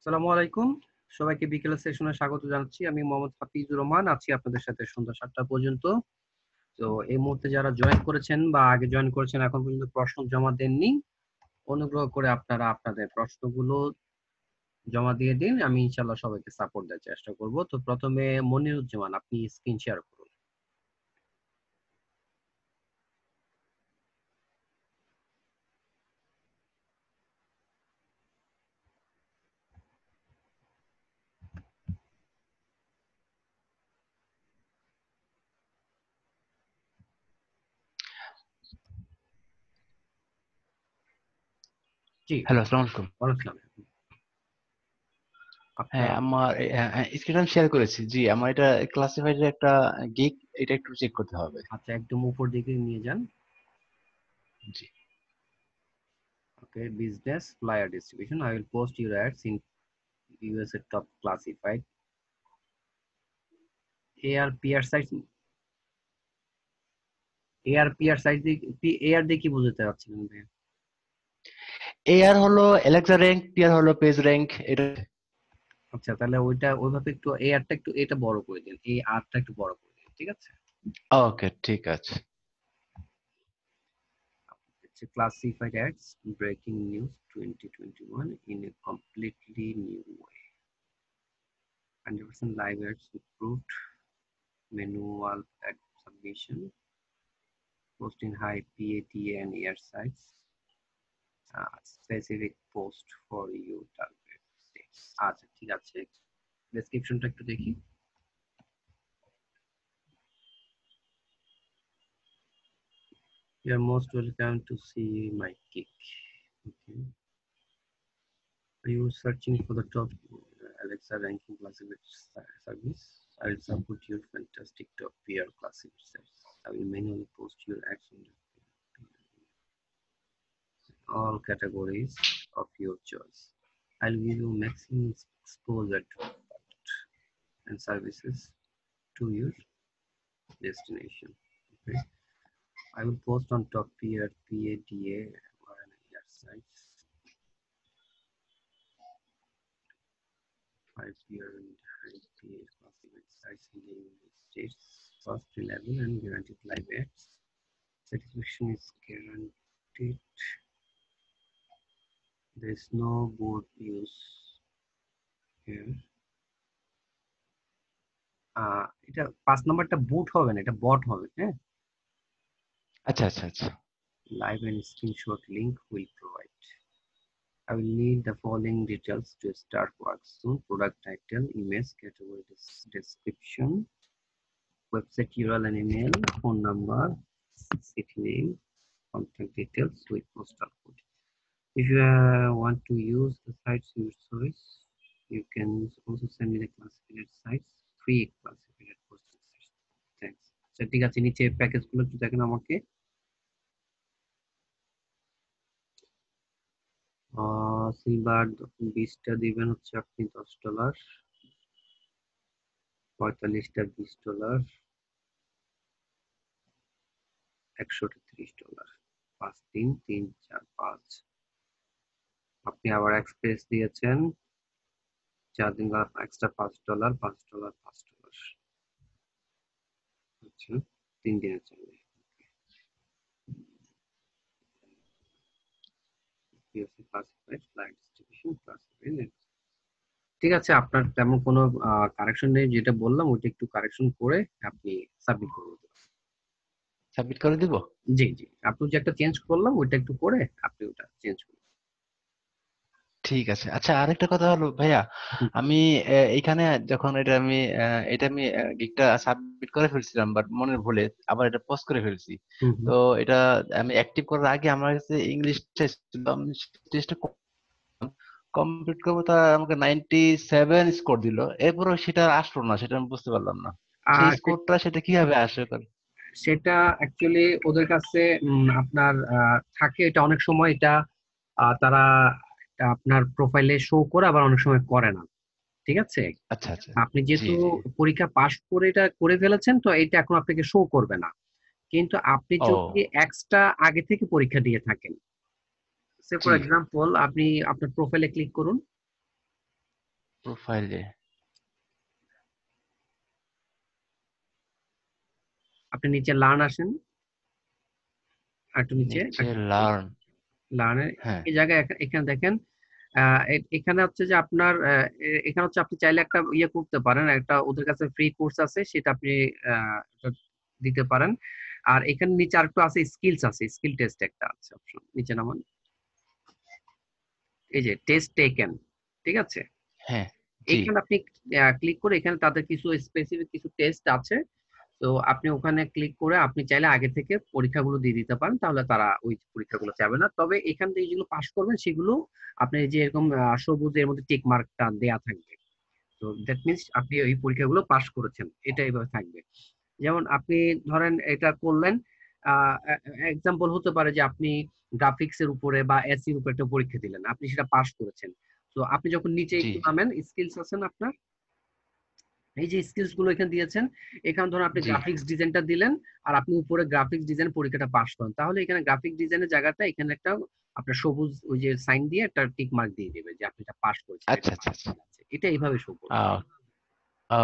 আসসালামু আলাইকুম। সবাইকে বিকেলের সেশনে স্বাগত জানাচ্ছি। আমি মোহাম্মদ হাফিজুর রহমান আছি আপনাদের সাথে সন্ধ্যা ৭টা পর্যন্ত। তো এই মুহূর্তে যারা জয়েন করেছেন বা আগে জয়েন করেছেন এখন পর্যন্ত প্রশ্ন জমা দেননি, অনুগ্রহ করে আপনারা আপনাদের প্রশ্নগুলো জমা দিয়ে দিন। আমি ইনশাল্লাহ সবাইকে সাপোর্ট দেওয়ার চেষ্টা করব। তো প্রথমে মনিরুজ্জামান, আপনি স্ক্রিন শেয়ার করুন। জি, হ্যালো, আসসালামু আলাইকুম। ওয়ালাইকুম আসসালাম। হ্যাঁ, আপনার আমার স্ক্রিন আমি শেয়ার করেছি। জি, আমার এটা ক্লাসিফাইড একটা গিগ, এটা একটু চেক করতে হবে। আচ্ছা, একদম উপর দিকে নিয়ে যান। জি। Okay, business flyer distribution. I will post your ads in USA top classified ARPR site. ARPR site দিয়ে এআর দিয়ে কি বোঝাতে চাচ্ছিলেন ভাই? এআর হলো অ্যালেক্সা র্যাঙ্ক, টিআর হলো পেজ র্যাঙ্ক। এটা আচ্ছা, তাহলে ওইটা ওইভাবে একটু এআরটা একটু এটা বড় করে দিন, এই আরটা একটু বড় করে দিন, ঠিক আছে? ওকে, ঠিক আছে। Classified ads, breaking news 2021 in a completely new way. 100% live ads improved, manual ad submission, posting high PATA and air sites, specific post for you target states. আচ্ছা, ঠিক আছে, ডেসক্রিপশনটা একটু দেখি। You are most welcome to see my gig. Okay. Are you searching for the top Alexa ranking classified service? I will support your fantastic top peer classified service. I will manually post your ads on all categories of your choice. I'll give you maximum exposure to product and services to your destination. Okay. I will post on top peer, PADA, or an sites. 5-year and high PA classified sites in the United States. First, reliable and guaranteed live ads. Satisfaction is guaranteed. There is no board use here. এটা 5 নম্বরটা বুট হবে না, এটা বট হবে। হ্যাঁ, আচ্ছা, আচ্ছা, আচ্ছা। live and screenshot link will provide. I will need the following details to start work soon: product title, image, category description, website URL and email, phone number, city name, contact details with postal code. If you want to use the sites your choice, you can also send me the classified sites, free classified postal sites. Thanks. আচ্ছা, ঠিক আছে, নিচে package গুলো একটু দেখেন আমাকে। Silver 20টা দিবেন হচ্ছে আপনি $10, 45টা $20, 100টা $30, 5 3 3 4 5। আপনি আবার এক্সপ্রেস দিয়েছেন 4 দিন এক্সট্রা $5, $5, $5। আচ্ছা, 3 দিনের জন্য। Classified flight distribution classified. ঠিক আছে, আপনার তেমন কোনো কারেকশন নেই, যেটা বললাম ওইটা একটু কারেকশন করে আপনি সাবমিট করে দিতে পারেন। সাবমিট করে দিব? জি জি, আপনি যে একটা চেঞ্জ করলাম ওইটা একটু করে আপনি ওটা চেঞ্জ করুন। ঠিক আছে। আচ্ছা, আরেকটা কথা হলো ভাইয়া, আমি এইখানে যখন এটা আমি গিগটা সাবমিট করে ফেলছিলাম, বাট মনের ভুলে আবার এটা পোস্ট করে ফেলছি। হুম হুম। তো এটা আমি অ্যাক্টিভ করার আগে আমার কাছে ইংলিশ টেস্ট, আমি টেস্টটা কমপ্লিট করবো, তা আমাকে 97 স্কোর দিল। এরপরও সেটা আসলো না, সেটা আমি বুঝতে পারলাম না। সেই আর স্কোরটা সেটা কিভাবে আসে করে? সেটা অ্যাকচুয়ালি ওদের কাছে আপনার থাকে, এটা অনেক সময় এটা তারা এটা আপনার প্রোফাইলে শো করে, আবার অনেক সময় করে না। ঠিক আছে, আচ্ছা, আচ্ছা। আপনি জি, যেহেতু জি। পরীক্ষা পাশ করে এটা করে ফেলেছেন, তো এটা এখন আপনাকে শো করবে না। কিন্তু আপনি যদি ও, এক্সট্রা আগে থেকে পরীক্ষা দিয়ে থাকেন, সে ফর জি। এক্সাম্পল আপনি আপনার প্রোফাইলে ক্লিক করুন। প্রোফাইলে আপনি নিচে লার্ন আসেন, আর একটু নিচে নিচে লার্ন। লার্নে হ্যাঁ এই জায়গায় এখানে দেখেন, এখানে হচ্ছে যে আপনার এখানে হচ্ছে আপনি চাইলে একটা ইয়ে করতে পারেন, একটা ওদের কাছে ফ্রি কোর্স আছে, সেটা আপনি এটা দিতে পারেন। আর এখানে নিচে আরেকটু আছে, স্কিলস আছে, স্কিল টেস্ট একটা আছে অপশন, নিচে নামান, এই যে টেস্ট টেকেন, ঠিক আছে। হ্যাঁ জি এখানে আপনি ক্লিক করে, এখানে তাদের কিছু স্পেসিফিক কিছু টেস্ট আছে, তো আপনি ওখানে ক্লিক করে আপনি চাইলে আগে থেকে পরীক্ষাগুলো দিয়ে দিতে পারেন, তাহলে তারা ওই পরীক্ষাগুলো চাবে না। তবে এখান থেকে যেগুলো পাস করবেন সেগুলো আপনি যে এরকম সবুজের মধ্যে টিক মার্কটা দেয়া থাকবে, তো দ্যাট মিনস আপনি ওই পরীক্ষাগুলো পাস করেছেন, এটা এইভাবে থাকবে। যেমন আপনি ধরেন এটা করলেন, এক্সাম্পল হতে পারে যে আপনি গ্রাফিক্স এর উপরে বা এসির উপরে একটা পরীক্ষা দিলেন, আপনি সেটা পাস করেছেন। তো আপনি যখন নিচে জি একটু নামেন, স্কিলস আছেন আপনার, এই যে স্কিলস গুলো এখানে দিয়েছেন, এখানে ধরুন আপনি জি গ্রাফিক্স ডিজাইনটা দিলেন, আর আপনি উপরে গ্রাফিক্স ডিজাইন পরীক্ষাটা পাস করেন, তাহলে এখানে গ্রাফিক ডিজাইনের জায়গাটা এখানে একটা আপনার সবুজ ওই যে সাইন দিয়ে একটা টিক মার্ক দিয়ে দিবে যে আপনি এটা পাস করেছেন, আচ্ছা এটা আচ্ছা পাস আচ্ছা আছে, এটা এইভাবে শো করবে।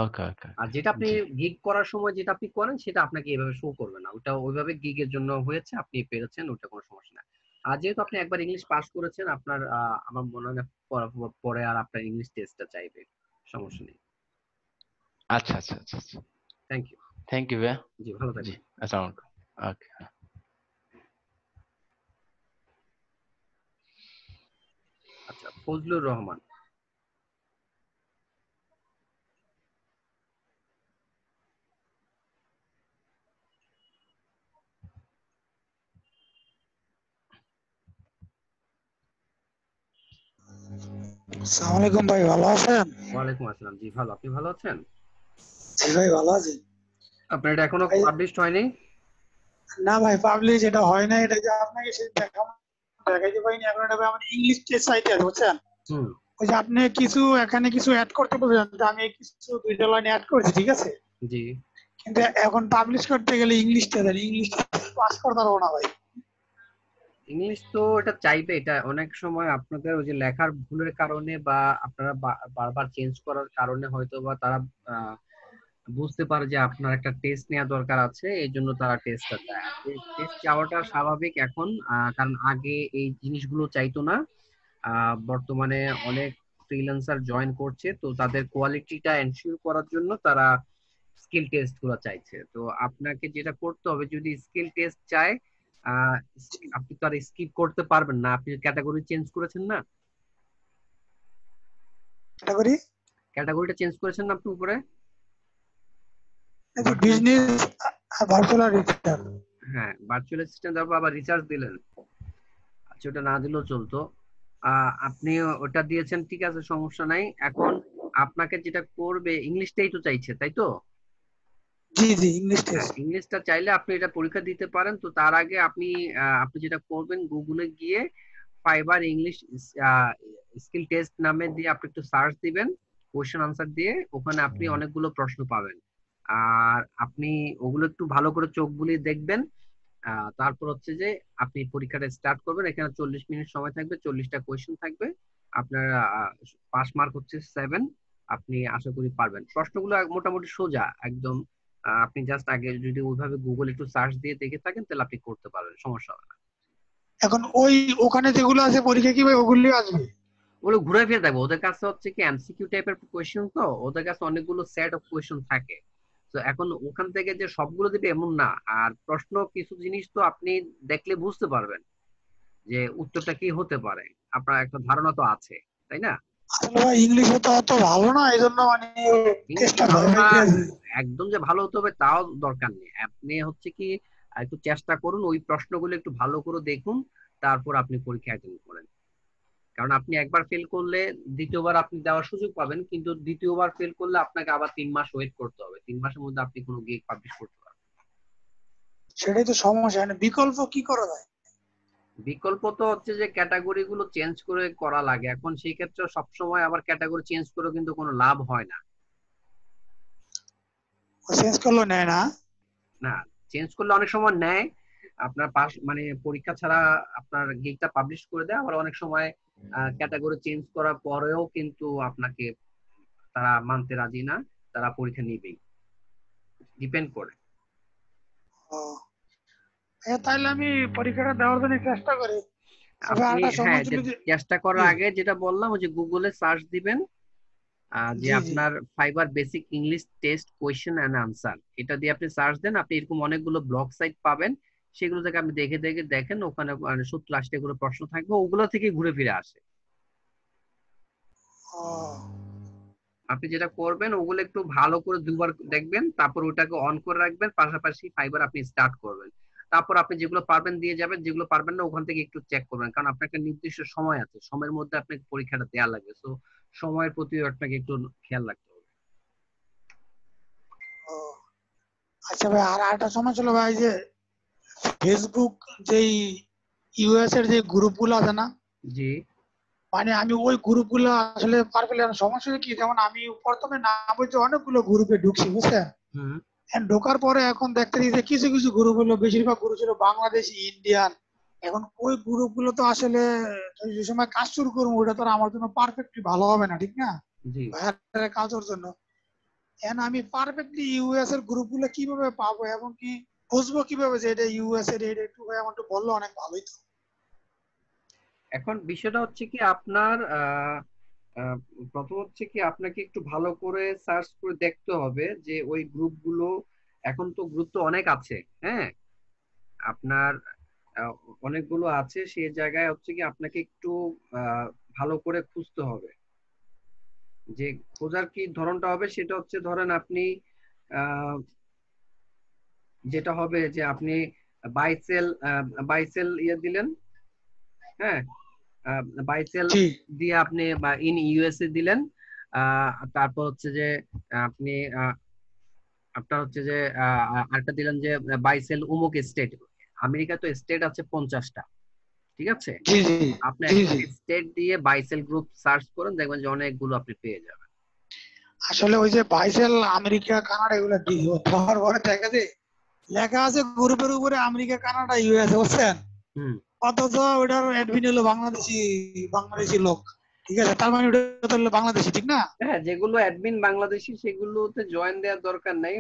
ওকে ওকে আর ওকে যেটা আপনি জি গিগ করার সময় যেটা আপনি করেন সেটা আপনাকে এভাবে শো করবে না, ওটা ওইভাবে গিগের জন্য হয়েছে, আপনি পেরেছেন, ওটা কোনো সমস্যা না। আর যেহেতু আপনি একবার ইংলিশ পাস করেছেন, আপনার আমার মনে হয় না পরে আর আপনার ইংলিশ টেস্টটা চাইবে, সমস্যা নেই। আচ্ছা আচ্ছা আচ্ছা আচ্ছা থ্যাংক ইউ। থ্যাংক ইউ ভাইয়া জি, ভালো জি থাকবেন। আসসালামু আলাইকুম ওকে আচ্ছা, ফজলুর রহমান। আসসালামু আলাইকুম ভাই, ভালো আছেন? ওয়ালাইকুম আসসালাম, জি ভালো, আপনি ভালো আছেন? জি ভাই, ভালো আছি। আপনার এটা এখনো ভাই, পাবলিশড হয়নি? না ভাই, পাবলিশ এটা হয় না, এটা যে আপনাকে সে দেখাইতে পারিনি এখন। এটা ভাই আমার ইংলিশ টেস্ট চাইতে আছে, বুঝছেন? হুম। ওই যে আপনি কিছু এখানে কিছু অ্যাড করতে বলছেন, তো আমি কিছু দুইটা লাইন অ্যাড করেছি, ঠিক আছে, জি। কিন্তু এখন পাবলিশ করতে গেলে ইংলিশ টেস্ট, ইংলিশ পাস করতে পারবো না ভাই। ইংলিশ তো এটা চাইবে, এটা অনেক সময় আপনাদের ওই যে লেখার ভুলের কারণে বা আপনারা বারবার চেঞ্জ করার কারণে হয়তো বা তারা আহ, বুঝতে পারে যে আপনার একটা টেস্ট নেওয়া দরকার আছে, এই জন্য তারা টেস্টটা চায়। আর টেস্ট চাওয়াটা স্বাভাবিক এখন, কারণ আগে এই জিনিসগুলো চাইতো না। বর্তমানে অনেক ফ্রিল্যান্সার জয়েন করছে, তো তাদের কোয়ালিটিটা এনশিওর করার জন্য তারা স্কিল টেস্ট গুলো চাইছে। তো আপনাকে যেটা করতে হবে, যদি স্কিল টেস্ট চায়, আহ, আপনি তো আর স্কিপ করতে পারবেন না, আপনি ক্যাটাগরি চেঞ্জ করেছেন না, এটা করি, ক্যাটাগরিটা চেঞ্জ করেছেন না আপনি উপরে এই যে ভার্চুয়াল। Business virtual return. হ্যাঁ, ভার্চুয়াল অ্যাসিস্ট্যান্ট, তারপর আবার রিচার্জ দিলেন, আচ্ছা ওটা না দিলেও চলতো। আপনি ওটা দিয়েছেন, ঠিক আছে, সমস্যা নাই। এখন আপনাকে যেটা করবে, ইংলিশটাই তো চাইছে, তাই তো? জি জি, ইংলিশ হ্যাঁ, টেস্ট। ইংলিশটা চাইলে আপনি এটা পরীক্ষা দিতে পারেন। তো তার আগে আপনি যেটা করবেন, গুগলে গিয়ে ফাইবার ইংলিশ স্কিল টেস্ট নামে দিয়ে আপনি একটু সার্চ দিবেন, কোশ্চেন আনসার দিয়ে, ওখানে আপনি অনেকগুলো প্রশ্ন পাবেন। আর আপনি ওগুলো একটু ভালো করে চোখ বুলিয়ে দেখবেন। তারপর হচ্ছে যে আপনি পরীক্ষাটা স্টার্ট করবেন, এখানে 40 মিনিট সময় থাকবে, 40টা কোয়েশ্চেন থাকবে। আপনার পাস মার্ক হচ্ছে 7। আপনি আশা করি পারবেন, প্রশ্নগুলো মোটামুটি সোজা একদম। আপনি জাস্ট আগে যদি ওইভাবে গুগল একটু সার্চ দিয়ে দেখে থাকেন, তাহলে আপনি করতে পারবেন, সমস্যা হবে না। এখন ওই ওখানে যেগুলো আছে পরীক্ষা কি ভাই ওগুলি আসবে? ওগুলো ঘুরে ফিরে থাকবে, ওদের কাছে হচ্ছে কি এমসিকিউ টাইপের কোয়েশ্চেন, তো ওদের কাছে অনেকগুলো সেট অফ কোয়েশ্চেন থাকে। তো এখন ওখান থেকে যে সবগুলো দিবে এমন না, আর প্রশ্ন কিছু জিনিস তো আপনি দেখলে বুঝতে পারবেন যে উত্তরটা কি হতে পারে, আপনার একটা ধারণা তো আছে, তাই না? আসলে ভাই ইংলিশে তো অত ভালো না, এই জন্য মানে ইংলিশে টেস্টটা ভালো ভয় না, পাইতে আছে। একদম যে ভালো হতে হবে তাও দরকার নেই, আপনি হচ্ছে কি একটু চেষ্টা করুন, ওই প্রশ্নগুলো একটু ভালো করে দেখুন, তারপর আপনি পরীক্ষা অ্যাটেন্ড করেন। কারণ আপনি একবার ফেল করলে দ্বিতীয়বার আপনি দেওয়ার সুযোগ পাবেন, কিন্তু দ্বিতীয়বার ফেল করলে আপনাকে আবার 3 মাস ওয়েট করতে হবে, 3 মাসের মধ্যে আপনি কোনো গিগ পাবলিশ করতে পারবেন। সেটাই তো সমস্যা, মানে বিকল্প কি করা যায়? বিকল্প তো হচ্ছে যে ক্যাটাগরি গুলো চেঞ্জ করে করা লাগে, এখন সেই ক্ষেত্রে সবসময় আবার ক্যাটাগরি চেঞ্জ করে কিন্তু কোনো লাভ হয় না। চেঞ্জ করলেও নেয় না? না, চেঞ্জ করলে অনেক সময় নেয়, আপনার পাস মানে পরীক্ষা ছাড়া আপনার গিগটা পাবলিশ করে দেয়, আবার অনেক সময় ক্যাটাগরি চেঞ্জ করার পরেও কিন্তু আপনাকে তারা মানতে রাজি না, তারা পরীক্ষা নিবেই, ডিপেন্ড করে। ও তাহলে আমি পরীক্ষাটা দেওয়ার জন্য চেষ্টা করি। তবে আপনি আরেকটা হ্যাঁ, সময় ছিল যে চেষ্টা করার জি আগে যেটা বললাম, ওই যে গুগলে সার্চ দিবেন যে জি জি আপনার fibre basic English test question and answer, এটা দিয়ে আপনি সার্চ দেন, আপনি এরকম অনেকগুলো ব্লগ সাইট পাবেন, সেগুলো থেকে আপনি দেখে দেখে দেখেন, ওখানে 70-80 গুলো প্রশ্ন থাকবে, ওগুলো থেকে ঘুরে ফিরে আসে। ও আপনি যেটা করবেন, ওগুলো একটু ভালো করে দুবার দেখবেন, তারপর ওটাকে অন করে রাখবেন, পাশাপাশি ফাইবার আপনি স্টার্ট করবেন। তারপর আপনি যেগুলো পারবেন দিয়ে যাবেন, যেগুলো পারবেন না ওখান থেকে একটু চেক করবেন, কারণ আপনার একটা নির্দিষ্ট সময় আছে, সময়ের মধ্যে আপনাকে পরীক্ষাটা দেওয়া লাগবে, তো সময়ের প্রতি আপনাকে একটু খেয়াল রাখতে হবে। ও আচ্ছা ভাই, আর একটা সময় ছিল ভাই যে ফেসবুক যেই ইউএস এর যে গ্রুপগুলো আছে না, জি। মানে আমি ওই গ্রুপগুলো আসলে পার পেলাম না। সমস্যা কি, যেমন আমি প্রথমে না বুঝে অনেকগুলো গ্রুপে ঢুকছি বুঝছেন, হুম। ঢোকার পরে এখন দেখতে দিতে কিছু কিছু গ্রুপ হলো, বেশিরভাগ গ্রুপ ছিল বাংলাদেশি ইন্ডিয়ান। এখন ওই গ্রুপগুলো তো আসলে যে সময় কাজ শুরু করবো ওটা তো আর আমার জন্য পারফেক্টলি ভালো হবে না, ঠিক না জি। ভাইয়ার কাজের জন্য। এখন আমি পারফেক্টলি ইউএস এর গ্রুপগুলো কিভাবে পাবো এবং কি বুঝবো কিভাবে যে এটা ইউএস এর, এটা একটু ভাই আমার একটু বললে অনেক ভালোই তো। এখন বিষয়টা হচ্ছে কি আপনার আহ, প্রথম হচ্ছে কি আপনাকে একটু ভালো করে সার্চ করে দেখতে হবে যে ওই গ্রুপগুলো, এখন তো গ্রুপ তো অনেক আছে, হ্যাঁ, আপনার আহ, অনেকগুলো আছে, সেই জায়গায় হচ্ছে কি আপনাকে একটু আহ, ভালো করে খুঁজতে হবে। যে খোঁজার কি ধরনটা হবে সেটা হচ্ছে, ধরেন আপনি আহ, যেটা হবে যে আপনি বাইসেল বাইসেল ইয়ে দিলেন, হ্যাঁ, বাইসেল জি দিয়ে আপনি বা ইন ইউএসএ দিলেন, তারপর হচ্ছে যে আপনি আপনার হচ্ছে যে আরেকটা দিলেন যে বাইসেল উমুক স্টেট, আমেরিকা তো স্টেট আছে 50টা, ঠিক আছে, জি জি আপনি জি একটা জি স্টেট দিয়ে বাইসেল গ্রুপ সার্চ করেন, দেখবেন যে অনেকগুলো আপনি পেয়ে যাবেন। আসলে ওই যে বাইসেল আমেরিকা কানাডা এগুলো দেওয়ার পরে দেখা যায় লেখা আছে গ্রুপের উপরে আমেরিকা কানাডা ইউএস বুঝছেন, হুম। অথচ ওটার অ্যাডমিন হলো বাংলাদেশি, বাংলাদেশি লোক। ঠিক আছে, তার মানে ওটা তো হলো বাংলাদেশি, ঠিক না? হ্যাঁ, যেগুলো অ্যাডমিন বাংলাদেশি সেগুলোতে জয়েন দেওয়ার দরকার নেই,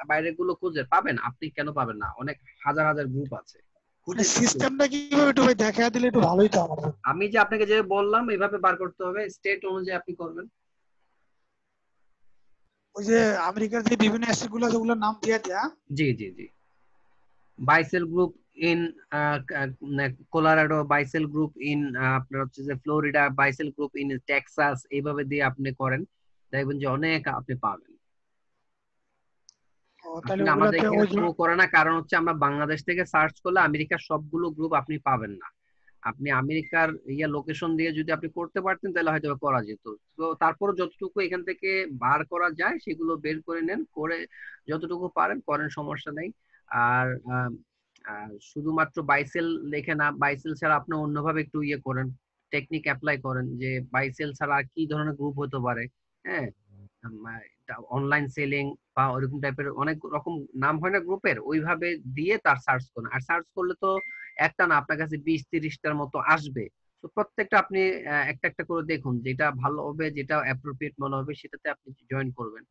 বাইরের গুলো খুঁজে পাবেন, আপনি কেন পাবেন না, অনেক হাজার হাজার গ্রুপ আছে, মানে খুঁজে খুঁজে। সিস্টেমটা কিভাবে একটু ভাই দেখা দিলে একটু ভালোই তো আমার। আমি যে আপনাকে যে বললাম এভাবে বার করতে হবে, স্টেট অনুযায়ী আপনি করবেন। ওই যে আমেরিকার যে বিভিন্ন স্টেট গুলো আছে ওগুলোর নাম দিয়ে দেয়া। জি জি জি। Bicycle group in Colorado, bicycle group in আপনার হচ্ছে যে Florida, bicycle group in Texas, এইভাবে দিয়ে আপনি করেন, দেখবেন যে অনেক আপনি পাবেন। ও তাহলে আসলে আমাদের ওগুলাতে এখানে ওই শো করে না, কারণ হচ্ছে আমরা বাংলাদেশ থেকে সার্চ করলে আমেরিকার সবগুলো গ্রুপ আপনি পাবেন না। আপনি আমেরিকার ইয়া লোকেশন দিয়ে যদি আপনি করতে পারতেন তাহলে হয়তো বা করা যেত। তো তারপর যতটুকু এখান থেকে বার করা যায় সেগুলো বের করে নেন, করে যতটুকু পারেন করেন, সমস্যা নেই। আর শুধুমাত্র বাইসেল লেখে না, বাইসেল ছাড়া আপনি অন্যভাবে একটু ইয়ে করেন, টেকনিক অ্যাপ্লাই করেন, যে বাইসেল ছাড়া আর কি ধরনের গ্রুপ হতে পারে, হ্যাঁ, অনলাইন সেলিং বা ওরকম টাইপের অনেক রকম নাম হয় না গ্রুপের, ওইভাবে দিয়ে তার সার্চ করুন। আর সার্চ করলে তো একটা না, আপনার কাছে 20-30টার মতো আসবে, তো প্রত্যেকটা আপনি একটা একটা করে দেখুন, যেটা ভালো হবে, যেটা অ্যাপ্রোপ্রিয়েট মনে হবে সেটাতে আপনি জয়েন করবেন।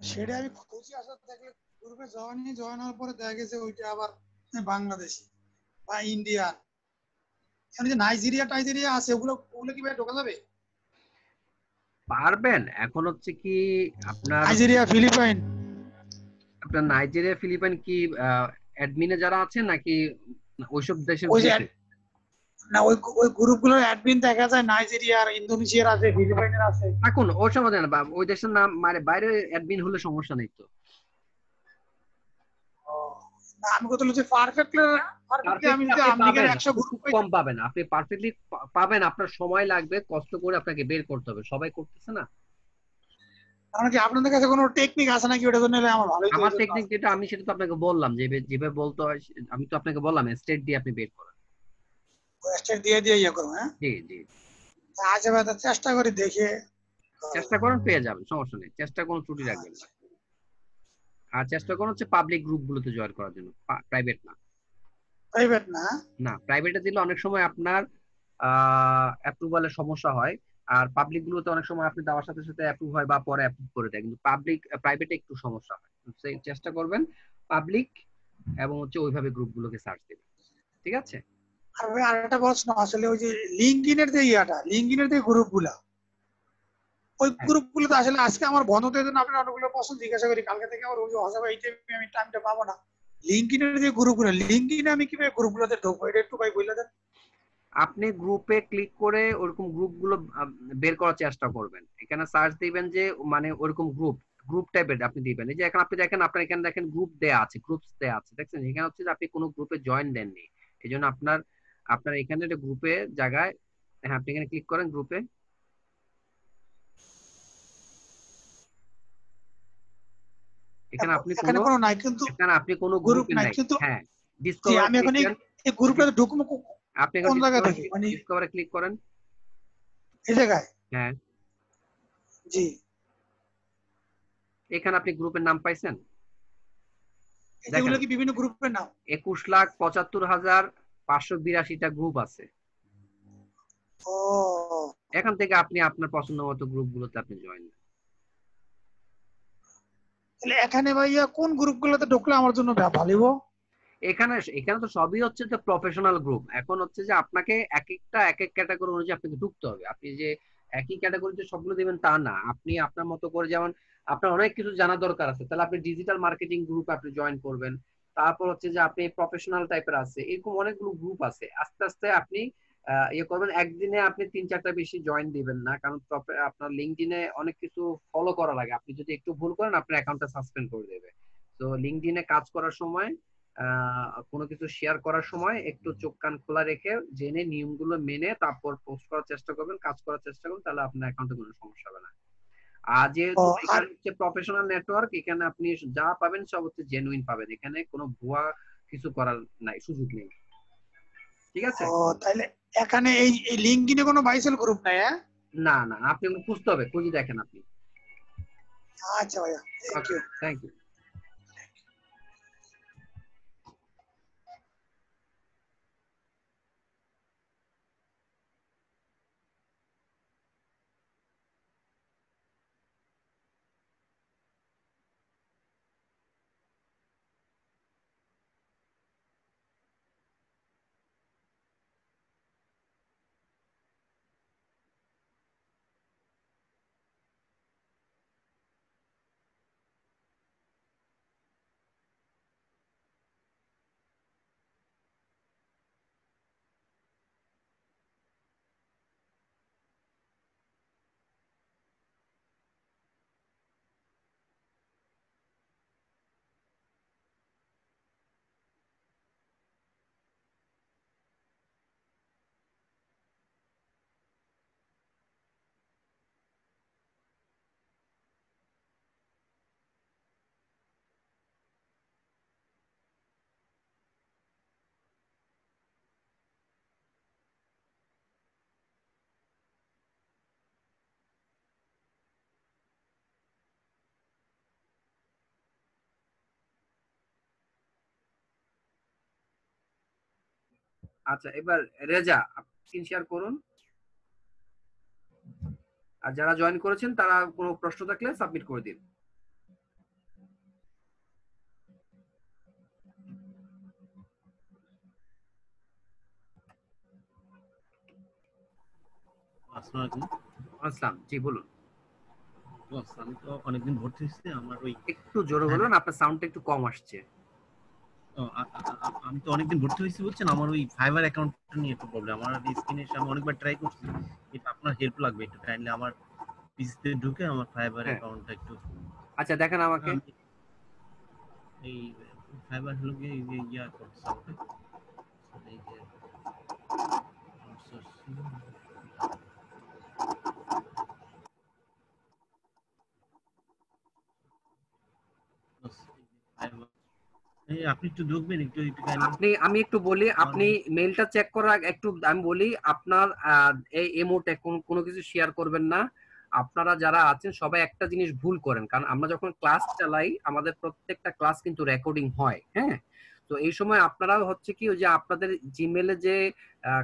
সেটা আমি খুঁজি আসলে দেখলে গ্রুপে জয়েন হওয়ার পরে দেখা গেছে ওইটা আবার বাংলাদেশি বা ইন্ডিয়ান। এখন যে নাইজেরিয়া টাইজেরিয়া আছে ওগুলো ওগুলো কি ভাই ঢোকা যাবে? পারবেন। এখন হচ্ছে কি আপনার নাইজেরিয়া ফিলিপাইন আপনার নাইজেরিয়া ফিলিপাইন কি অ্যাডমিনে যারা আছে নাকি ওইসব দেশের ওই যে গ্রুপে? না ওই ওই গ্রুপগুলোর অ্যাডমিন দেখা যায় নাইজেরিয়ার, ইন্দোনেশিয়ার আছে, ফিলিপাইনের আছে। থাকুন, ওর সমস্যা না, বা ওই দেশের নাম মানে বাইরে অ্যাডমিন হলে সমস্যা নেই তো। ও, না আমি কথা হচ্ছে পারফেক্টলি পারফেক্টলি আমি পারফেক্টলি যদি আপনি আমেরিকার পাবেন, 100 গ্রুপ খুব পাই। কম পাবেন, আপনি পারফেক্টলি পাবেন, আপনার সময় লাগবে, কষ্ট করে আপনাকে বের করতে হবে, সবাই করতেছে না। কারণ কি আপনাদের কাছে কোনো টেকনিক আছে নাকি ওটার জন্য? আমার ভালোই তো আমার এই জন্য টেকনিক যেটা, আমি সেটা তো আপনাকে বললাম, যে যেভাবে বলতে হয়, আমি তো আপনাকে বললাম স্টেট দিয়ে আপনি বের করেন। ওয়েস্টার্ন দিয়ে দিয়ে ইয়ে করবো, হ্যাঁ। জি জি। আচ্ছা ভাই, তা চেষ্টা করি দেখে। চেষ্টা করেন, পেয়ে যাবেন, সমস্যা নেই, চেষ্টা কোনো ত্রুটি রাখবেন না। আচ্ছা, আর চেষ্টা করুন হচ্ছে পাবলিক গ্রুপ গুলোতে জয়েন করার জন্য, প্রাইভেট না। প্রাইভেট না? না, প্রাইভেটে দিলে অনেক সময় আপনার অ্যাপ্রুভালের সমস্যা হয়, আর পাবলিক গুলোতে অনেক সময় আপনি দেওয়ার সাথে সাথে অ্যাপ্রুভ হয় বা পরে অ্যাপ্রুভ করে দেয়, কিন্তু পাবলিক প্রাইভেটে একটু সমস্যা হয়। সেই চেষ্টা করবেন পাবলিক এবং হচ্ছে ওইভাবে গ্রুপগুলোকে সার্চ দিবেন, ঠিক আছে? আর ভাই আরেকটা প্রশ্ন, আসলে ওই যে লিঙ্কডইনের যে লিঙ্কডইনের যে গ্রুপগুলা, ওই হ্যাঁ, গ্রুপগুলোতে আসলে আজকে আমার বন্ধ তো এই জন্য আপনার অনেকগুলো প্রশ্ন জিজ্ঞাসা করি, কালকে থেকে আমার ওই যে হসাবে এই টাইমে আমি টাইমটা পাবো না। লিঙ্কডইনের যে গ্রুপগুলো, লিঙ্কডইনে আমি কিভাবে গ্রুপগুলোতে ঢুকবো এটা একটু ভাই বলে দেন। আপনি গ্রুপে ক্লিক করে ওরকম গ্রুপগুলো বের করার চেষ্টা করবেন। এখানে সার্চ দিবেন যে মানে ওরকম গ্রুপ গ্রুপ টাইপের আপনি দিবেন। এই যে এখন আপনি দেখেন, আপনার এখানে দেখেন গ্রুপ দেয়া আছে, গ্রুপস দেয়া আছে, দেখছেন? এখানে হচ্ছে যে আপনি কোনো গ্রুপে জয়েন দেননি, এই জন্য আপনার আপনার এখানে একটা গ্রুপে জায়গায়, হ্যাঁ আপনি এখানে ক্লিক করেন গ্রুপে। এখানে আপনি এখানে কোনো নাই কিন্তু, কোনো গ্রুপ গ্রুপে নাই নাই। কিন্তু। হ্যাঁ, জি, ডিসকভারে আমি ক্লিক এখন এই করেন। এই গ্রুপটাতে ঢুকবো আপনি এখন কোন জায়গা থেকে, মানে ডিসকভারে ক্লিক করেন। এই জায়গায়? হ্যাঁ, জি। এখানে আপনি গ্রুপের নাম পাইছেন, দেখেন যেগুলো কি বিভিন্ন গ্রুপের নাম? 21,75,582টা গ্রুপ আছে। ও, এখান থেকে আপনি আপনার পছন্দ মতো গ্রুপগুলোতে আপনি জয়েন দেন। তাহলে এখানে ভাইয়া কোন গ্রুপগুলোতে ঢুকলে আমার জন্য ভালো? এখানে এখানে তো সবই হচ্ছে যে প্রফেশনাল গ্রুপ। এখন হচ্ছে যে আপনাকে এক একটা এক এক ক্যাটাগরি অনুযায়ী আপনাকে ঢুকতে হবে। আপনি যে একই ক্যাটাগরিতে সবগুলো দিবেন তা না, আপনি আপনার মতো করে, যেমন আপনার অনেক কিছু জানা দরকার আছে, তাহলে আপনি ডিজিটাল মার্কেটিং গ্রুপ আপনি জয়েন করবেন। তারপর হচ্ছে যে আপনি প্রফেশনাল টাইপের আছে, এরকম অনেকগুলো গ্রুপ আছে। আস্তে আস্তে আপনি ইয়ে করবেন। একদিনে আপনি 3-4টা বেশি জয়েন দিবেন না, কারণ আপনার লিঙ্কডইনে অনেক কিছু ফলো করা লাগে। আপনি যদি একটু ভুল করেন আপনার অ্যাকাউন্টটা সাসপেন্ড করে দেবে। তো লিঙ্কডইনে কাজ করার সময়, কোনো কিছু শেয়ার করার সময় একটু চোখ কান খোলা রেখে জেনে নিয়মগুলো মেনে তারপর পোস্ট করার চেষ্টা করবেন, কাজ করার চেষ্টা করবেন, তাহলে আপনার অ্যাকাউন্টে কোনো সমস্যা হবে না। আর ও, যেহেতু আর এখানে হচ্ছে প্রফেশনাল নেটওয়ার্ক, এখানে আপনি যা পাবেন সব হচ্ছে জেনুইন পাবেন, এখানে কোনো ভুয়া কিছু করার নাই, সুযোগ নেই, ঠিক আছে? ও, তাহলে এখানে এই লিঙ্কডইনে কোনো ভাইসেল গ্রুপ নাই, হ্যাঁ? না না, আপনি এগুলো খুঁজতে হবে, খুঁজে দেখেন আপনি। আচ্ছা ভাইয়া, thank okay, you. Thank you. আচ্ছা, এবার রেজা, স্ক্রিন শেয়ার করুন। আর যারা জয়েন করেছেন তারা কোনো প্রশ্ন থাকলে সাবমিট করে দিন। আসসালামু আলাইকুম। আসসালাম, জি বলুন। বস, আমি তো অনেকদিন ভর্তি হয়েছি। আমার ওই একটু জোরে বলুন, আপনার সাউন্ডটা একটু কম আসছে। আমি তো অনেকদিন ভর্তি হয়েছি বলছেন, আমার ওই ফাইবার অ্যাকাউন্টটা নিয়ে একটু প্রবলেম। আমার স্ক্রিনে এসে আমি অনেকবার ট্রাই করছি। এটা আপনার হেল্প লাগবে একটু কাইন্ডলি আমার পিসিতে ঢুকে আমার ফাইবার হ্যাঁ, অ্যাকাউন্টটা একটু। আচ্ছা দেখেন আমাকে। আমি এই ফাইবার হলো গিয়ে এই যে ইয়া করতে হবে, এই যে outsourcing। বস, ফাইবার আপনি একটু ঢুকবেন, একটু একটু কাইন্ডলি আমি একটু বলি, আমার। আপনি মেইলটা চেক করার আগে একটু আমি বলি, আপনার এই মুহূর্তে কোনো কিছু শেয়ার করবেন না। আপনারা যারা আছেন সবাই একটা জিনিস ভুল করেন, কারণ আমরা যখন ক্লাস চালাই আমাদের প্রত্যেকটা ক্লাস কিন্তু রেকর্ডিং হয়, হ্যাঁ? তো এই সময় আপনারা হচ্ছে কি, ওই যে আপনাদের জিমেলে যে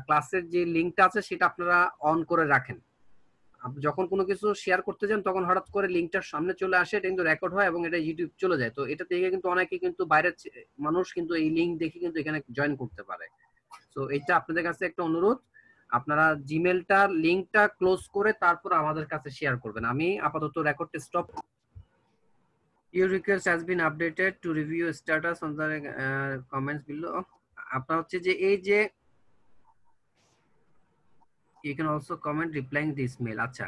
ক্লাসের যে লিঙ্কটা আছে সেটা আপনারা অন করে রাখেন। আপনি যখন কোনো কিছু শেয়ার করতে যান তখন হঠাৎ করে লিঙ্কটার সামনে চলে আসে, এটা কিন্তু রেকর্ড হয় এবং এটা ইউটিউব চলে যায়। তো এটা দেখে কিন্তু অনেকে কিন্তু বাইরের মানুষ কিন্তু এই লিঙ্ক দেখে কিন্তু এখানে জয়েন করতে পারে। তো এটা আপনাদের কাছে একটা অনুরোধ, আপনারা জিমেলটার লিঙ্কটা ক্লোজ করে তারপর আমাদের কাছে শেয়ার করবেন। আমি আপাতত রেকর্ডটা stop. Your request has been updated to review status on the comments below. আপনার হচ্ছে যে এই যে you can also comment replying this mail. আচ্ছা,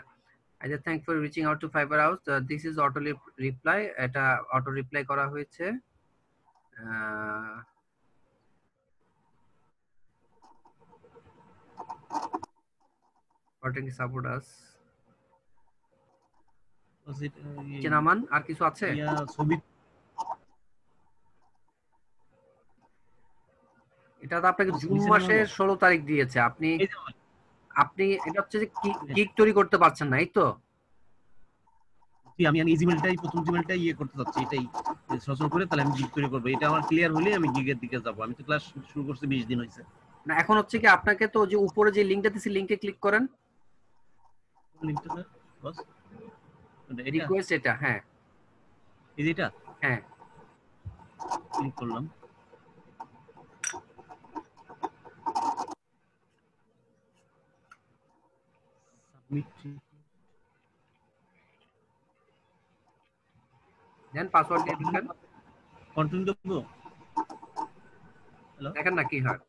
I just thank for reaching out to Fiverr House. This is auto reply. এটা auto reply করা হয়েছে। Wanting to support us. নামান আর কিছু আছে? ছবি এটা তো আপনাকে জুন মাসের 16 তারিখ দিয়েছে। আপনি এটা হচ্ছে যে গিগ তৈরি করতে পারছেন না, এই তো? আমি এই জিমেলটাই প্রথম জিমেলটাই করতে যাচ্ছি, এটাই সচল করে তাহলে আমি গিগ তৈরি করব। এটা আমার ক্লিয়ার হলে আমি গিগের দিকে যাব। আমি তো ক্লাস শুরু করতে 20 দিন হয়েছে। না, এখন হচ্ছে কি আপনাকে তো যে উপরে যে লিংকটা দিছি লিংকে ক্লিক করেন। লিংকটা স্যার বস রিকোয়েস্ট এটা, হ্যাঁ এই যেটা, হ্যাঁ ক্লিক করলাম। সাবমিট দেন পাসওয়ার্ড দিয়ে দিবেন। কন্টিনিউ দেব। হ্যালো, দেখেন না কি হয়।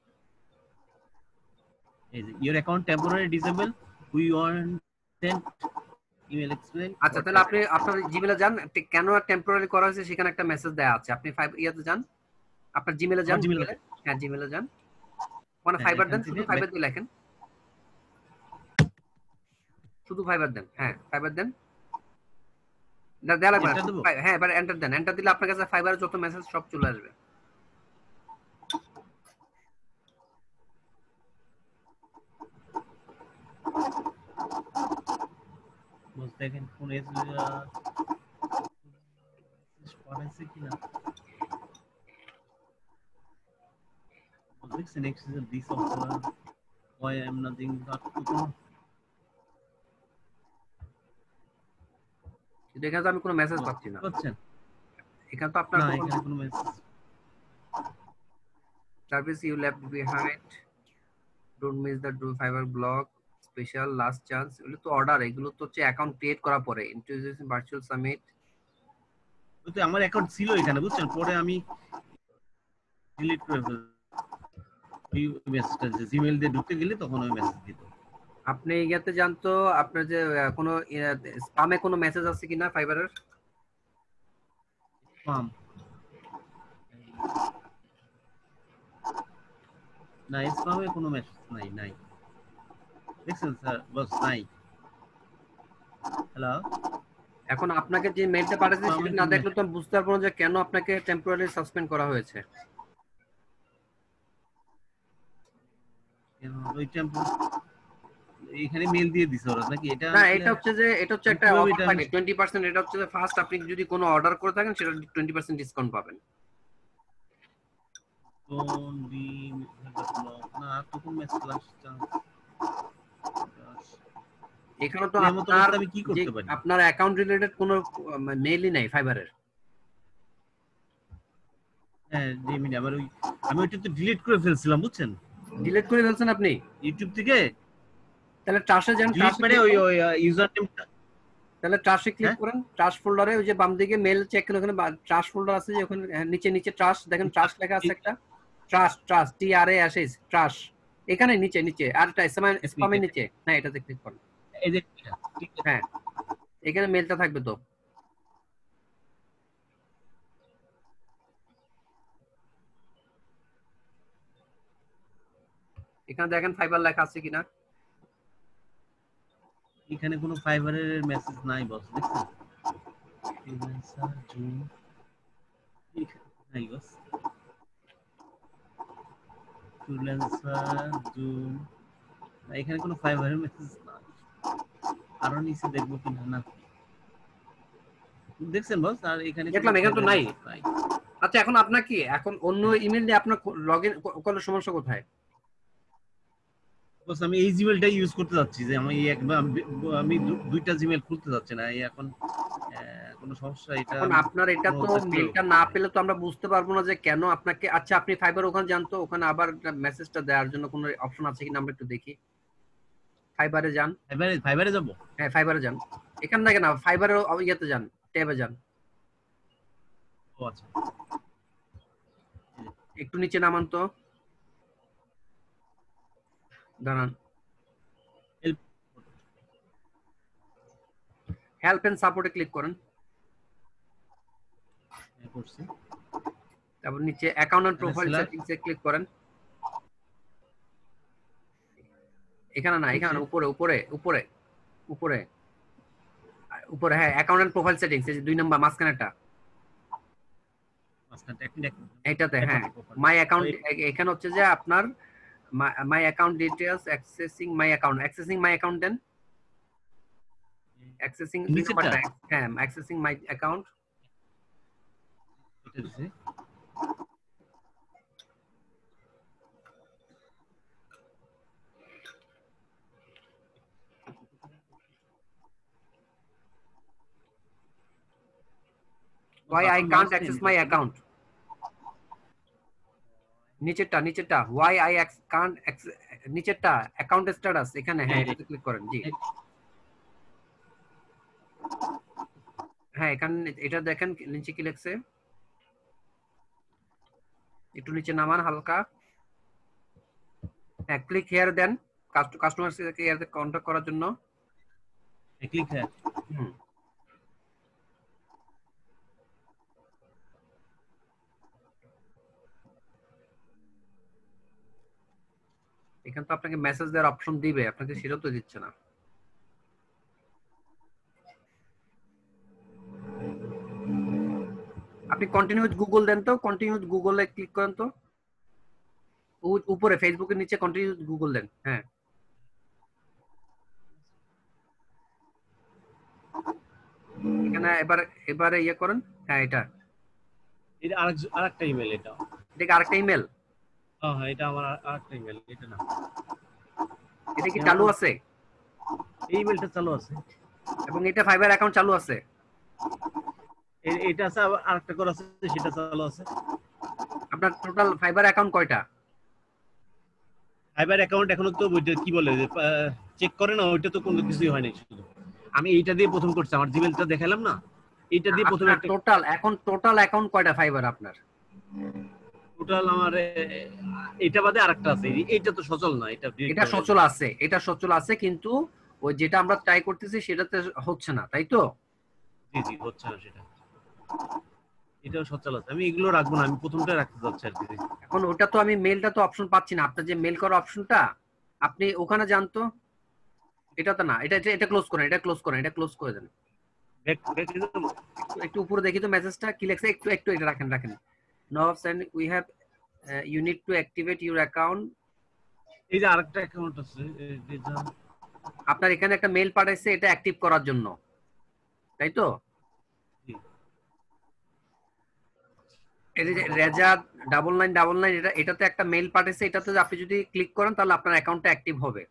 এই যে your account temporary disable, we want send email explain. আচ্ছা, তাহলে আপনি আপনার জিমেলে যান, কেন টেম্পোরারি করা হয়েছে সেখানে একটা মেসেজ দেয়া আছে। আপনি ইয়াতে যান, আপনার জিমেলে যান। হ্যাঁ, জিমেলে যান, মানে ফাইবার দেন, শুধু ফাইবার দিয়ে লেখেন, শুধু ফাইবার দেন। হ্যাঁ, ফাইবার দেন, দেয়া লাগবে না। হ্যাঁ, এবার এন্টার দেন। এন্টার দিলে আপনার কাছে ফাইবারের যত মেসেজ সব চলে আসবে। বস দেখেন কোন পাঠাইছে কিনা। দেখছেন access this offer why I am nothing but এখানে তো আমি কোনো মেসেজ পাচ্ছি না। পাচ্ছেন? এখানে তো আপনার এখানে কোনো message. Service you left behind, don't miss the fibre block, special, last chance, এগুলো তো অর্ডার। এগুলো তো হচ্ছে অ্যাকাউন্ট ক্রিয়েট করার পরে। ইন্ট্রোডিউসিং ভার্চুয়াল সামিট, তো আমার অ্যাকাউন্ট ছিল এখানে বুঝছেন, পরে আমি ডিলিট করে ফেললাম। এই মেসেজটা জিমেইল দিয়ে ঢুকতে গেলে তখন ওই মেসেজ দিত। আপনি ইয়াতে জানতো আপনার যে কোনো স্প্যামে কোনো মেসেজ আছে কিনা ফাইবারের? স্প্যাম না, স্প্যামে কোনো মেসেজ নাই। দেখছেন স্যার, বস নাই। হ্যালো, এখন আপনাকে যে মেইলটা পাঠাচ্ছি সেটা না দেখলে তো আমি বুঝতে পারবো না যে কেন আপনাকে টেম্পোরারি সাসপেন্ড করা হয়েছে। ওই এখানে মেল দিয়ে দিছে ওরা নাকি? এটা না, এটা হচ্ছে একটা অফার থাকে 20%। এটা হচ্ছে যে ফার্স্ট আপনি যদি কোনো অর্ডার করে থাকেন সেটা 20% ডিসকাউন্ট পাবেন। না তো কোন মেসেজ আসছে? এখানে তো আপনার অ্যাকাউন্ট রিলেটেড কোনো মেইলই নাই ফাইবারের। হ্যাঁ, আমি ওইটা তো ডিলিট করে ফেলছিলাম বুঝছেন। ডিলিট করে ফেলছেন আপনি ইউটিউব থেকে? তাহলে ট্রাশে যান, মানে ওই ইউজার নেমটা, তাহলে ট্রাশে ক্লিক করেন। ট্রাশ ফোল্ডারে ওই যে বাম দিকে মেল চেক করেন, ওখানে ট্রাশ ফোল্ডার আছে, যে ওখানে নিচে ট্রাশ দেখেন, ট্রাশ লেখা আছে একটা, ট্রাশ TRASH ট্রাশ, এখানে নিচে আর স্প্যামের নিচে, হ্যাঁ এটাতে ক্লিক করুন। এই যে হ্যাঁ, এখানে মেলটা থাকবে তো। এখানে দেখেন ফাইবার লেখা আছে কিনা। এখানে কোনো ফাইবারের মেসেজ নাই বস, দেখছেন? ফ্রিল্যান্সার জুম নাই বস, ফ্রিল্যান্সার জুম এখানে কোনো ফাইবারের মেসেজ নাই। আরো নিচে দেখবো কিনা, না দেখছেন বস? আর এখানে দেখলাম, এখানে তো নাই। আচ্ছা, এখন আপনার কি এখন অন্য ইমেল দিয়ে আপনার লগইন করার সমস্যা কোথায়? বস আমি এই জিমেলটাই ইউজ করতে যাচ্ছি, যে আমি আমি দুইটা জিমেল খুলতে যাচ্ছি না এই এখন। কোনো সমস্যা? এটা এখন আপনার এটা তো মেলটা না পেলে তো আমরা বুঝতে পারবো না যে কেন আপনাকে। আচ্ছা আপনি ফাইবার ওখানে যান তো, ওখানে আবার মেসেজটা দেওয়ার জন্য কোনো অপশন আছে কিনা আমরা একটু দেখি। ফাইবারে যান। ফাইবারে যাব? হ্যাঁ ফাইবারে যান। এখানে না কেন, ফাইবারের ইয়েতে যান, ট্যাবে যান। ও আচ্ছা, একটু নিচে নামান তো, দাঁড়ান। হেল্প এন্ড সাপোর্টে ক্লিক করেন। করছি। তারপর নিচে অ্যাকাউন্ট এন্ড প্রোফাইল সেটিংসে ক্লিক করেন। এখানে না, এখানে উপরে উপরে উপরে উপরে উপরে, হ্যাঁ অ্যাকাউন্ট এন্ড প্রোফাইল সেটিংস, এই যে 2 নাম্বার মাঝখানেটা, এইটাতে। হ্যাঁ মাই অ্যাকাউন্ট, এখানে হচ্ছে যে আপনার my account details, accessing my account, accessing my account দেন। অ্যাক্সেসিং, হ্যাঁ accessing my account. Why I can't access my account? নিচেরটা নিচেরটা, why I can't access, নিচেরটা অ্যাকাউন্ট স্ট্যাটাস, এখানে। হ্যাঁ এটাতে ক্লিক করেন। জি হ্যাঁ এখানে এটা দেখেন নিচে কি লেখছে, একটু নিচে নামান হালকা। হ্যাঁ ক্লিক হিয়ার দেন, কাস্টমার কেয়ারে কন্টাক্ট করার জন্য ক্লিক হিয়ার। এখানে তো আপনাকে মেসেজ দেওয়ার অপশন দিবে, আপনাকে সেটা তো দিচ্ছে না। আপনি কন্টিনিউ উইথ গুগল দেন তো, কন্টিনিউ উইথ গুগলে ক্লিক করেন তো, উপরে ফেসবুকের নিচে কন্টিনিউ উইথ গুগল দেন। হ্যাঁ এখানে এবারে ইয়ে করেন। হ্যাঁ এটা আরেকটা ইমেল, এটা আরেকটা ইমেল। হ্যাঁ এটা আমার আরেকটা ইমেল, এটা না। এটা কি চালু আছে? এই ইমেলটা চালু আছে এবং এটা ফাইবার অ্যাকাউন্ট চালু আছে। এটা আছে, আবার আরেকটা করে আছে, সেটা চালু আছে। আপনার টোটাল ফাইবার অ্যাকাউন্ট কয়টা? ফাইবার অ্যাকাউন্ট এখনো তো ওইটা কি বলে যে চেক করে না, ওইটা তো কোনো কিছুই হয় নাই। শুধু আমি এইটা দিয়ে প্রথম করছি, আমার জিমেলটা দেখালাম না, এইটা দিয়ে প্রথম একটা। টোটাল এখন টোটাল অ্যাকাউন্ট কয়টা ফাইবার আপনার? টোটাল আমার এটা বাদে আরেকটা আছে, এইটা তো সচল না। এটা সচল আছে, এটা সচল আছে, কিন্তু ওই যেটা আমরা ট্রাই করতেছি সেটাতে হচ্ছে না, তাই তো? জি জি হচ্ছে না সেটা, এটাও সচল আছে। আমি এগুলো রাখবো না, আমি প্রথমটা রাখতে যাচ্ছি আর কি। এখন ওটা তো আমি মেলটা তো অপশন পাচ্ছি না, আপনার যে মেল করার অপশনটা, আপনি ওখানে যান তো। এটা তো না, এটা ক্লোজ করেন, এটা ক্লোজ করেন, এটা ক্লোজ করে দেন। একটু উপরে দেখি তো মেসেজটা কি লেখছে, একটু একটু এটা রাখেন। Now send we have you need to activate your account. এই যে আরেকটা অ্যাকাউন্ট আছে, আপনার এখানে একটা মেল পাঠাইছে এটা অ্যাক্টিভ করার জন্য, তাই তো? এই যে রেজা 9999, এটাতে একটা মেল পাঠাইছে, এটাতে আপনি যদি ক্লিক করেন তাহলে আপনার অ্যাকাউন্টটা অ্যাক্টিভ হবে।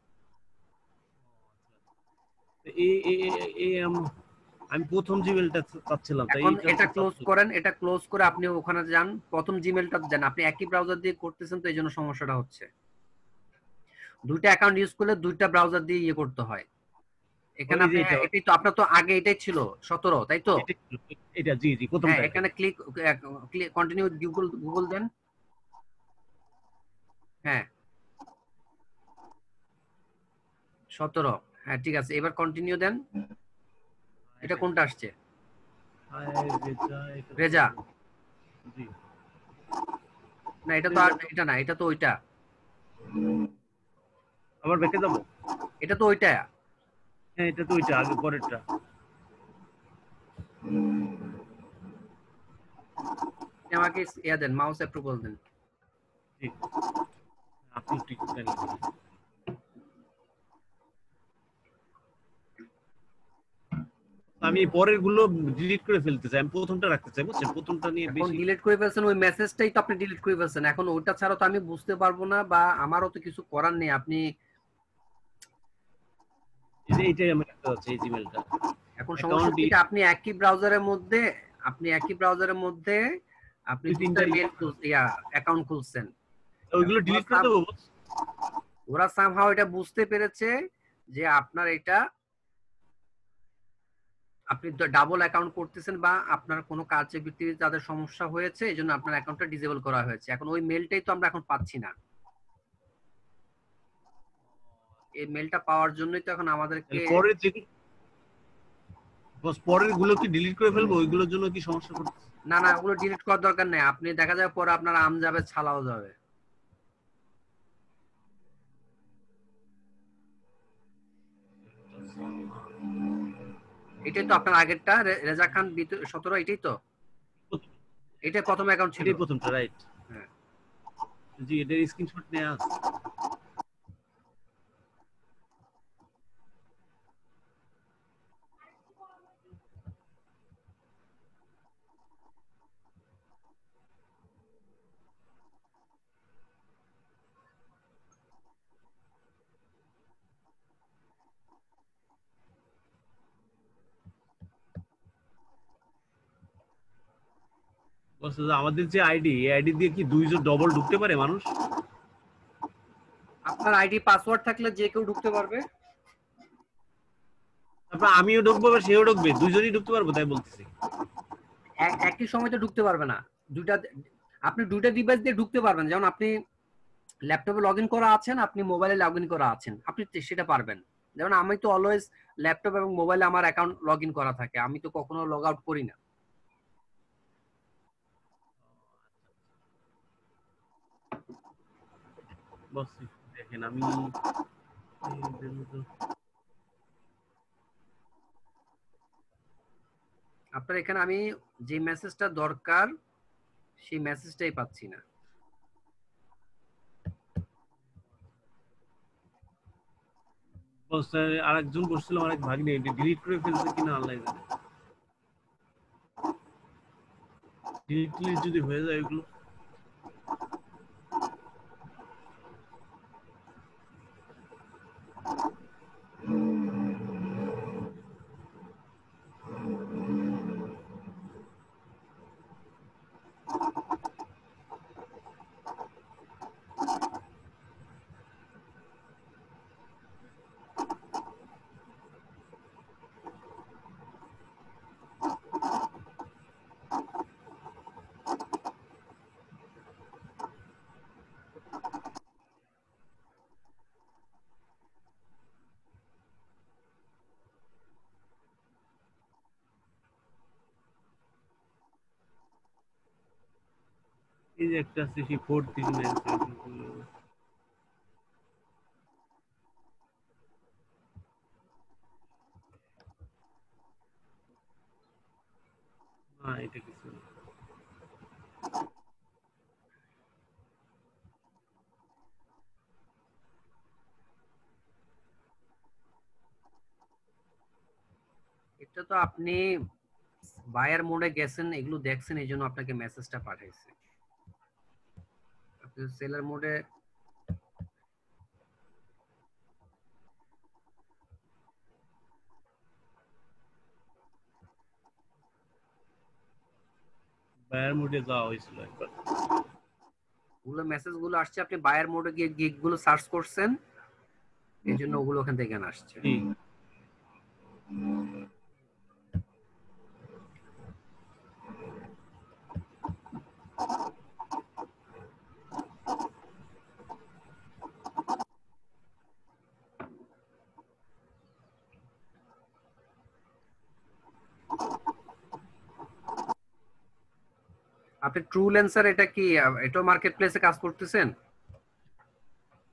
আমি প্রথম জিমেলটা পাচ্ছিলাম, তাই এটা ক্লোজ করেন, এটা ক্লোজ করে আপনি ওখানে যান, প্রথম জিমেলটা যান। আপনি একই ব্রাউজার দিয়ে করতেছেন তো এইজন্য সমস্যাটা হচ্ছে। দুইটা অ্যাকাউন্ট ইউজ করলে দুইটা ব্রাউজার দিয়ে ইয়ে করতে হয়। এখানে আপনি এটাই তো, আপনার তো আগে এটাই ছিল 17, তাই তো? এটা জি জি প্রথমটা। এখানে ক্লিক কন্টিনিউ গুগল দেন। হ্যাঁ 17, হ্যাঁ ঠিক আছে, এবার কন্টিনিউ দেন। এটা কোনটা আসছে? রেজা না, এটা তো এটা না, এটা তো ওইটা। আবার ব্যাকে যাব? এটা তো ওইটা। হ্যাঁ এটা তো ওইটা, আগে পরেরটা। আমাকে ইয়া দেন, মাউস অ্যাপ্রুভাল দেন। ঠিক, আপনি ঠিক দেন। আমি পরের গুলো ডিলিট করে ফেলতে চাই, আমি প্রথমটা রাখতে চাই, বুঝছেন? প্রথমটা নিয়ে বেশি ডিলিট করে ফেলছেন, ওই মেসেজটাই তো আপনি ডিলিট করে ফেলছেন। এখন ওইটা ছাড়া তো আমি বুঝতে পারবো না, বা আমারও তো কিছু করার নেই। আপনি এইটাই আমি রাখতে চাচ্ছি, এই জিমেলটা। এখন সমস্যা অ্যাকাউন্ট কি আপনি একই ব্রাউজারের মধ্যে আপনি দুই দুটো তিনটা মেল অ্যাকাউন্ট খুলছেন। ওইগুলো ডিলিট করে দেবো boss? ওরা সামহাও এটা বুঝতে পেরেছে যে আপনার এটা আপনি ডাবল অ্যাকাউন্ট করতেছেন বা আপনার কোনো কাজের ভিত্তিতে তাদের সমস্যা হয়েছে, এই জন্য আপনার অ্যাকাউন্টটা ডিসেবল করা হয়েছে। এখন ওই মেলটাই তো আমরা এখন পাচ্ছি না। এই মেলটা পাওয়ার জন্যই তো এখন আমাদেরকে পরের যে বস পরের গুলো কি ডিলিট করে ফেলবো? ওইগুলোর জন্য কি সমস্যা করছে? না না, ওগুলো ডিলিট করার দরকার নেই। আপনি দেখা যাবে পরে আপনার আম যাবে, ছালাও যাবে। এটাই তো আপনার আগেরটা রেজা খান 17, এটাই তো, এটাই প্রথম অ্যাকাউন্ট ছিল। এটাই প্রথমটা, রাইট? হ্যাঁ। জি, এটার স্ক্রিনশট নেওয়া আছে। বস আমাদের যে আইডি, এই আইডি দিয়ে কি দুইজন ডবল ঢুকতে পারে মানুষ? আপনার আইডি পাসওয়ার্ড থাকলে যে কেউ ঢুকতে পারবে। তারপর আমিও ঢুকবো বা সেও ঢুকবে, দুইজনই ঢুকতে পারবো, তাই বলতেছি। একই সময় তো ঢুকতে পারবে না। আপনি দুইটা ডিভাইস দিয়ে ঢুকতে পারবেন। যেমন আপনি ল্যাপটপে লগ ইন করা আছেন, আপনি মোবাইলে লগ ইন করা আছেন, আপনি সেটা পারবেন। যেমন আমি তো অলওয়েজ ল্যাপটপ এবং মোবাইলে আমার অ্যাকাউন্ট লগ ইন করা থাকে, আমি তো কখনো লগ আউট করি না। বস দেখেন, আমি আপনার এখানে আমি যে মেসেজটা দরকার সেই মেসেজটাই পাচ্ছি না। বস আরেকজন বসছিল, অনেক ভাগিনি, ডিলিট করে ফেলছে কিনা আল্লাহ জানে। ডিলিট যদি হয়ে যায় এগুলো। এই যে একটা আছে সেই 439, না এটা কিছু না। এটা তো আপনি বায়ার মোডে গেছেন, এগুলো দেখছেন, এই জন্য আপনাকে মেসেজটা পাঠাইছে। আপনি সেলার মোডে বায়ার মোডে যাওয়া হয়েছিল একবার। ওগুলো মেসেজ গুলো আসছে, আপনি বায়ার মোডে গিয়ে গিগ গুলো সার্চ করছেন, এই জন্য ওগুলো ওখান থেকে আসছে। জি। আপনি ট্রুলেন্সার এটা কি এটা মার্কেট প্লেসে কাজ করতেছেন?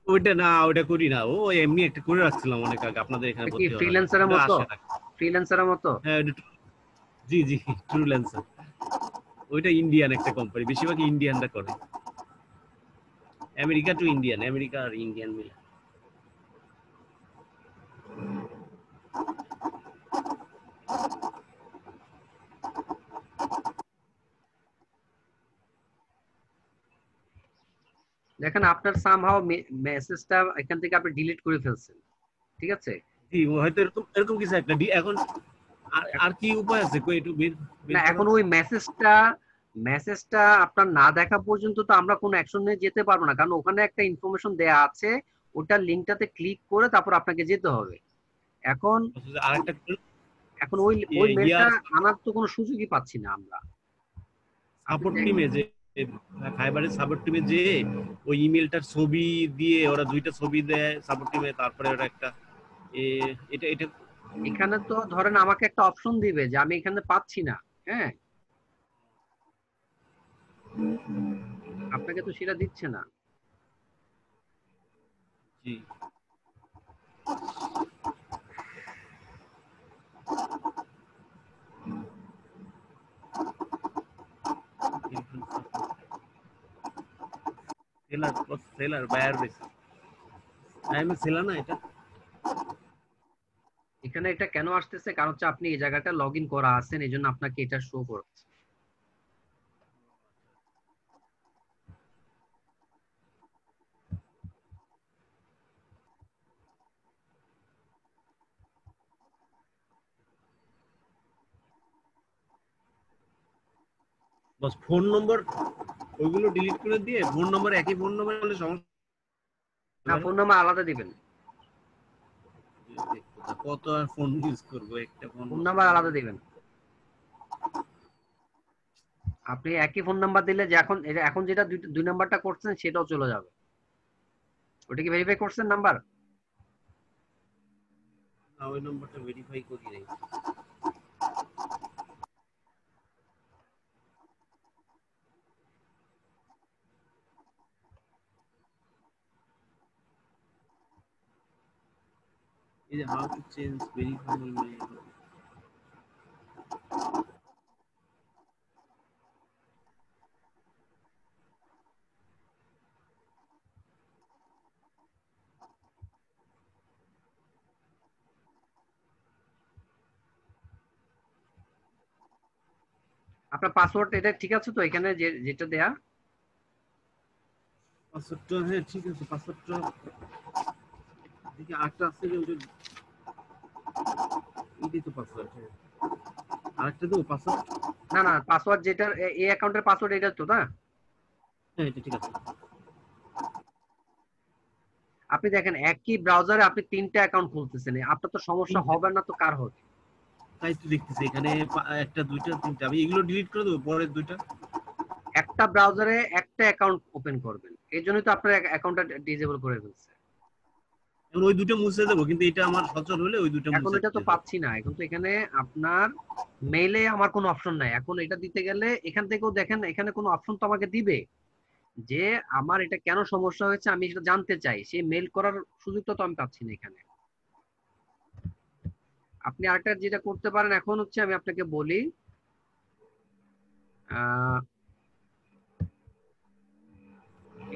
ওইটা না, ওইটা করি না। ও এমনি একটা করে রাখছিলাম অনেক আগে, আপনাদের এখানে কি ভর্তি হওয়ার আগে। ফ্রিল্যান্সারের ওটা মতো? আসে না। ফ্রিল্যান্সারের মতো? হ্যাঁ জি জি, ট্রুলেন্সার। ওইটা ইন্ডিয়ান একটা কোম্পানি, বেশিরভাগ ইন্ডিয়ানরা করে। আমেরিকা টু ইন্ডিয়ান, আমেরিকা আর ইন্ডিয়ান মিলে। দেখেন আপনার সামহাও মেসেজটা এখান থেকে আপনি ডিলিট করে ফেলছেন, ঠিক আছে? জি হয়তো এরকম এরকম কিছু একটা এখন আর কি উপায় আছে কই একটু বের না, বের এখন করার? ওই মেসেজটা আপনার না দেখা পর্যন্ত তো আমরা কোনো অ্যাকশন নিয়ে যেতে পারবো না, কারণ ওখানে একটা ইনফরমেশন দেয়া আছে, ওটা লিঙ্কটাতে ক্লিক করে তারপর আপনাকে যেতে হবে। এখন আরেকটা এখন ওই ওই মেলটা ইয়ার আনার তো কোনো সুযোগই পাচ্ছি না আমরা। আপনি সাপোর্ট টিমে যে ফাইবারের সাপোর্ট টিমে যে ওই ইমেলটার ছবি দিয়ে ওরা দুইটা ছবি দেয় সাপোর্ট টিমে, তারপরে ওরা একটা এটা এটা এখানে তো ধরেন আমাকে একটা অপশন দিবে যে আমি এখানে পাচ্ছি না, হ্যাঁ, আপনাকে তো সেটা দিচ্ছে না। জি seller seller buyer base I am seller না এটা। এখানে এটা কেন আসতেছে, কারণ হচ্ছে আপনি এই জায়গাটা লগ ইন করা আছেন, এই জন্য আপনাকে এটা শো করছে। বস ফোন নম্বর ওইগুলো ডিলিট করে দিয়ে ফোন নম্বর একই ফোন নম্বর হলে সমস্যা না, হবে ফোন নাম্বার আলাদা দিবেন, না? কত আর ফোন ইউজ করবো, একটা ফোন ফোন নাম্বার আলাদা দিবেন। আপনি একই ফোন নাম্বার দিলে যে এখন যেটা দুই নাম্বারটা করছেন সেটাও চলে যাবে। ওটা কি ভেরিফাই করছেন নাম্বার? না ওই নম্বরটা ভেরিফাই করি নাই। এই যে how to change verify mail, আপনার পাসওয়ার্ড এটা ঠিক আছে তো এখানে যেটা দেয়া? পাসওয়ার্ডটা হ্যাঁ ঠিক আছে, পাসওয়ার্ডটা দেখি আরেকটা আছে যে ওটা এটাই তো পাসওয়ার্ড। হ্যাঁ আরেকটা দেবো পাসওয়ার্ড। না না, পাসওয়ার্ড যেটা এই অ্যাকাউন্টের পাসওয়ার্ড এটা তো না? হ্যাঁ এটা ঠিক আছে। আপনি দেখেন একই ব্রাউজারে আপনি 3টা অ্যাকাউন্ট খুলতেছেন, আপনার তো সমস্যা হবে না তো কার হবে? তাই তো দেখতেছি এখানে একটা দুইটা তিনটা, আমি এগুলো ডিলিট করে দেবো পরের দুইটা। একটা ব্রাউজারে একটা অ্যাকাউন্ট ওপেন করবেন, এই জন্যই তো আপনার অ্যাকাউন্টটা ডিসেবল করে ফেলছে। এখন ওই দুটো মুছে দেবো, কিন্তু এটা আমার সচল হলে ওই দুটো এখন মুছে এটা তো দেবো। পাচ্ছি না, এখন তো এখানে আপনার মেইলে আমার কোনো অপশন নাই। এখন এটা দিতে গেলে এখান থেকেও দেখেন এখানে কোনো অপশন তো আমাকে দিবে যে আমার এটা কেন সমস্যা হয়েছে আমি সেটা জানতে চাই, সেই মেইল করার সুযোগটা তো আমি পাচ্ছি না এখানে। আপনি আরেকটা যেটা করতে পারেন এখন হচ্ছে আমি আপনাকে বলি,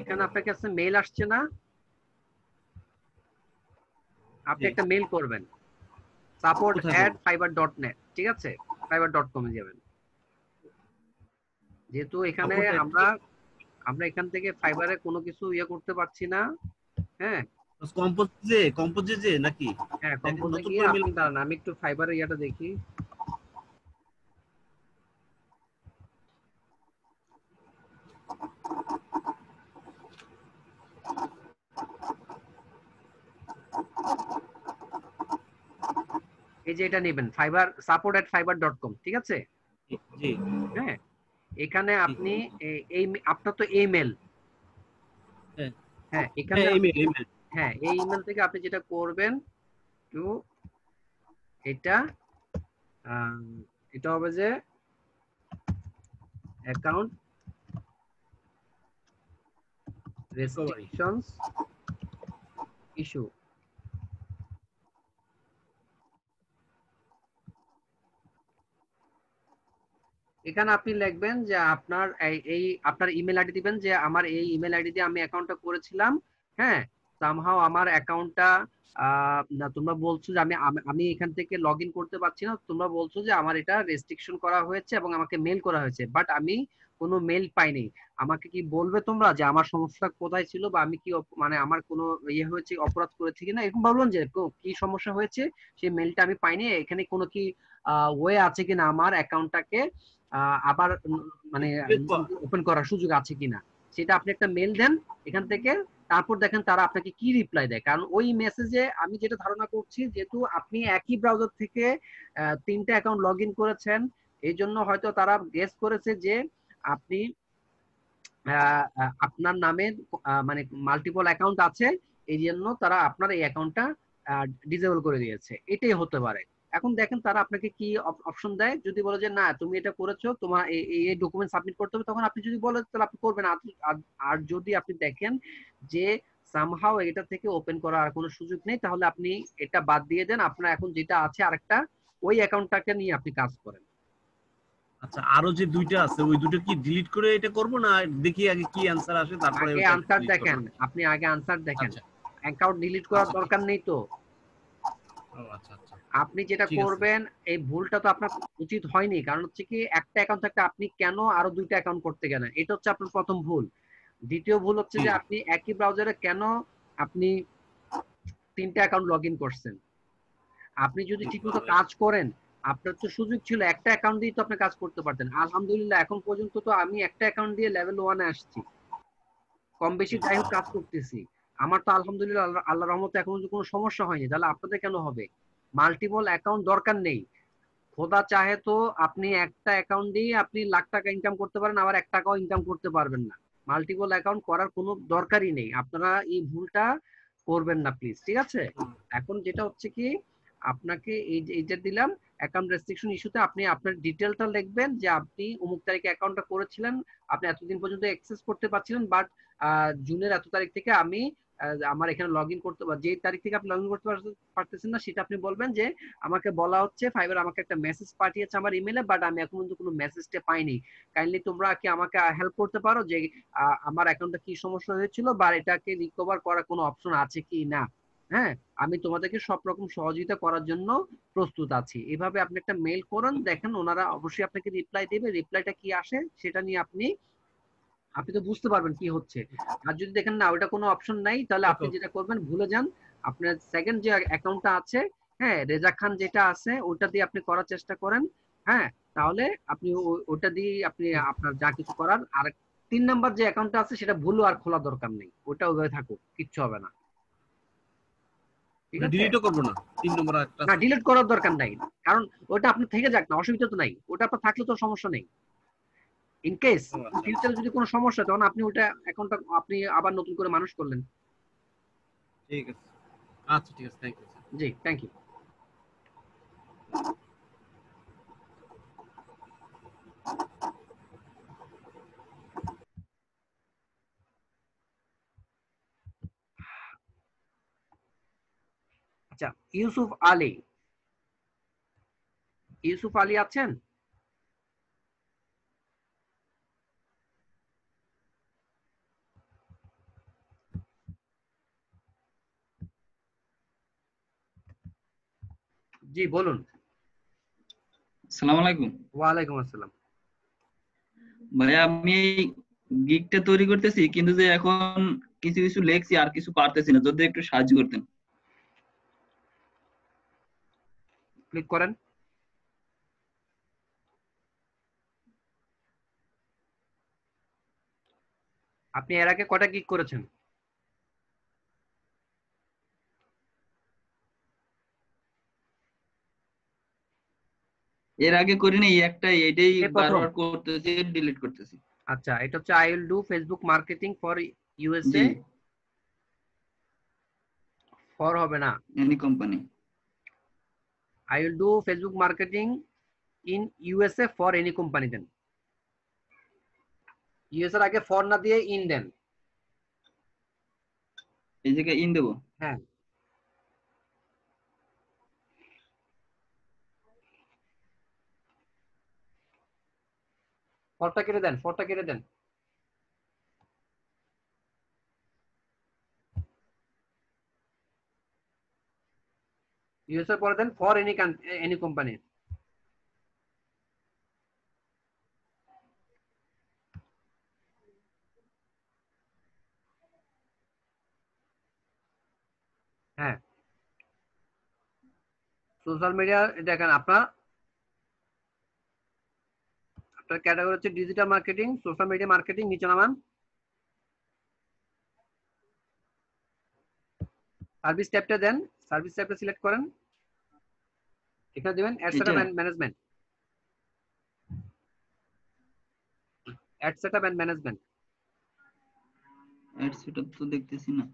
এখানে আপনার কাছে মেইল আসছে না, আপনি জি একটা মেইল করবেন কোথায় করবো? support@fiber.net, ঠিক আছে, fiber.com এ যাবেন। যেহেতু এখানে সাপোর্ট আমরা আমরা এখান থেকে ফাইবারে কোনো কিছু ইয়ে করতে পারছি না, হ্যাঁ কম্পোজে যে নাকি হ্যাঁ, দেখেন কম্পোজে নতুন গিয়ে করে মেল। আপনি দাঁড়ান, আমি একটু ফাইবারের ইয়াটা দেখি। এই যে এটা নেবেন support@fiber.com, ঠিক আছে, জি হ্যাঁ, এখানে জি আপনি এই আপনার তো ইমেল, হ্যাঁ হ্যাঁ এখানে হ্যাঁ ইমেল ইমেল হ্যাঁ এই ইমেল থেকে আপনি যেটা করবেন টু এটা এটা হবে যে অ্যাকাউন্ট রিকভারি। Restrictions issue. এখানে আপনি লিখবেন যে আপনার এই আপনার ইমেল আইডি দিবেন যে আমার এই ইমেল আইডি দিয়ে আমি অ্যাকাউন্টটা করেছিলাম, হ্যাঁ, সামহাও আমার অ্যাকাউন্টটা না, তোমরা বলছো যে আমি আমি এখান থেকে লগ ইন করতে পারছি না, তোমরা বলছো যে আমার এটা রেস্ট্রিকশন করা হয়েছে এবং আমাকে মেল করা হয়েছে, বাট আমি কোনো মেল পাইনি। আমাকে কি বলবে তোমরা যে আমার সমস্যা কোথায় ছিল, বা আমি কি মানে আমার কোনো ইয়ে হয়েছে, অপরাধ করেছি কিনা, এরকম বলবেন যে কি সমস্যা হয়েছে, সেই মেলটা আমি পাইনি, এখানে কোনো কি ওয়ে আছে কিনা আমার অ্যাকাউন্টটাকে আবার মানে ওপেন করার সুযোগ আছে কিনা, সেটা আপনি একটা মেল দেন এখান থেকে। তারপর দেখেন তারা আপনাকে কি রিপ্লাই দেয়, কারণ ওই মেসেজে আমি যেটা ধারণা করছি, যেহেতু আপনি একই ব্রাউজার থেকে 3টা অ্যাকাউন্ট লগ ইন করেছেন, এই জন্য হয়তো তারা গেস করেছে যে আপনি আপনার নামে মানে মাল্টিপল অ্যাকাউন্ট আছে, এই জন্য তারা আপনার এই অ্যাকাউন্টটা ডিসেবল করে দিয়েছে, এটাই হতে পারে। এখন দেখেন তারা আপনাকে কি অপশন দেয়, যদি বলে যে না তুমি এটা করেছো, তোমার এই ডকুমেন্ট সাবমিট করতে হবে, তখন আপনি যদি বলেন তাহলে আপনি করবেন। আর যদি আপনি দেখেন যে সামহাও এটা থেকে ওপেন করার আর কোনো সুযোগ নেই, তাহলে আপনি এটা বাদ দিয়ে দেন, আপনার এখন যেটা আছে আরেকটা ওই অ্যাকাউন্টটাকে নিয়ে আপনি কাজ করেন। আচ্ছা, আরো যে দুইটা আছে ওই দুটো কি ডিলিট করে এটা করব, না দেখি আগে কি অ্যানসার আসে তারপরে আগে ওটা আনসার delete করব? দেখেন, আপনি আগে আনসার দেখেন। আচ্ছা অ্যাকাউন্ট ডিলিট করার আচ্ছা, দরকার নেই তো। ও আচ্ছা আচ্ছা, আপনি যেটা ঠিক আছে। করবেন, এই ভুলটা তো আপনার উচিত হয়নি, কারণ হচ্ছে কি একটা অ্যাকাউন্ট থাকতে আপনি কেন আরো 2টা অ্যাকাউন্ট করতে গেলেন, এটা হচ্ছে আপনার প্রথম ভুল। দ্বিতীয় ভুল হচ্ছে যে ঠিক আপনি একই ব্রাউজারে কেন আপনি 3টা অ্যাকাউন্ট লগ ইন করছেন। আপনি যদি ঠিকমতো কাজ করেন, আপনার তো সুযোগ ছিল একটা অ্যাকাউন্ট দিয়ে তো আপনি কাজ করতে পারতেন। আলহামদুলিল্লাহ এখন পর্যন্ত তো আমি একটা অ্যাকাউন্ট দিয়ে লেভেল 1-এ আসছি, কম বেশি যাই হোক কাজ করতেছি। আমার তো আলহামদুলিল্লাহ আল্লাহর রহমতে এখন পর্যন্ত কোনো সমস্যা হয়নি, তাহলে আপনাদের কেন হবে? মাল্টিপল অ্যাকাউন্ট দরকার নেই। খোদা চাহে তো আপনি একটা অ্যাকাউন্ট দিয়ে আপনি লাখ টাকা ইনকাম করতে পারেন, আবার 1 টাকাও ইনকাম করতে পারবেন না। মাল্টিপল অ্যাকাউন্ট করার কোনো দরকারই নেই, আপনারা এই ভুলটা করবেন না প্লিজ, ঠিক আছে? এখন যেটা হচ্ছে কি, আপনাকে এইটা দিলাম অ্যাকাউন্ট রেস্ট্রিকশন ইস্যুতে, আপনি আপনার ডিটেলটা লিখবেন যে আপনি অমুক তারিখে অ্যাকাউন্টটা করেছিলেন, আপনি এতদিন পর্যন্ত অ্যাক্সেস করতে পারছিলেন, বাট জুনের এত তারিখ থেকে আমি আমার এখানে লগ ইন করতে, যে তারিখ থেকে আপনি লগ ইন করতে পারতেছেন না, সেটা আপনি বলবেন যে আমাকে বলা হচ্ছে ফাইবার আমাকে একটা মেসেজ পাঠিয়েছে আমার ইমেলে, বাট আমি এখন পর্যন্ত কোনো মেসেজটা পাইনি। কাইন্ডলি তোমরা কি আমাকে হেল্প করতে পারো যে আমার অ্যাকাউন্টে কি সমস্যা হয়েছিল, বা এটাকে রিকভার করার কোনো অপশন আছে কি না। হ্যাঁ, আমি তোমাদেরকে সব রকম সহযোগিতা করার জন্য প্রস্তুত আছি। এভাবে আপনি একটা মেল করুন, দেখেন ওনারা অবশ্যই আপনাকে রিপ্লাই দেবে। রিপ্লাইটা কি আসে সেটা নিয়ে আপনি আপনি তো বুঝতে পারবেন কি হচ্ছে। আর যদি দেখেন না ওটা কোনো অপশন নাই, তাহলে আপনি যেটা করবেন, ভুলে যান, আপনার সেকেন্ড যে অ্যাকাউন্টটা আছে, হ্যাঁ রেজা খান যেটা আছে, ওটা দিয়ে আপনি করার চেষ্টা করেন। হ্যাঁ, তাহলে আপনি ওটা দিয়ে আপনি আপনার যা কিছু করার। আর 3 নাম্বার যে অ্যাকাউন্টটা আছে সেটা ভুলও আর খোলা দরকার নেই, ওটা ওইভাবে থাকুক, কিচ্ছু হবে না, ঠিক আছে? ডিলিটও করব না, 3 নম্বর একটা না, আছে। ডিলিট করার দরকার নাই, কারণ ওটা আপনি থেকে যাক না, অসুবিধা তো নাই, ওটা আপনার থাকলে তো সমস্যা নেই। ইন কেস ও আচ্ছা, ফিউচারে যদি কোনো সমস্যা হয়, তখন আপনি ওটা অ্যাকাউন্টটা আপনি আবার নতুন করে মানুষ করলেন। ঠিক আছে, আচ্ছা ঠিক আছে, থ্যাংক ইউ। জি, থ্যাংক ইউ। আচ্ছা, ইউসুফ আলী, ইউসুফ আলী আছেন? জি বলুন। আসসালামু আলাইকুম। ওয়ালাইকুম আসসালাম। ভাইয়া আমি এই গিগটা তৈরি করতেছি, কিন্তু যে এখন কিছু কিছু লেখছি আর কিছু পারতেছি না, যদি একটু সাহায্য করতেন। ক্লিক করেন। আপনি এর আগে কটা ক্লিক করেছেন? এর আগে করিনি, এই একটাই, এটাই এই প্রথম? বারবার করতেছি, ডিলিট করতেছি। আচ্ছা, এটা হচ্ছে I will do Facebook marketing for USA. জি, ফর হবে না, any company. I will do Facebook marketing in USA for any company দেন। ইউএস এর আগে ফর না দিয়ে ইন দেন। এই জায়গায় ইন দেবো। হ্যাঁ, ফরটা কেটে দেন, ফরটা কেটে দেন। ইউএস এর পরে then for any company. Social media দেখেন আপনার ক্যাটাগরি হচ্ছে digital marketing, social media marketing, নিচে নামান। সার্ভিস ট্যাবটা দেন, সার্ভিস ট্যাবটা সিলেক্ট করেন, এখানে দিবেন ad setup and management, ad setup and management. Ad setup তো দেখতেছি না।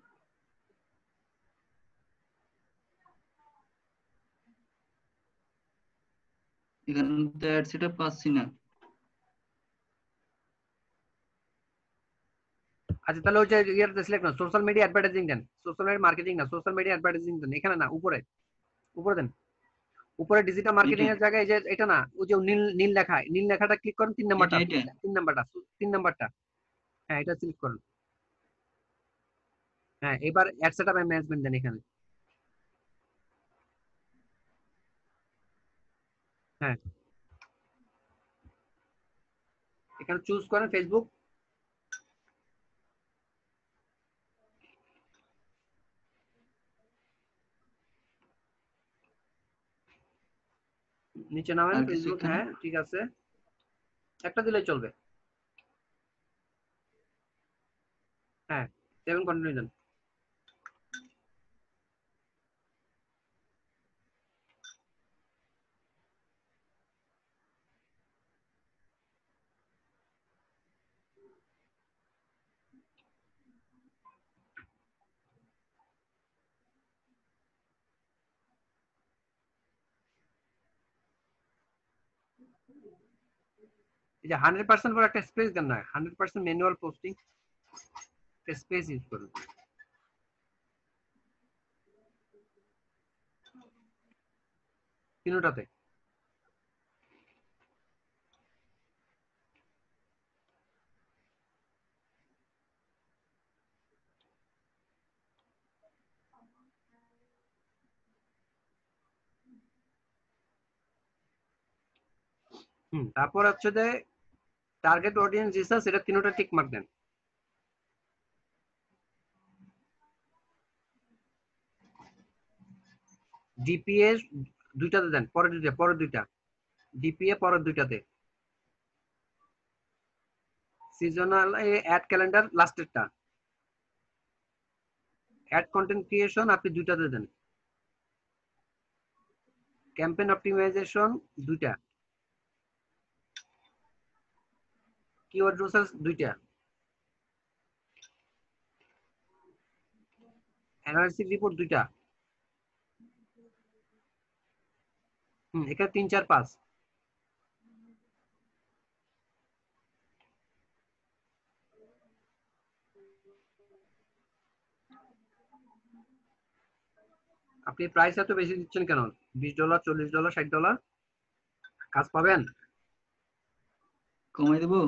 এখানে তো অ্যাড সেটআপ পাচ্ছি না। আচ্ছা তাহলে ওই যে ইয়ারটা সিলেক্ট না, সোশ্যাল মিডিয়া অ্যাডভার্টাইজিং দেন, সোশ্যাল মিডিয়া মার্কেটিং না, সোশ্যাল মিডিয়া অ্যাডভার্টাইজিং দেন, এখানে না, উপরে উপরে দেন, উপরে ডিজিটাল মার্কেটিং এর জায়গায় যে এটা না, ওই যে নীল নীল লেখা, নীল লেখাটা ক্লিক করেন, 3 নাম্বারটা, 3 নাম্বারটা, 3 নাম্বারটা, হ্যাঁ এটা সিলেক্ট করুন। হ্যাঁ এবার অ্যাড সেটআপ এন্ড ম্যানেজমেন্ট দেন এখানে। হ্যাঁ এখানে চুজ করেন ফেসবুক, নিচে নামেন ফেসবুক, হ্যাঁ ঠিক আছে, একটা দিলেই চলবে। হ্যাঁ 7 কন্টিনিউ দেন। এই যে 100% পর একটা স্পেস দেন না, 100% ম্যানুয়াল পোস্টিং, স্পেস ইউজ করুন। তিনটাতে তারপর হচ্ছে যে টার্গেট অডিয়েন্স রিসার্চ, এটা তিনটা টিক মার্ক দেন। ডিপিএ দুইটাতে দেন, পরের দুইটা ডিপিএ পরের দুইটাতে, সিজনাল অ্যাড ক্যালেন্ডার লাস্টেরটা, অ্যাড কন্টেন্ট ক্রিয়েশন আপনি দুইটাতে দেন, ক্যাম্পেইন অপটিমাইজেশন দুইটা, কিওয়ার্ড রিসার্চ দুইটা, অ্যানালিসিস রিপোর্ট দুইটা। এখানে 3 4 5। আপনি প্রাইস এত বেশি দিচ্ছেন কেন? $20, $40, $60 কাজ পাবেন? কমাই দেবো,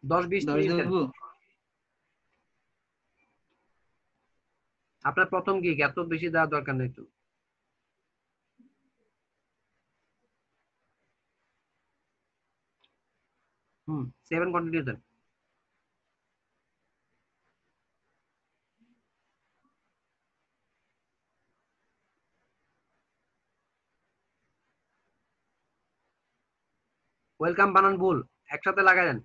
10 20 30 দেন। আপনার প্রথম গিগ, এত বেশি দেওয়ার দরকার নেই তো। হুম 7 কন্টিনিউ দেন। ওয়েলকাম বানান ভুল, একসাথে লাগাই দেন।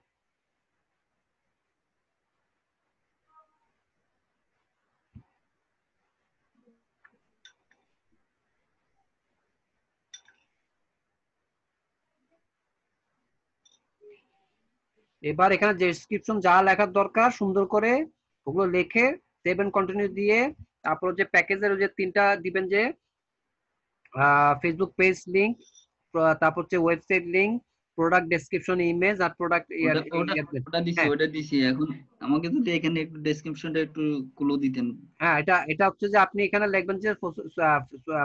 এবার এখানে ডেসক্রিপশন যা লেখার দরকার সুন্দর করে ওগুলো লিখে 7 কন্টিনিউ দিয়ে, তারপর যে প্যাকেজের ওই যে 3টা দিবেন, যে ফেসবুক পেজ লিংক, তারপর হচ্ছে website link, product description, image আর প্রোডাক্ট ওটা দিছি। এখন আমাকে যদি এখানে একটু ডেসক্রিপশনটা একটু ক্লো দিতেন। হ্যাঁ এটা হচ্ছে যে আপনি এখানে লিখবেন যে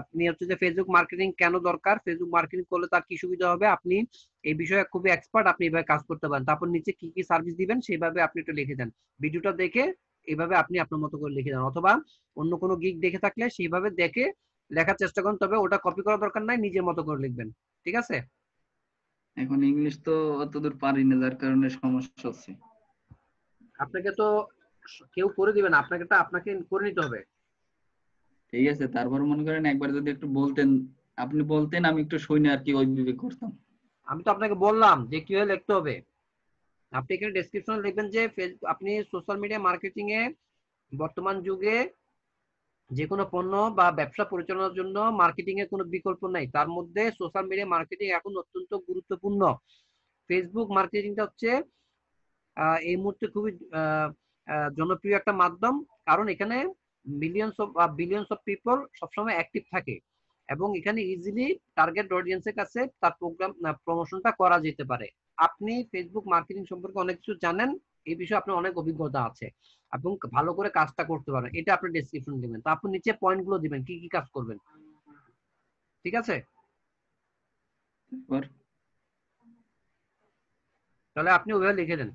আপনি হচ্ছে যে ফেসবুক মার্কেটিং কেন দরকার, ফেসবুক মার্কেটিং করলে তার কি সুবিধা হবে, আপনি এই বিষয়ে খুবই এক্সপার্ট, আপনি এইভাবে কাজ করতে পারেন। তারপর নিচে কি কি সার্ভিস দিবেন সেইভাবে আপনি একটু লিখে দেন, ভিডিওটা দেখে এইভাবে আপনি আপনার মতো করে লিখে দেন, অথবা অন্য কোনো গিগ দেখে থাকলে সেইভাবে দেখে লেখার চেষ্টা করেন, তবে ওটা কপি করার দরকার নাই, নিজের মতো করে লিখবেন, ঠিক আছে? এখন ইংলিশ তো অতদূর পারি না, যার কারণে সমস্যা হচ্ছে। আপনাকে তো কেউ করে দিবেন, আপনাকে করে নিতে হবে, ঠিক আছে, তারপর মনে করেন একবার যদি একটু বলতেন, আপনি বলতেন আমি একটু শুনে আর কি ওইভাবে করতাম। আমি তো আপনাকে বললাম যে কিভাবে লিখতে হবে। আপনি এখানে ডেসক্রিপশনে লিখবেন যে আপনি সোশ্যাল মিডিয়া মার্কেটিং এ বর্তমান যুগে যে কোনো পণ্য বা ব্যবসা পরিচালনার জন্য মার্কেটিং এর কোনো বিকল্প নাই, তার মধ্যে সোশ্যাল মিডিয়া মার্কেটিং এখন অত্যন্ত গুরুত্বপূর্ণ। ফেসবুক মার্কেটিংটা হচ্ছে এই মুহূর্তে খুবই জনপ্রিয় একটা মাধ্যম, কারণ এখানে millions of billions of people সবসময় অ্যাক্টিভ থাকে এবং এখানে ইজিলি টার্গেট অডিয়েন্সের কাছে তার প্রোগ্রাম প্রমোশনটা করা যেতে পারে। আপনি ফেসবুক মার্কেটিং সম্পর্কে অনেক কিছু জানেন, এই বিষয়ে আপনার অনেক অভিজ্ঞতা আছে এবং ভালো করে কাজটা করতে পারেন, এটা আপনি ডেসক্রিপশন দিবেন। তো আপনি নিচে পয়েন্ট গুলো দিবেন কি কি কাজ করবেন, ঠিক আছে? তারপর তাহলে আপনি ওইভাবে লিখে দেন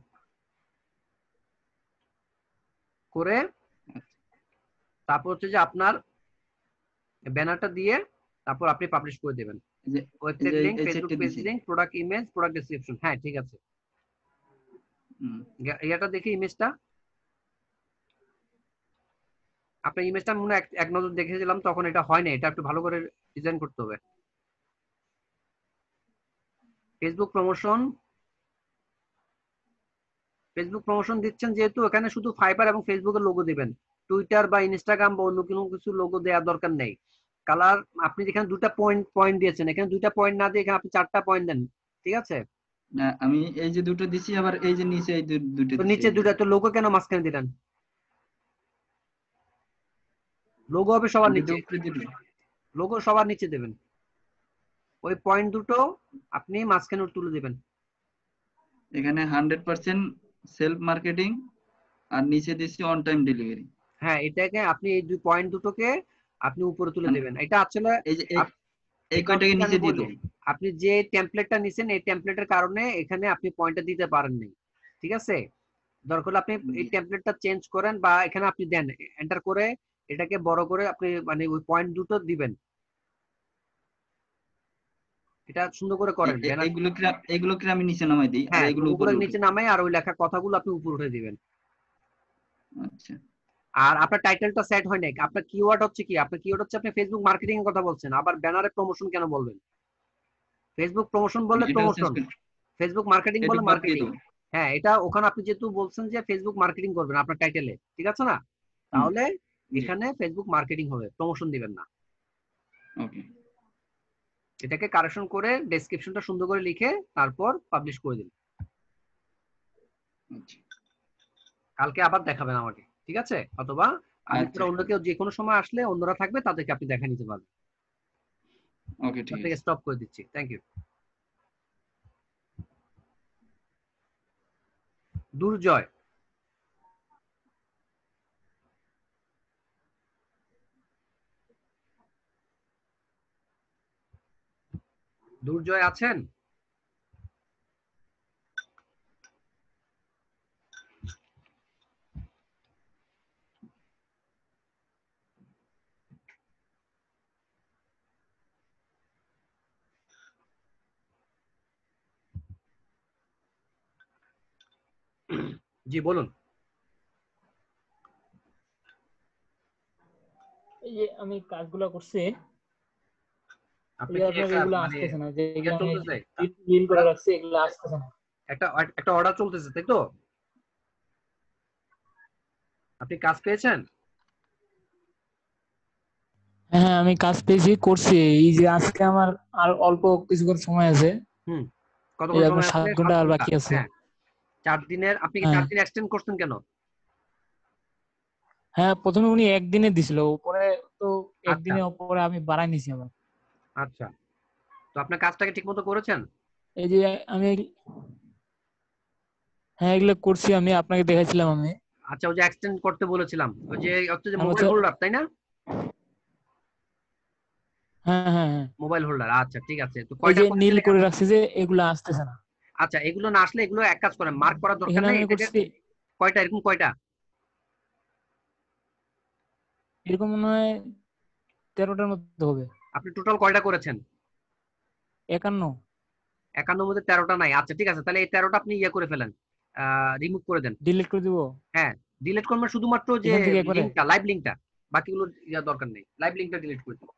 করে, তারপর হচ্ছে যে আপনার ব্যানারটা দিয়ে তারপর আপনি পাবলিশ করে দেবেন। এই যে ওয়েবসাইট লিংক, এই ফেসবুক সেটটা পেজ দিছি। Link, product image, product description. হ্যাঁ ঠিক আছে, হুম, এটা দেখি ইমেজটা। আপনার ইমেজটা মনে হয় এক নজর দেখেছিলাম তখন, এটা হয় না, এটা একটু ভালো করে ডিজাইন করতে হবে। ফেসবুক প্রমোশন, ফেসবুক প্রমোশন দিচ্ছেন যেহেতু এখানে শুধু ফাইবার এবং ফেসবুকের লোগো দিবেন, টুইটার বা ইনস্টাগ্রাম বা অন্য কোনো কিছু লোগো দেওয়ার দরকার নেই। কালার আপনি যেখানে দুটা পয়েন্ট দিয়েছেন, এখানে দুইটা পয়েন্ট না দিয়ে এখানে আপনি 4টা পয়েন্ট দেন, ঠিক আছে? না আমি এই যে দুটো দিছি, আবার এই যে নিচে এই দুটো তো দিছি। নিচে দুটা, তো লোগো কেন মাঝখানে দিলেন? লোগো হবে সবার দুটো নিচে, উপরে দিল। লোগো সবার নিচে দেবেন, ওই পয়েন্ট দুটো আপনি মাঝখানে তুলে দিবেন। এখানে 100% সেলফ মার্কেটিং, আর নিচে দিছি অন টাইম ডেলিভারি। হ্যাঁ, এটাকে আপনি এই দুই পয়েন্ট দুটোকে আপনি উপরে তুলে মানে দেবেন। এটা আসলে এই যে এই কয়টাকে আমি নিচে দিয়ে বলি, দেবো। আপনি যে টেমপ্লেটটা নিছেন এই টেমপ্লেটের কারণে এখানে আপনি পয়েন্টটা দিতে পারেন নাই, ঠিক আছে? দরকার হলে আপনি এই টেমপ্লেটটা চেঞ্জ করেন বা এখানে আপনি দেন এন্টার করে, এটাকে বড় করে আপনি মানে ওই পয়েন্ট দুটো দিবেন, এটা সুন্দর করে করেন ব্যানার। এইগুলো কি আমি নিচে নামাই দিই আর হ্যাঁ, এইগুলো লোগোগুলো উপরে উঠে। নিচে নামাই আর ওই লেখা কথাগুলো আপনি উপরে উঠে দিবেন। আচ্ছা, আর আপনার টাইটেলটা সেট হয় নাই, আপনার কিওয়ার্ড হচ্ছে কি? আপনার কিওয়ার্ড হচ্ছে আপনি ফেসবুক মার্কেটিং এর কথা বলছেন, আবার ব্যানারে প্রমোশন কেন বলবেন? ফেসবুক প্রমোশন বললে এটাও চেঞ্জ প্রমোশন, করে, ফেসবুক মার্কেটিং এটা বলে বাদ দিয়ে মার্কেটিং। দেবো। হ্যাঁ, এটা ওখানে আপনি যেহেতু বলছেন যে ফেসবুক মার্কেটিং করবেন আপনার টাইটেলে, ঠিক আছে না? হুম, তাহলে জি, এখানে ফেসবুক মার্কেটিং হবে, প্রমোশন দিবেন না। ওকে। এটাকে কারেকশন করে ডেসক্রিপশনটা সুন্দর করে লিখে তারপর পাবলিশ করে দিন। আচ্ছা, কালকে আবার দেখাবেন আমাকে, ঠিক আছে? অথবা আমি আচ্ছা, অন্য কেউ যে কোনো সময় আসলে অন্যরা থাকবে, তাদেরকে আপনি দেখা নিতে পারবেন। ওকে, ঠিক আপনাকে আছে। স্টপ করে দিচ্ছি, থ্যাংক ইউ। দুর্জয়, দুর্জয় আছেন? জি বলুন। এই যে আমি কাজগুলো করছি, আপনি এই যে কি আপনার একটা এগুলো মানে আসতেছে না, যে ইয়ে এগুলো আমি চলতেছে, ডিল করে রাখছি, এগুলো আসতেছে না। একটা একটা অর্ডার চলতেছে তাই তো? আপনি কাজ পেয়েছেন? হ্যাঁ আমি কাজ পেয়েছি, করছি। এই যে আজকে আমার আর অল্প কিছুক্ষণ সময় আছে, হুম, এই কতক্ষণ যে আপনার সময় 7 আছে? 7 ঘন্টা আর ঘন্টা। বাকি আছে। হ্যাঁ, 4 দিনের। আপনি কি হ্যাঁ 4 দিন এক্সটেন্ড করছেন কেন? হ্যাঁ, প্রথমে উনি একদিনে দিছিল, পরে তো আচ্ছা একদিনে পরে আমি বাড়াই নিছি আবার। আচ্ছা, তো আপনার কাজটাকে ঠিক মতো করেছেন? এই যে আমি হ্যাঁ এগুলো করছি, আমি আপনাকে দেখাইছিলাম আমি। আচ্ছা, ওই যে এক্সটেন্ড করতে বলেছিলাম, ওই যে হচ্ছে যে আমি মোবাইল তো হোল্ডার তাই না? হ্যাঁ হ্যাঁ হ্যাঁ, মোবাইল হোল্ডার, আচ্ছা ঠিক আছে। তো এই কয়টা যে করেছেন নীল এখানে? করে রাখছি যে এগুলো আসতেছে না। আচ্ছা, এগুলো না আসলে এগুলো এক কাজ করেন, মার্ক করার দরকার এখানে নেই, আমি এটাকে করছি কয়টা, এরকম কয়টা? এরকম মনে হয় 13টার মধ্যে হবে। আপনি টোটাল কয়টা করেছেন? 51। 51 মধ্যে 13টা নাই। আচ্ছা ঠিক আছে, তাহলে এই 13টা আপনি ইয়ে করে ফেলেন, রিমুভ করে দেন। ডিলিট করে দিব হ্যাঁ, ডিলিট করবেন শুধুমাত্র যে এখান থেকে একবারে। লিংকটা, লাইভ লিংকটা। বাকিগুলো দরকার নেই, লাইভ লিঙ্কটা ডিলিট করে দিন।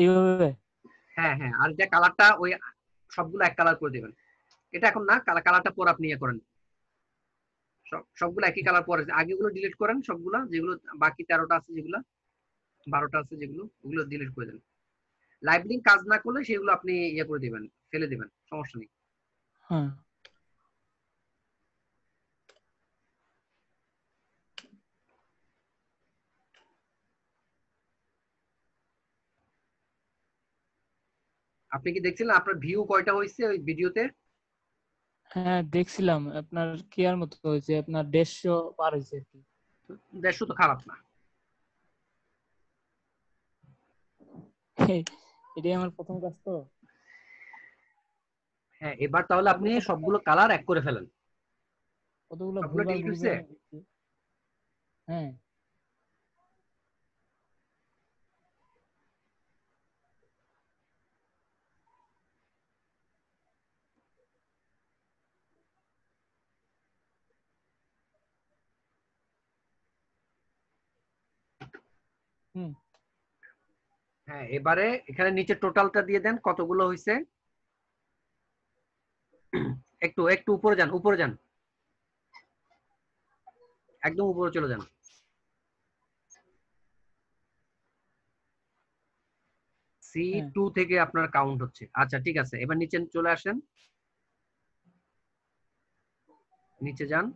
এইভাবে? হ্যাঁ হ্যাঁ, আর যে কালারটা ওই সবগুলো এক কালার করে দিবেন। এটা এখন না, কালারটা পরে আপনি ইয়ে করেন, সবগুলো একই কালার পরে, আগেগুলো ডিলিট করেন সবগুলা, যেগুলো বাকি 13টা আছে, যেগুলো 12টা আছে, যেগুলো ওগুলো ডিলিট করে দেন। লাইভ লিঙ্ক কাজ না করলে সেগুলো আপনি ইয়ে করে দিবেন, ফেলে দিবেন, সমস্যা নেই। হ্যাঁ। আপনি কি দেখছিলেন আপনার ভিউ কয়টা হয়েছে ওই ভিডিওতে? হ্যাঁ দেখছিলাম, আপনার কি আর মতো হয়েছে, আপনার 150 পার হয়েছে আর কি। 150 তো খারাপ না। এটাই আমার প্রথম কাজ তো। হ্যাঁ, এবার তাহলে আপনি সবগুলো কালার এক করে ফেলেন। কতগুলো সবগুলো ভুলভাল delete ভুলভাল হয়েছে? দেখছি। হ্যাঁ। হুম। হ্যাঁ, এবারে এখানে নিচে টোটালটা দিয়ে দেন কতগুলো হয়েছে। একটু একটু উপরে যান, উপরে যান, একদম উপরে চলে যান। C2 থেকে আপনার কাউন্ট হচ্ছে। আচ্ছা ঠিক আছে, এবার নিচে চলে আসেন, নিচে যান।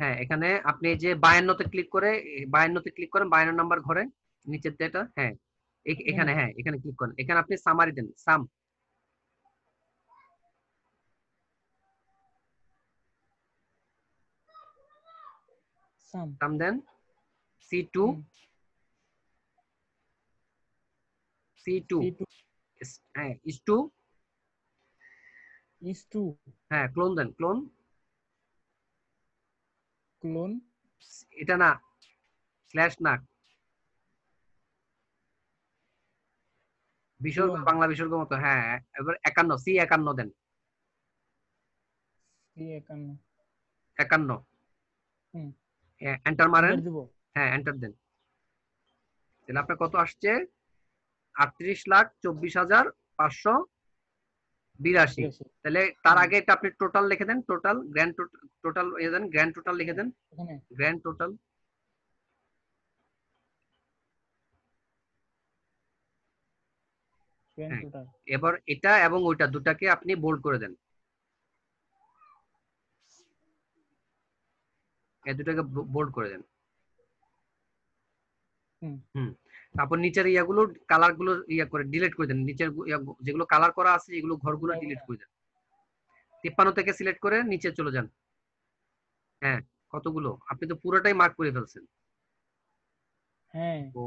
হ্যাঁ, এখানে আপনি যে 52তে ক্লিক করে, 52তে ক্লিক করেন, 52 নাম্বার ঘরে নিচের যেটা, হ্যাঁ এখানে, হ্যাঁ এখানে ক্লিক করেন। এখানে আপনি সামারি দেন, সাম দেন। C2 হ্যাঁ, is to, হ্যাঁ ক্লোন দেন, ক্লোন, এটা না, স্ল্যাশ না, বিসর্গ, বাংলা বিসর্গ মতো, হ্যাঁ। এবার 51, C51 দেন, 51, এন্টার মারেন। হ্যাঁ এন্টার দেন। তাহলে আপনার কত আসছে? 38,24,582। তাহলে তার আগে এটা আপনি টোটাল লিখে দেন, টোটাল গ্র্যান্ড টোটাল দেন, গ্র্যান্ড টোটাল লিখে দেন, গ্র্যান্ড টোটাল। এবার এটা এবং ওইটা দুটাকে আপনি বোল্ড করে দেন, এই দুটাকে বোল্ড করে দেন। তারপর নিচের ইয়াগুলো, কালার গুলো ইয়া করে ডিলিট করে দেন, নিচের যেগুলো কালার করা আছে এগুলো ঘরগুলো ডিলিট করে দেন। 53 থেকে সিলেক্ট করে নিচে চলে যান। হ্যাঁ, কতগুলো? আপনি তো পুরোটাই মার্ক করে ফেলছেন। হ্যাঁ। ও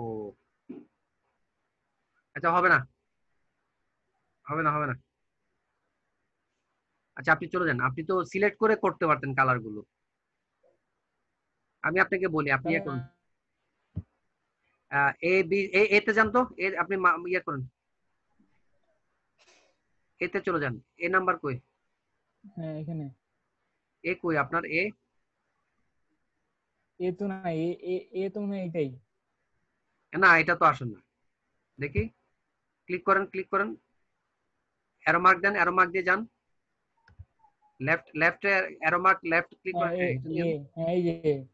আচ্ছা, হবে না, হবে না, হবে না। আচ্ছা আপনি চলে যান, আপনি তো সিলেক্ট করে করতে পারতেন কালার গুলো। আমি আপনাকে বলি, আপনি ইয়ে করুন, এতে যান তো, আপনি ইয়ে করুন, এতে চলে যান। এ নাম্বার কই? হ্যাঁ এখানে। এ কই আপনার? এ তো না, এ তো না, এটাই না, এটা তো আসেন না, দেখি। ক্লিক করেন, ক্লিক করেন, অ্যারো মার্ক দেন, অ্যারো মার্ক দিয়ে যান, left arrow mark, left click করেন।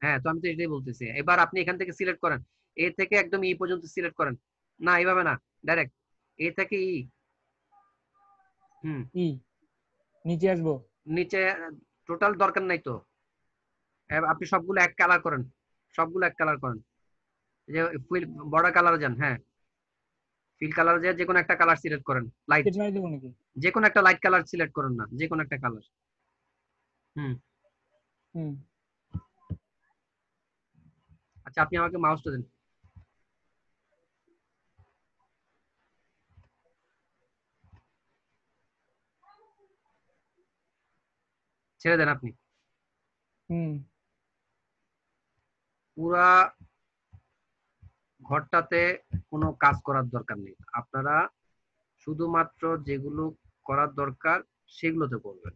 হ্যাঁ, তো আমি তো এটাই বলতেছি। এবার আপনি এখান থেকে সিলেক্ট করেন, এ থেকে একদম ই পর্যন্ত সিলেক্ট করেন। না এইভাবে না, ডাইরেক্ট এ থেকে ই। নিচে আসবো, নিচে টোটাল দরকার নাই তো, আপনি সবগুলো এক কালার করেন, সবগুলো এক কালার করেন। যে ফিল বর্ডার কালার যান, হ্যাঁ ফিল কালার যে যে কোনো একটা কালার সিলেক্ট করেন, লাইট, যে কোনো একটা লাইট কালার সিলেক্ট করেন, না যে কোনো একটা কালার। আচ্ছা আপনি আমাকে মাউসটা দেন। ছেড়ে দেন আপনি। পুরা ঘরটাতে কোনো কাজ করার দরকার নেই, আপনারা শুধুমাত্র যেগুলো করার দরকার সেগুলোতে করবেন।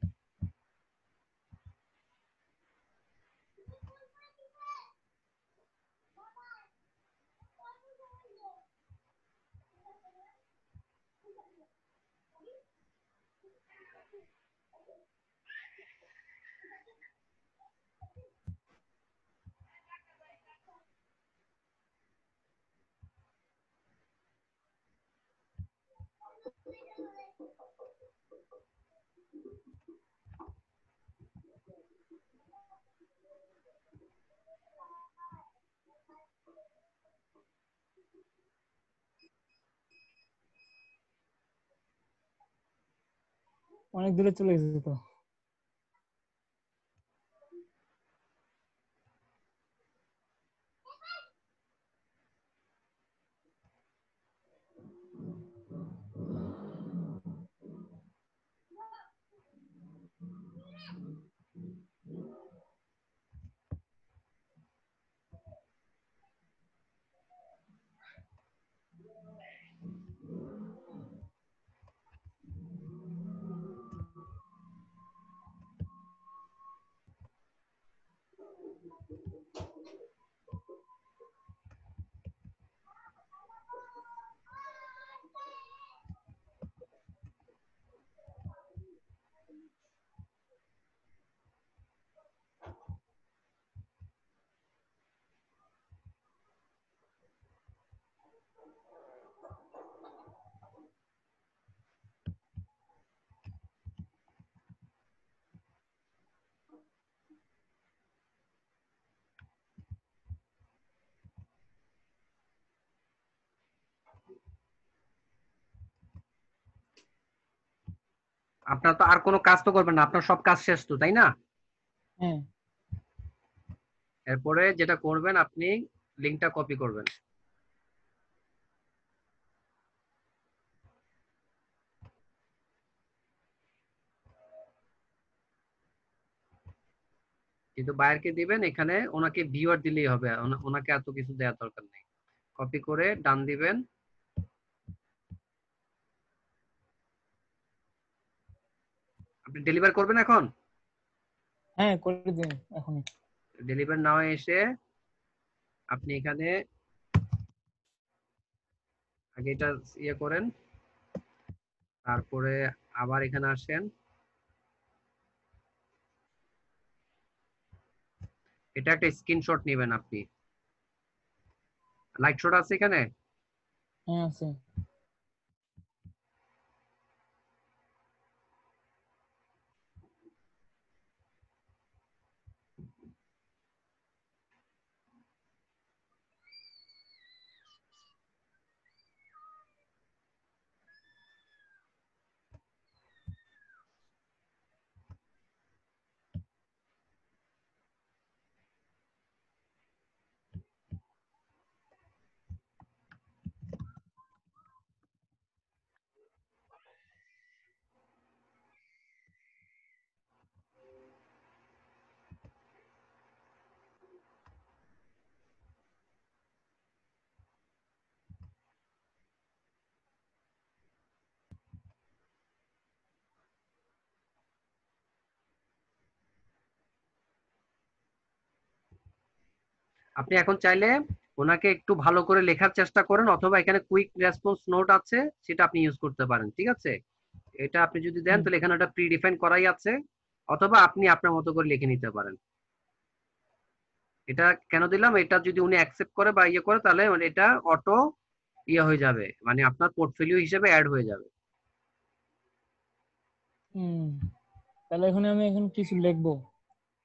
অনেক দূরে চলে গেছে তো। আপনার তো আর কোনো কাজ তো করবেন না, আপনার সব কাজ শেষ তো, তাই না? হ্যাঁ এরপরে যেটা করবেন, আপনি লিঙ্কটা কপি করবেন। কিন্তু বায়ারকে দিবেন, এখানে ওনাকে ভিউয়ার দিলেই হবে, ওনাকে এত কিছু দেওয়ার দরকার নেই। কপি করে ডান দিবেন। আপনি ডেলিভার করবেন এখন? হ্যাঁ করে দিন এখনই। ডেলিভার নাও এসে আপনি এখানে আগে এটা ইয়ে করেন, তারপরে আবার এখানে আসেন। এটা একটা স্ক্রিনশট নেবেন আপনি। লাইট শট আছে এখানে? হ্যাঁ আছে। আপনি এখন চাইলে ওনাকে একটু ভালো করে লেখার চেষ্টা করেন, অথবা এখানে কুইক রেসপন্স নোট আছে, সেটা আপনি ইউজ করতে পারেন, ঠিক আছে? এটা আপনি যদি দেন হুম তাহলে এখানে ওটা প্রি ডিফাইন করাই আছে, অথবা আপনি আপনার মতো করে লিখে নিতে পারেন। এটা কেন দিলাম, এটা যদি উনি অ্যাকসেপ্ট করে বা ইয়ে করে, তাহলে এটা অটো ইয়ে হয়ে যাবে, মানে আপনার পোর্টফোলিও হিসেবে অ্যাড হয়ে যাবে। হুম। তাহলে আমি এখন কিছু লিখবো।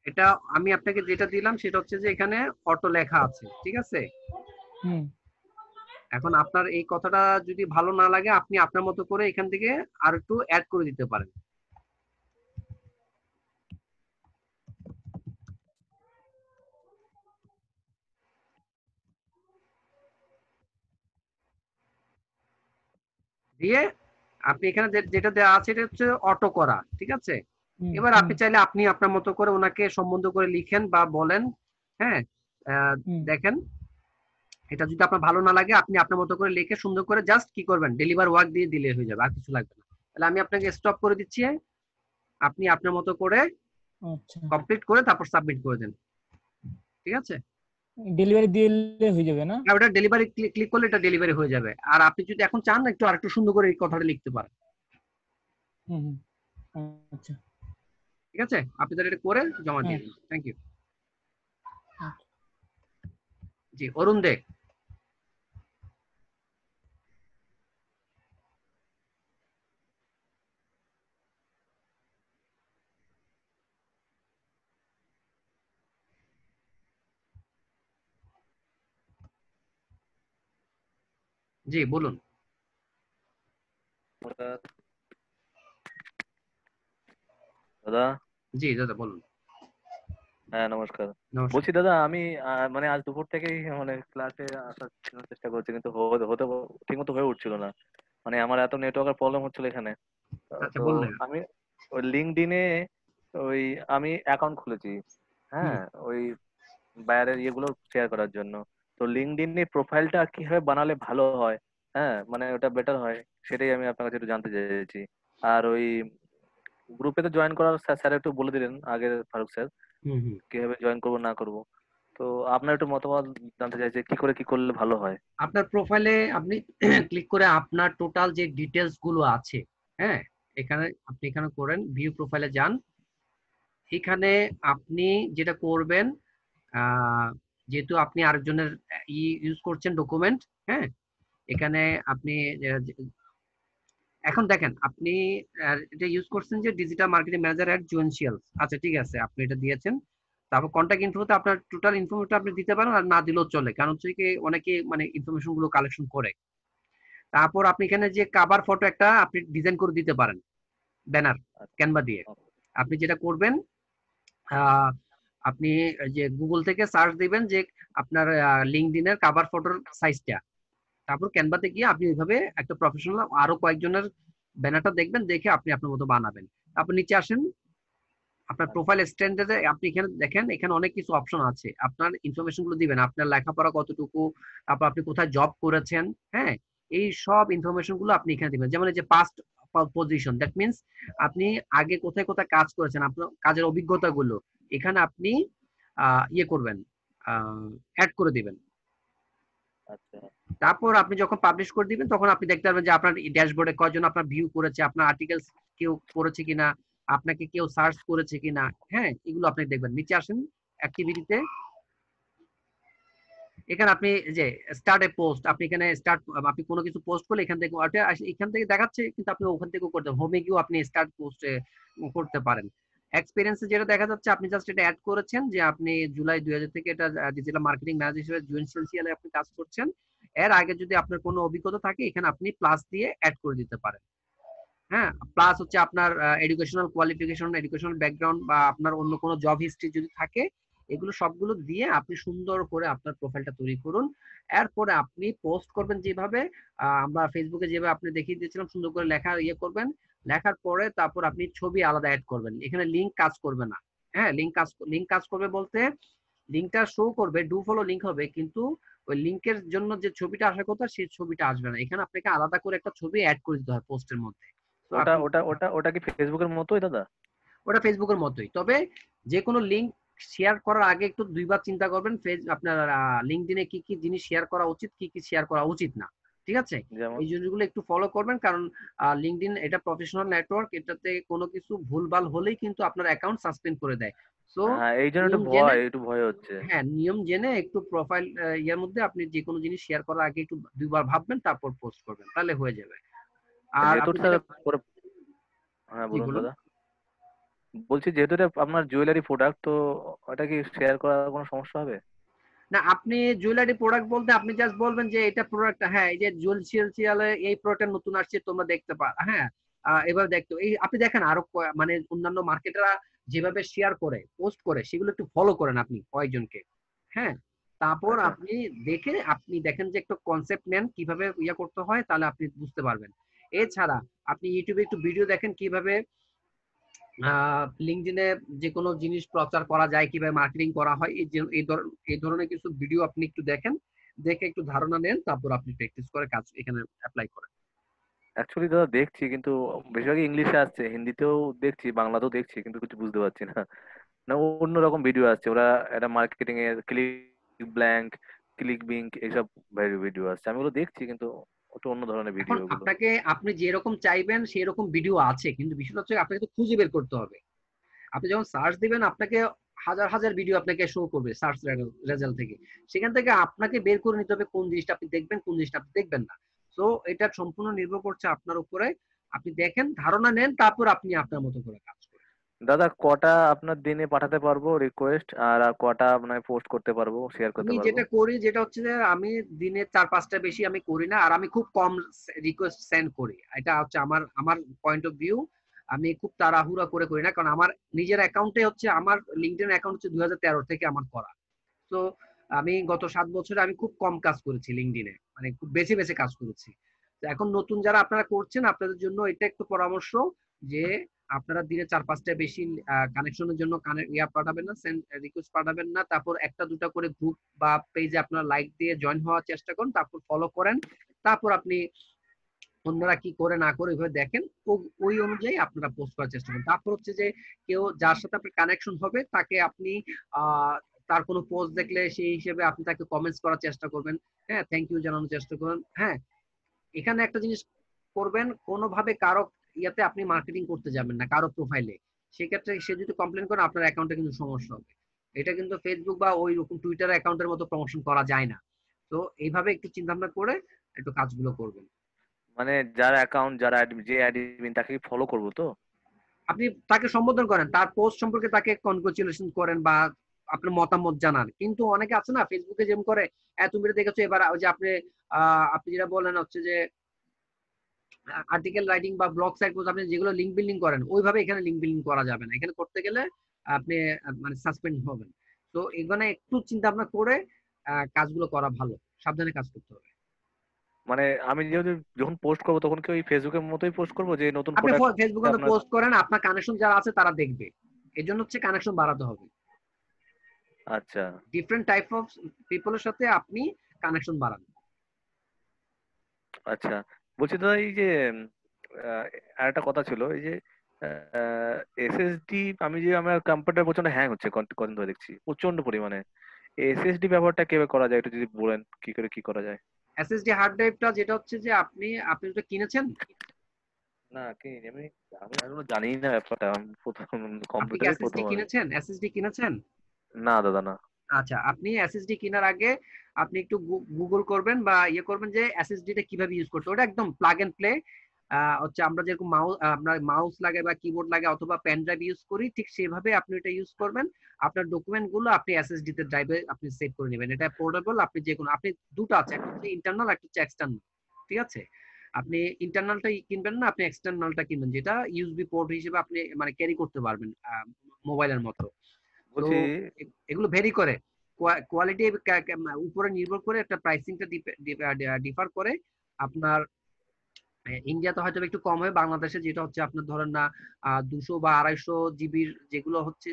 এটা আমি আপনাকে যেটা দিলাম সেটা হচ্ছে যে এখানে অটো লেখা আছে, ঠিক আছে? হুম এখন আপনার এই কথাটা যদি ভালো না লাগে, আপনি আপনার মতো করে এখান থেকে আর একটু অ্যাড করে দিতে পারেন। দিয়ে আপনি এখানে যেটা দেওয়া আছে এটা হচ্ছে অটো করা, ঠিক আছে? হুম এবার হুম আপনি চাইলে আপনি আপনার মতো করে ওনাকে সম্বন্ধ করে লিখেন বা বলেন। হ্যাঁ, হুম দেখেন, এটা যদি আপনার ভালো না লাগে, আপনি আপনার মতো করে লিখে সুন্দর করে জাস্ট কি করবেন, ডেলিভার ওয়ার্ক দিয়ে দিলে হয়ে যাবে, আর কিছু লাগবে না। তাহলে আমি আপনাকে স্টপ করে দিচ্ছি, আপনি আপনার মতো করে আচ্ছা। কমপ্লিট করে তারপর সাবমিট করে দেন, ঠিক আছে? ডেলিভারি দিলে হয়ে যাবে না? আর ওটা ডেলিভারি ক্লিক করলে এটা ডেলিভারি হয়ে যাবে। আর আপনি যদি এখন চান একটু আরেকটু সুন্দর করে এই কথাটা লিখতে পারেন, হুম হুম আচ্ছা। ঠিক আছে? আপনি তাহলে এটা করে জমা হ্যাঁ দিয়ে দিন। Thank you. আচ্ছা। জি, অরুণ দে। জি বলুন। দাদা। জি দাদা বলুন। হ্যাঁ নমস্কার। নমস্কার। বলছি দাদা আমি মানে আজ দুপুর থেকেই মানে ক্লাসে আসার চেষ্টা করছি, কিন্তু হতে ঠিকমতো হয়ে উঠছিল না। মানে আমার এত নেটওয়ার্কের প্রবলেম হচ্ছিল এখানে। আচ্ছা তো বললেন। আমি ওই লিঙ্কডইনে ওই আমি অ্যাকাউন্ট খুলেছি, হুম। হ্যাঁ, ওই বাইরের ইয়েগুলো শেয়ার করার জন্য। তো লিঙ্কডইনে প্রোফাইলটা কিভাবে বানালে ভালো হয়, হ্যাঁ মানে ওটা বেটার হয়, সেটাই আমি আপনার কাছে একটু জানতে চাইছি। আর ওই গ্রুপে তো জয়েন করার স্যার একটু বলে দিলেন আগে, ফারুক স্যার, হুম হুম। কিভাবে জয়েন করবো না করবো। তো আপনার একটু মতামত জানতে চাইছি কি করলে ভালো হয়। আপনার প্রোফাইলে আপনি ক্লিক করে আপনার টোটাল যে ডিটেলস গুলো আছে, হ্যাঁ, এখানে আপনি এখানে করেন ভিউ প্রোফাইলে যান। এখানে আপনি যেটা করবেন, যেহেতু আপনি আরেকজনের ইউজ করছেন ডকুমেন্ট, হ্যাঁ, এখানে আপনি এখন দেখেন আপনি এটা ইউজ করছেন যে ডিজিটাল মার্কেটিং ম্যানেজার এট জুয়েন্সিয়ালস। আচ্ছা ঠিক আছে, আপনি এটা দিয়েছেন। তারপর কন্ট্যাক্ট ইনফোতে আপনার টোটাল ইনফরমেশন আপনি দিতে পারেন, আর না দিলেও চলে, কারণ হচ্ছে কি অনেকে মানে ইনফরমেশন গুলো কালেকশন করে। তারপর আপনি এখানে যে কভার ফটো একটা আপনি ডিজাইন করে দিতে পারেন, ব্যানার ক্যানভা দিয়ে। আপনি যেটা করবেন, আপনি যে গুগল থেকে সার্চ দিবেন যে আপনার লিঙ্কডইনের কভার ফটোর সাইজটা, তারপর ক্যানভাতে গিয়ে আপনি ওইভাবে একটা প্রফেশনাল আরো কয়েকজনের ব্যানারটা দেখবেন, দেখে আপনি আপনার মতো বানাবেন। তারপর নিচে আসেন, আপনার প্রোফাইল স্ট্যান্ডার্ডে আপনি এখানে দেখেন, এখানে অনেক কিছু অপশন আছে। আপনার ইনফরমেশন গুলো দিবেন, আপনার লেখাপড়া কতটুকু, তারপর আপনি কোথায় জব করেছেন, হ্যাঁ, এই সব ইনফরমেশন গুলো আপনি এখানে দিবেন। যেমন এই যে পাস্ট পজিশন, দ্যাট মিনস আপনি আগে কোথায় কোথায় কাজ করেছেন, আপনার কাজের অভিজ্ঞতা গুলো এখানে আপনি ইয়ে করবেন, অ্যাড করে দিবেন। আচ্ছা। তারপর আপনি যখন পাবলিশ করে দিবেন তখন আপনি দেখতে পারবেন যে আপনার ড্যাশবোর্ডে কয়জন আপনার ভিউ করেছে, আপনার আর্টিকেলস কেউ পড়েছে কিনা, আপনাকে কেউ সার্চ করেছে কিনা, হ্যাঁ, এগুলো আপনি দেখবেন। নিচে আসেন অ্যাক্টিভিটিতে, এখানে আপনি যে স্টার্ট এ পোস্ট, আপনি এখানে স্টার্ট, আপনি কোনো কিছু পোস্ট করলে এখান থেকে এখান থেকে দেখাচ্ছে, কিন্তু আপনি ওখান থেকেও করতে হোমে গিয়েও আপনি স্টার্ট পোস্টে করতে পারেন। এক্সপিরিয়েন্সে যেটা দেখা যাচ্ছে, আপনি জাস্ট এটা অ্যাড করেছেন যে আপনি জুলাই 2000 থেকে এটা ডিজিটাল মার্কেটিং ম্যানেজার হিসেবে জুয়েন্সিয়ালে আপনি কাজ করছেন। এর আগে যদি আপনার কোনো অভিজ্ঞতা থাকে এখানে আপনি প্লাস দিয়ে অ্যাড করে দিতে পারেন। হ্যাঁ, প্লাস হচ্ছে আপনার এডুকেশনাল কোয়ালিফিকেশন, এডুকেশনাল ব্যাকগ্রাউন্ড, বা আপনার অন্য কোনো জব হিস্ট্রি যদি থাকে, এগুলো সবগুলো দিয়ে আপনি সুন্দর করে আপনার প্রোফাইলটা তৈরি করুন। এরপরে আপনি পোস্ট করবেন যেভাবে আমরা ফেসবুকে যেভাবে আপনি দেখিয়ে দিয়েছিলাম, সুন্দর করে লেখা ইয়ে করবেন। লেখার পরে তারপর আপনি ছবি আলাদা অ্যাড করবেন, এখানে লিঙ্ক কাজ করবে না। হ্যাঁ, লিঙ্ক কাজ করবে বলতে লিঙ্কটা শো করবে, ডু ফলো লিঙ্ক হবে, কিন্তু ওই লিঙ্কের জন্য যে ছবিটা আসার কথা সেই ছবিটা আসবে না। এখানে আপনাকে আলাদা করে একটা ছবি অ্যাড করে দিতে হয় পোস্টের মধ্যে। তো ওটা আপনি ওটা ওটা ওটা কি ফেসবুকের মতোই দাদা? ওটা ফেসবুকের মতোই, তবে যে কোনো লিঙ্ক শেয়ার করার আগে একটু দুইবার চিন্তা করবেন আপনার লিঙ্কডইনে কি কি জিনিস শেয়ার করা উচিত, কি কি শেয়ার করা উচিত না। ঠিক আছে, যেমন? এই জিনিসগুলো একটু ফলো করবেন, কারণ লিঙ্কডইন এটা প্রফেশনাল নেটওয়ার্ক, এটাতে কোনো কিছু ভুলভাল হলেই কিন্তু আপনার অ্যাকাউন্ট সাসপেন্ড করে দেয়। সো হ্যাঁ এই জন্য নিয়ম জেনে, একটু ভয় হচ্ছে। হ্যাঁ, নিয়ম জেনে একটু প্রোফাইল ইয়ার মধ্যে আপনি যে কোনো জিনিস শেয়ার করার আগে একটু দুইবার ভাববেন, তারপর পোস্ট করবেন, তাহলে হয়ে যাবে। আর যেহেতু আপনি স্যার যেটা, পরে, হ্যাঁ জি বলুন বলুন। দাদা। বলছি যেহেতু এটা আপনার জুয়েলারি প্রোডাক্ট, তো ওটা কি শেয়ার করার কোনো সমস্যা হবে? না, আপনি জুয়েলারি প্রোডাক্ট বলতে আপনি জাস্ট বলবেন যে এটা প্রোডাক্ট, হ্যাঁ, এই যে জুয়েলারি এই প্রোডাক্ট নতুন আসছে, তোমরা দেখতে পারো, হ্যাঁ, এবার দেখতো এই আপনি দেখেন আরো মানে অন্যান্য মার্কেটাররা যেভাবে শেয়ার করে পোস্ট করে, সেগুলো একটু ফলো করেন আপনি কয়েকজনকে, হ্যাঁ, তারপর আচ্ছা। আপনি দেখে আপনি দেখেন যে একটা কনসেপ্ট নেন কিভাবে ইয়া করতে হয়, তাহলে আপনি বুঝতে পারবেন। এছাড়া আপনি ইউটিউবে একটু ভিডিও দেখেন কিভাবে লিঙ্কডইনে যে কোনো জিনিস প্রচার করা যায়, কিভাবে মার্কেটিং করা হয়, এই ধরনের কিছু ভিডিও আপনি একটু দেখেন, দেখে একটু ধারণা নেন, তারপর আপনি প্র্যাকটিস করে কাজ এখানে অ্যাপ্লাই করেন। অ্যাকচুয়ালি দাদা দেখছি, কিন্তু বেশিরভাগই ইংলিশে আসছে, হিন্দিতেও দেখছি, বাংলাতেও দেখছি, কিন্তু কিছু বুঝতে পারছি না। না, অন্যরকম ভিডিও আসছে, ওরা একটা মার্কেটিং এর ক্লিক ব্ল্যাঙ্ক, ক্লিক বিঙ্ক এইসব ভিডিও আসছে, আমি ওগুলো দেখছি, কিন্তু একটু অন্য ধরনের এখন ভিডিও ওগুলো। আপনাকে আপনি যেরকম চাইবেন সেই রকম ভিডিও আছে, কিন্তু বিষয়টা হচ্ছে আপনাকে তো খুঁজে বের করতে হবে। আপনি যখন সার্চ দিবেন আপনাকে হাজার হাজার ভিডিও আপনাকে শো করবে সার্চ রেজাল্ট থেকে, সেখান থেকে আপনাকে বের করে নিতে হবে কোন জিনিসটা আপনি দেখবেন, কোন জিনিসটা আপনি দেখবেন না। তো এটা সম্পূর্ণ নির্ভর করছে আপনার উপরে। আপনি দেখেন, ধারণা নেন, তারপর আপনি আপনার মতো করে কাজ করেন। দাদা কটা আপনার দিনে পাঠাতে পারবো রিকোয়েস্ট, আর কটা আপনার পোস্ট করতে পারবো, শেয়ার করতে আমি পারবো? যেটা করি যেটা হচ্ছে যে আমি দিনে 4-5টা বেশি আমি করি না, আর আমি খুব কম রিকোয়েস্ট সেন্ড করি। এটা হচ্ছে আমার আমার পয়েন্ট অফ ভিউ। আমি খুব তাড়াহুড়া করে করি না, কারণ আমার নিজের অ্যাকাউন্টে হচ্ছে, আমার লিঙ্কডইন অ্যাকাউন্ট হচ্ছে 2013 থেকে আমার করা। তো আমি গত 7 বছরে আমি খুব কম কাজ করেছি লিঙ্কডইনে, মানে খুব বেছে বেছে কাজ করেছি। তো এখন নতুন যারা আপনারা করছেন, আপনাদের জন্য এটা একটু পরামর্শ যে আপনারা দিনে 4-5টা বেশি কানেকশনের জন্য পাঠাবেন না, রিকোয়েস্ট পাঠাবেন না। তারপর একটা দুটা করে গ্রুপ বা পেজে আপনারা লাইক দিয়ে জয়েন হওয়ার চেষ্টা করুন, তারপর ফলো করেন। তারপর আপনি অন্যরা কি করে না করে ওইভাবে দেখেন, ওই অনুযায়ী আপনারা পোস্ট করার চেষ্টা করেন। তারপর হচ্ছে যে কেউ যার সাথে আপনার কানেকশন হবে তাকে আপনি তার কোনো পোস্ট দেখলে সেই হিসেবে আপনি তাকে কমেন্টস করার চেষ্টা করবেন, হ্যাঁ, থ্যাংক ইউ জানানোর চেষ্টা করবেন। হ্যাঁ, এখানে একটা জিনিস করবেন, কোনোভাবে কারো ইয়াতে আপনি মার্কেটিং করতে যাবেন না, কারো প্রোফাইলে। সেক্ষেত্রে সে যদি কমপ্লেন করে আপনার অ্যাকাউন্টে কিন্তু সমস্যা হবে। এটা কিন্তু ফেসবুক বা ওই রকম টুইটার অ্যাকাউন্টের মতো প্রমোশন করা যায় না। তো এইভাবে একটু চিন্তা ভাবনা করে একটু কাজগুলো করবেন। মানে যার অ্যাকাউন্ট, যারা যে অ্যাডমিন, তাকে ফলো করবো তো? আপনি তাকে সম্বোধন করেন, তার পোস্ট সম্পর্কে তাকে কনগ্রাচুলেশন করেন বা আপনার মতামত জানান। কিন্তু অনেকে আছে না ফেসবুকে যেমন করে, তুমি দেখেছো এবার ওই যে আপনি যেটা বলেন হচ্ছে যে আর্টিকেল রাইটিং বা ব্লগ সাইট পোস্ট, আপনি যেগুলো লিঙ্ক বিল্ডিং করেন, ওইভাবে এখানে লিঙ্ক বিল্ডিং করা যাবে না। এখানে করতে গেলে আপনি মানে সাসপেন্ড হবেন। তো এখানে একটু চিন্তা ভাবনা করে কাজগুলো করা ভালো, সাবধানে কাজ করতে হবে। মানে আমি যেহেতু যখন পোস্ট করবো তখন কি ওই ফেসবুকের মতোই পোস্ট করবো যে নতুন আপনি প্রোডাক্ট ফেসবুকে আপনার? পোস্ট করেন, আপনার কানেকশন যারা আছে তারা দেখবে, এই জন্য হচ্ছে কানেকশন বাড়াতে হবে। আচ্ছা ডিফারেন্ট টাইপ অফ পিপলের সাথে আপনি কানেকশন বাড়ান। আচ্ছা, বলছি দাদা এই যে আরেকটা কথা ছিল, এই যে এসএসডি, আমার কম্পিউটার প্রচন্ড হ্যাং হচ্ছে কদিন ধরে দেখছি প্রচন্ড পরিমাণে। এসএসডি ব্যবহারটা কিভাবে করা যায় একটু যদি বলেন, কি করে কি করা যায়? এসএসডি হার্ড ড্রাইভটা যেটা হচ্ছে যে আপনি যেটা কিনেছেন, না কি আমি আমি এখনো জানি না ব্যাপারটা, আমি প্রথম আপনি কি কম্পিউটারে এসএসডি প্রথম আমি। কিনেছেন? এসএসডি কিনেছেন? না দাদা না। আচ্ছা, আপনি এসএসডি কেনার আগে আপনি একটু গুগল করবেন বা ইয়ে করবেন যে এসএসডি টা কিভাবে ইউজ করতে। ওটা একদম প্লাগ এন্ড প্লে। হচ্ছে আমরা যেরকম আপনার মাউস লাগে বা কিবোর্ড লাগে অথবা পেন ড্রাইভ ইউজ করি, ঠিক সেভাবে আপনি এটা ইউজ করবেন। আপনার ডকুমেন্ট গুলো আপনি এসএসডি তে ড্রাইভে আপনি সেভ করে নেবেন। এটা পোর্টেবল, আপনি যে কোনো, আপনি দুটো আছে, একটা হচ্ছে ইন্টারনাল, একটা হচ্ছে এক্সটার্নাল। ঠিক আছে, আপনি ইন্টারনালটা কিনবেন না, আপনি এক্সটার্নালটা কিনবেন, যেটা ইউএসবি পোর্ট হিসেবে আপনি মানে ক্যারি করতে পারবেন মোবাইলের মতো। তো বলছি এগুলো ভেরি করে, কোয়ালিটি উপরে নির্ভর করে একটা প্রাইসিংটা ডিফার করে। আপনার ইন্ডিয়াতে হয়তো একটু কম হয়, বাংলাদেশে যেটা হচ্ছে আপনার ধরেন না 200 বা 250 জিবির যেগুলো হচ্ছে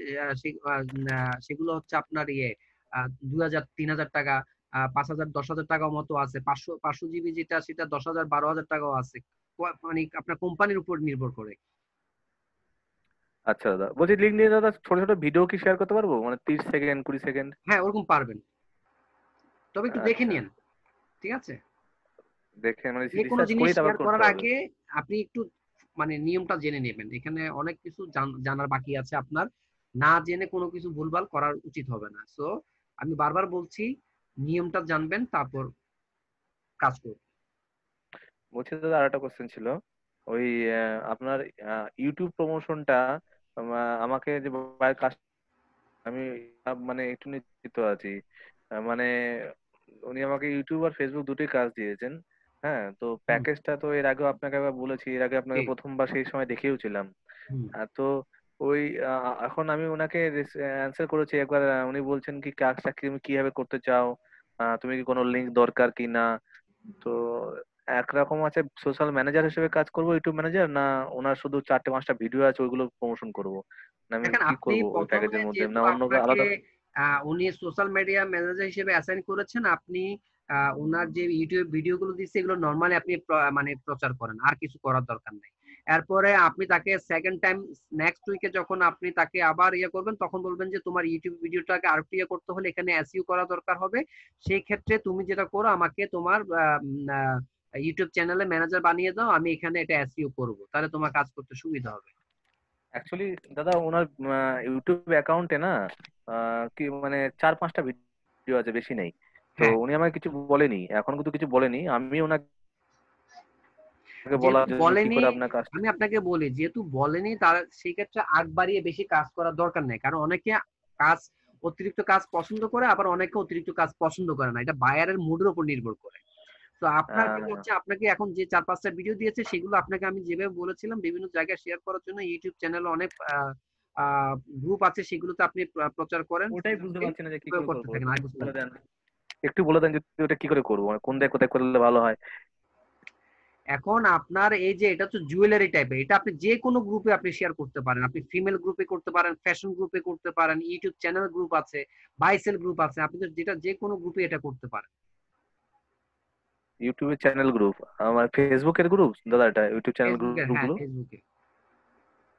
সেগুলো হচ্ছে আপনার 2000-3000 টাকা, 5000-10,000 টাকা মতো আছে। 500 জিবি যেটা সেটা 10,000-12,000 টাকাও আছে। মানে আপনার কোম্পানির উপর নির্ভর করে। আচ্ছা দাদা, বলছি লিঙ্ক নিয়ে দাদা ছোট ছোট ভিডিও কি শেয়ার করতে পারবো, মানে 30 সেকেন্ড 20 সেকেন্ড? হ্যাঁ, ওরকম পারবেন, তবে একটু দেখে আচ্ছা, নিন। ঠিক আছে, দেখে মানে যে কোনো রিসার্চ জিনিস করি তারপর শেয়ার করতে করার হবে। আগে আপনি একটু মানে নিয়মটা জেনে নেবেন। এখানে অনেক কিছু জানার বাকি আছে আপনার, না জেনে কোনো কিছু ভুলভাল করার উচিত হবে না। সো আমি বারবার বলছি, নিয়মটা জানবেন তারপর কাজ করবেন। বলছি দাদা আরেকটা কোশ্চেন ছিল, ওই আপনার ইউটিউব প্রমোশনটা আমাকে যে বাইরের কাজ, আমি মানে একটু নিশ্চিত আছি, মানে উনি আমাকে ইউটিউব আর ফেসবুক দুটোই কাজ দিয়েছেন। হ্যাঁ, তো হুম, প্যাকেজটা তো এর আগেও আপনাকে একবার বলেছি, এর আগে আপনাকে ঠিক। প্রথমবার সেই সময় দেখিয়েওছিলাম। হুম, তো ওই এখন আমি ওনাকে অ্যান্সার করেছি একবার, উনি বলছেন কি কাজটা কি তুমি কিভাবে করতে চাও, তুমি কি কোনো লিঙ্ক দরকার কি না। তো একরকম আছে সোশ্যাল ম্যানেজার হিসেবে কাজ করবো, ইউটিউব ম্যানেজার, না ওনার শুধু 4টে 5টা ভিডিও আছে ওইগুলো প্রমোশন করবো, না আমি দেখেন, কি আপনি করব ওই প্রথমে প্যাকেজের মধ্যে, যেহেতু না অন্য আপনাকে আলাদা? উনি সোশ্যাল মিডিয়া ম্যানেজার হিসেবে অ্যাসাইন করেছেন, আপনি ওনার যে ইউটিউব ভিডিও গুলো দিচ্ছে এগুলো নর্মালি আপনি মানে প্রচার করেন, আর কিছু করার দরকার নেই। এরপরে আপনি তাকে সেকেন্ড টাইম নেক্সট উইকে যখন আপনি তাকে আবার ইয়ে করবেন, তখন বলবেন যে তোমার ইউটিউব ভিডিওটাকে আর ইয়ে করতে হলে এখানে এসইও করা দরকার হবে। সেই ক্ষেত্রে তুমি যেটা করো, আমাকে তোমার ইউটিউব চ্যানেলে ম্যানেজার বানিয়ে দাও, আমি এখানে এটা এসইও করব, তাহলে তোমার কাজ করতে সুবিধা হবে। অ্যাকচুয়ালি দাদা ওনার ইউটিউব অ্যাকাউন্টে না কি মানে 4-5টা ভিডিও আছে, বেশি নেই। তো হ্যাঁ, উনি আমাকে কিছু বলেনি, এখন কিন্তু কিছু বলেনি, আমি ওনাকে বলা যেহেতু যে কি বলেনি, করে আপনার কাজটা। আমি আপনাকে বলি, যেহেতু বলেনি তার সেই ক্ষেত্রে আগ বাড়িয়ে বেশি কাজ করার দরকার নেই। কারণ অনেকে কাজ অতিরিক্ত কাজ পছন্দ করে, আবার অনেকে অতিরিক্ত কাজ পছন্দ করে না। এটা বায়ারের মুডের উপর নির্ভর করে। তো আপনার কি হচ্ছে, আপনাকে এখন যে 4-5টা ভিডিও দিয়েছে সেগুলো আপনাকে আমি যেভাবে বলেছিলাম বিভিন্ন জায়গায় শেয়ার করার জন্য ইউটিউব চ্যানেলে অনেক গ্রুপ আছে, সেগুলোতে আপনি প্রচার করেন, ওটাই বুঝতে পারছি না যে কি করে করতে করবো, থাকেন। আর একটু বুঝতে বলে পারেন। দেন, একটু বলে দেন যে ওটা কি করে করবো, মানে কোন কোথায় করলে ভালো হয়। এখন আপনার এই যে এটা তো জুয়েলারি টাইপের, এটা আপনি যে কোনো গ্রুপে আপনি শেয়ার করতে পারেন। আপনি ফিমেল গ্রুপে করতে পারেন, ফ্যাশন গ্রুপে করতে পারেন, ইউটিউব চ্যানেল গ্রুপ আছে, বাইসেল গ্রুপ আছে, আপনি তো যেটা যে কোনো গ্রুপে এটা করতে পারেন। ইউটিউবে চ্যানেল গ্রুপ, আমার ফেসবুকের গ্রুপ দাদা, এটা ইউটিউব চ্যানেল ফেসবুকের, গ্রুপ হ্যাঁ গুলো ফেসবুকে।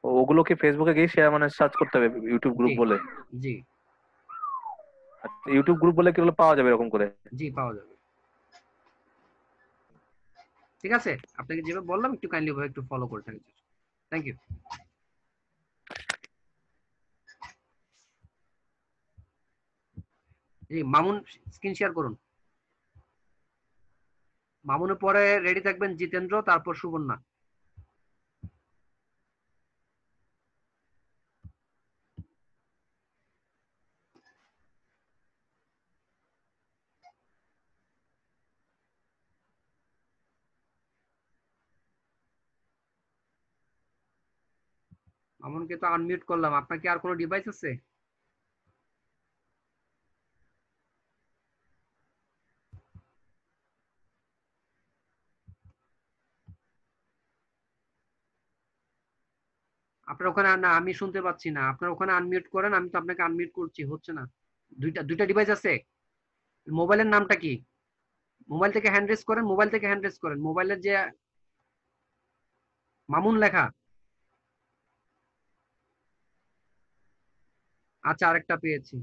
ওগুলো কি ফেসবুকে গিয়ে শেয়ার মানে সার্চ করতে হবে ইউটিউব গ্রুপ জি বলে? জি আচ্ছা, ইউটিউব গ্রুপ বলে কি হলো পাওয়া যাবে এরকম করে? জি, পাওয়া যাবে। ঠিক আছে, আপনাকে যেভাবে বললাম একটু কাইন্ডলি ভাবে একটু ফলো করে থাকেন। Thank you. জি, মামুন স্ক্রিন শেয়ার করুন। মামুনের পরে রেডি থাকবেন জিতেন্দ্র, তারপর সুবর্ণা। মামুনকে তো আনমিউট করলাম, আপনার কি আর কোনো ডিভাইস আছে? আপনার ওখানে না, আমি শুনতে পাচ্ছি না। আপনার ওখানে আনমিউট করেন, আমি তো আপনাকে আনমিউট করছি, হচ্ছে না। দুইটা দুইটা ডিভাইস আছে। মোবাইলের নামটা কি? মোবাইল থেকে হ্যান্ড রেজ করেন, মোবাইল থেকে হ্যান্ড রেজ করেন, মোবাইলের যে মামুন লেখা। আচ্ছা, আরেকটা পেয়েছি।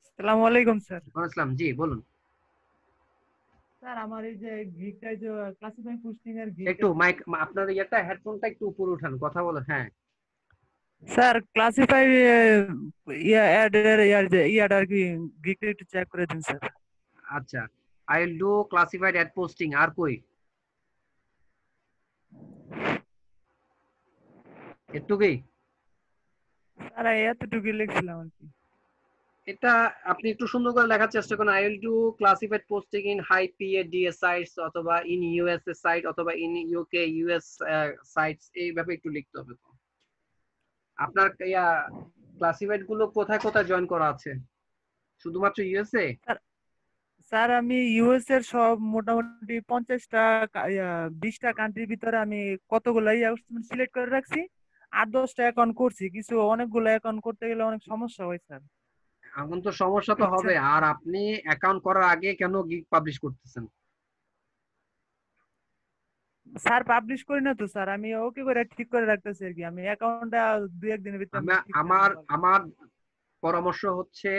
আসসালামু আলাইকুম স্যার। আসসালাম, জি বলুন। স্যার আমার এই যে গিগটা, যে ক্লাসিফাই পোস্টিং এর গিগটা, একটু মাইক, আপনার ইয়েটা হেডফোনটা একটু উপরে উঠান, কথা বলেন। হ্যাঁ স্যার ক্লাসিফাই ইয়া অ্যাড এর ইয়ার আর কি গিগটা একটু চেক করে দিন স্যার। আচ্ছা, I will do classified ad posting. আর কই এটুকুই? স্যার এতটুকুই লিখছিলাম আর কি। এটা আপনি একটু সুন্দর করে লেখার চেষ্টা করুন। I will do classified posting in high PA DS sites, অথবা ইন ইউএসএ সাইট, অথবা ইন ইউকে ইউএস সাইটস, এইভাবে একটু লিখতে হবে। তো আপনার ক্লাসিফাইড গুলো কোথায় কোথায় জয়েন করা আছে? শুধুমাত্র ইউএসএ? স্যার স্যার আমি ইউএস এর সব মোটামুটি 50টা 20টা কান্ট্রির ভিতরে আমি কতগুলো সিলেক্ট করে রাখছি, 8-10টা অ্যাকাউন্ট করছি, কিছু অনেকগুলো অ্যাকাউন্ট করতে গেলে অনেক সমস্যা হয় স্যার। এখন তো সমস্যা তো হবে। বুঝছেন আর আপনি অ্যাকাউন্ট করার আগে কেন গিগ পাবলিশ করতেছেন? স্যার, পাবলিশ করি না তো স্যার, আমি ওকে করে ঠিক করে রাখতেছি আর কি। আমি অ্যাকাউন্টটা 2-1 দিনের ভিতরে আমি ঠিক করে আমার নেবো আর কি। আমার পরামর্শ হচ্ছে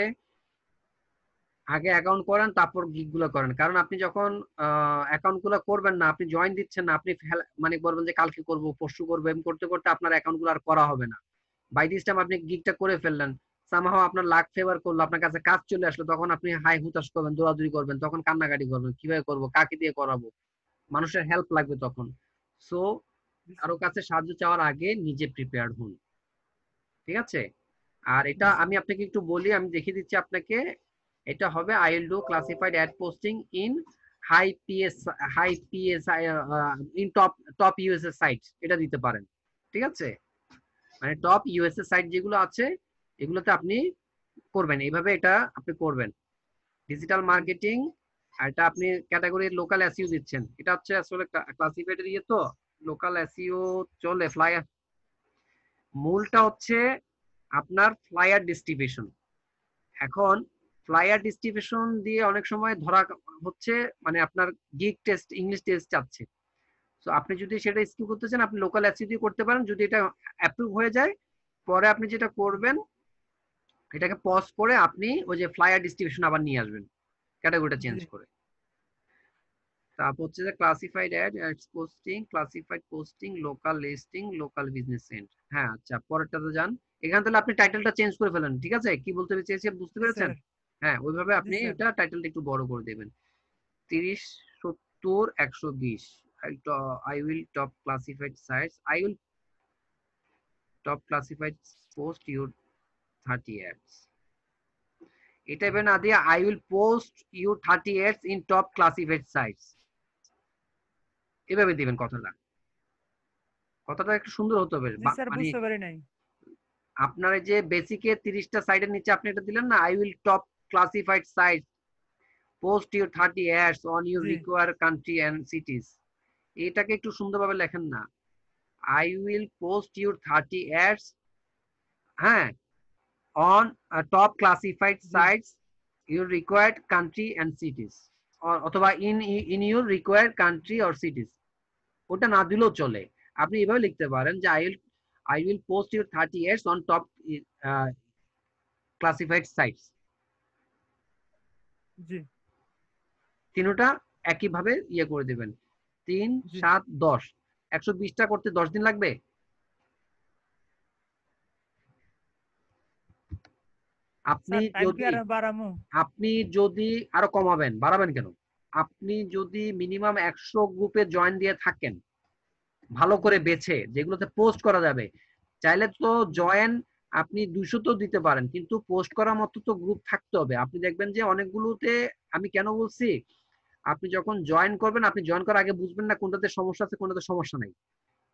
আগে অ্যাকাউন্ট করেন, তারপর গিগ গুলো করেন। কারণ আপনি যখন অ্যাকাউন্ট গুলো করবেন না, আপনি জয়েন দিচ্ছেন না, আপনি মানে বলবেন যে কালকে করব, পরশু করবো, এমন করতে করতে আপনার অ্যাকাউন্ট গুলো আর করা হবে না। বাই দিস টাইম আপনি গিগটা করে ফেললেন, সামহাও আপনার লাক ফেভার করলো, আপনার কাছে কাজ চলে আসলো, তখন আপনি হাই হুতাশ করবেন, দৌড়াদৌড়ি করবেন, তখন কান্নাকাটি করবেন, কিভাবে করব, কাকে দিয়ে করাবো, মানুষের হেল্প লাগবে তখন। সো কারো কাছে সাহায্য চাওয়ার আগে নিজে প্রিপেয়ার্ড হন। ঠিক আছে? আর এটা আমি আপনাকে একটু বলি, আমি দেখিয়ে দিচ্ছি আপনাকে। এটা হবে I will do classified ad posting in high PS, high PS in top top USA site, এটা দিতে পারেন। ঠিক আছে? মানে টপ ইউএসএ সাইট যেগুলো আছে এগুলোতে আপনি করবেন, এইভাবে এটা আপনি করবেন। ডিজিটাল মার্কেটিং, আর এটা আপনি ক্যাটাগরি লোকাল এসইও দিচ্ছেন। এটা হচ্ছে আসলে ক্লাসিফাইড ইয়ে, তো লোকাল এসইও চলে। ফ্লায়ার মূলটা হচ্ছে আপনার ফ্লায়ার ডিস্ট্রিবিউশন। এখন ফ্লায়ার ডিস্ট্রিবিউশন দিয়ে অনেক সময় ধরা হচ্ছে, মানে আপনার গিগ টেস্ট, ইংলিশ টেস্ট চাচ্ছে। তো আপনি যদি সেটা স্কিপ করতে চান, আপনি লোকাল এসইও দিয়ে করতে পারেন। যদি এটা অ্যাপ্রুভ হয়ে যায়, পরে আপনি যেটা করবেন, এটাকে পজ করে আপনি ওই যে ফ্লায়ার ডিস্ট্রিবিউশন আবার নিয়ে আসবেন, ক্যাটাগরিটা চেঞ্জ জি করে। তারপর হচ্ছে যে classified ad posting, classified posting, local listing, local business cent. হ্যাঁ আচ্ছা, পরেরটাতে যান। এখান থেকে আপনি টাইটেলটা চেঞ্জ করে ফেলেন। ঠিক আছে? কি বলতে চেয়েছি বুঝতে জি পেরেছেন? স্যার। হ্যাঁ, ওইভাবে জি আপনি স্যার। এটা টাইটেলটা একটু বড় করে দেবেন। 30, 70, 120। I will top classified sites. I will top classified post your 30 ads. এটা এভাবে না দিয়ে I will post you 30 ads in top classified sites, এভাবে দিবেন কথাটা। কথাটা একটু সুন্দর হতে হবে। জি স্যার, মানে বুঝতে পারি নাই। আপনার এই যে বেসিকে 30টা সাইটের নিচে আপনি এটা দিলেন না, I will top classified site post your 30 ads on your জি রিকোয়ার কান্ট্রি এন্ড সিটিজ, এটাকে একটু সুন্দরভাবে লেখেন না, I will post your 30 ads, হ্যাঁ, অন টপ ক্লাসিফাইড জি sites your required country and cities, অথবা in your required country or cities, ওটা না দিলেও চলে। আপনি এভাবে লিখতে পারেন যে I will post your 30 ads on top classified sites. জি তিনটা একইভাবে ইয়ে করে দিবেন। 3, জি 7, 10, 120টা করতে 10 দিন লাগবে। আপনি স্যার, টাইম কি যদি আর বাড়ামু? আপনি যদি আরো কমাবেন, বাড়াবেন কেন? আপনি যদি মিনিমাম 100 গ্রুপে জয়েন দিয়ে থাকেন, ভালো জি করে বেছে যেগুলোতে পোস্ট করা যাবে, চাইলে তো জয়েন আপনি 200 তো দিতে পারেন, কিন্তু পোস্ট করার মতো তো গ্রুপ থাকতে হবে। আপনি দেখবেন যে অনেকগুলোতে, আমি কেন বলছি, আপনি যখন জয়েন করবেন, আপনি জয়েন করার আগে বুঝবেন না কোনটাতে সমস্যা আছে কোনটাতে সমস্যা নাই।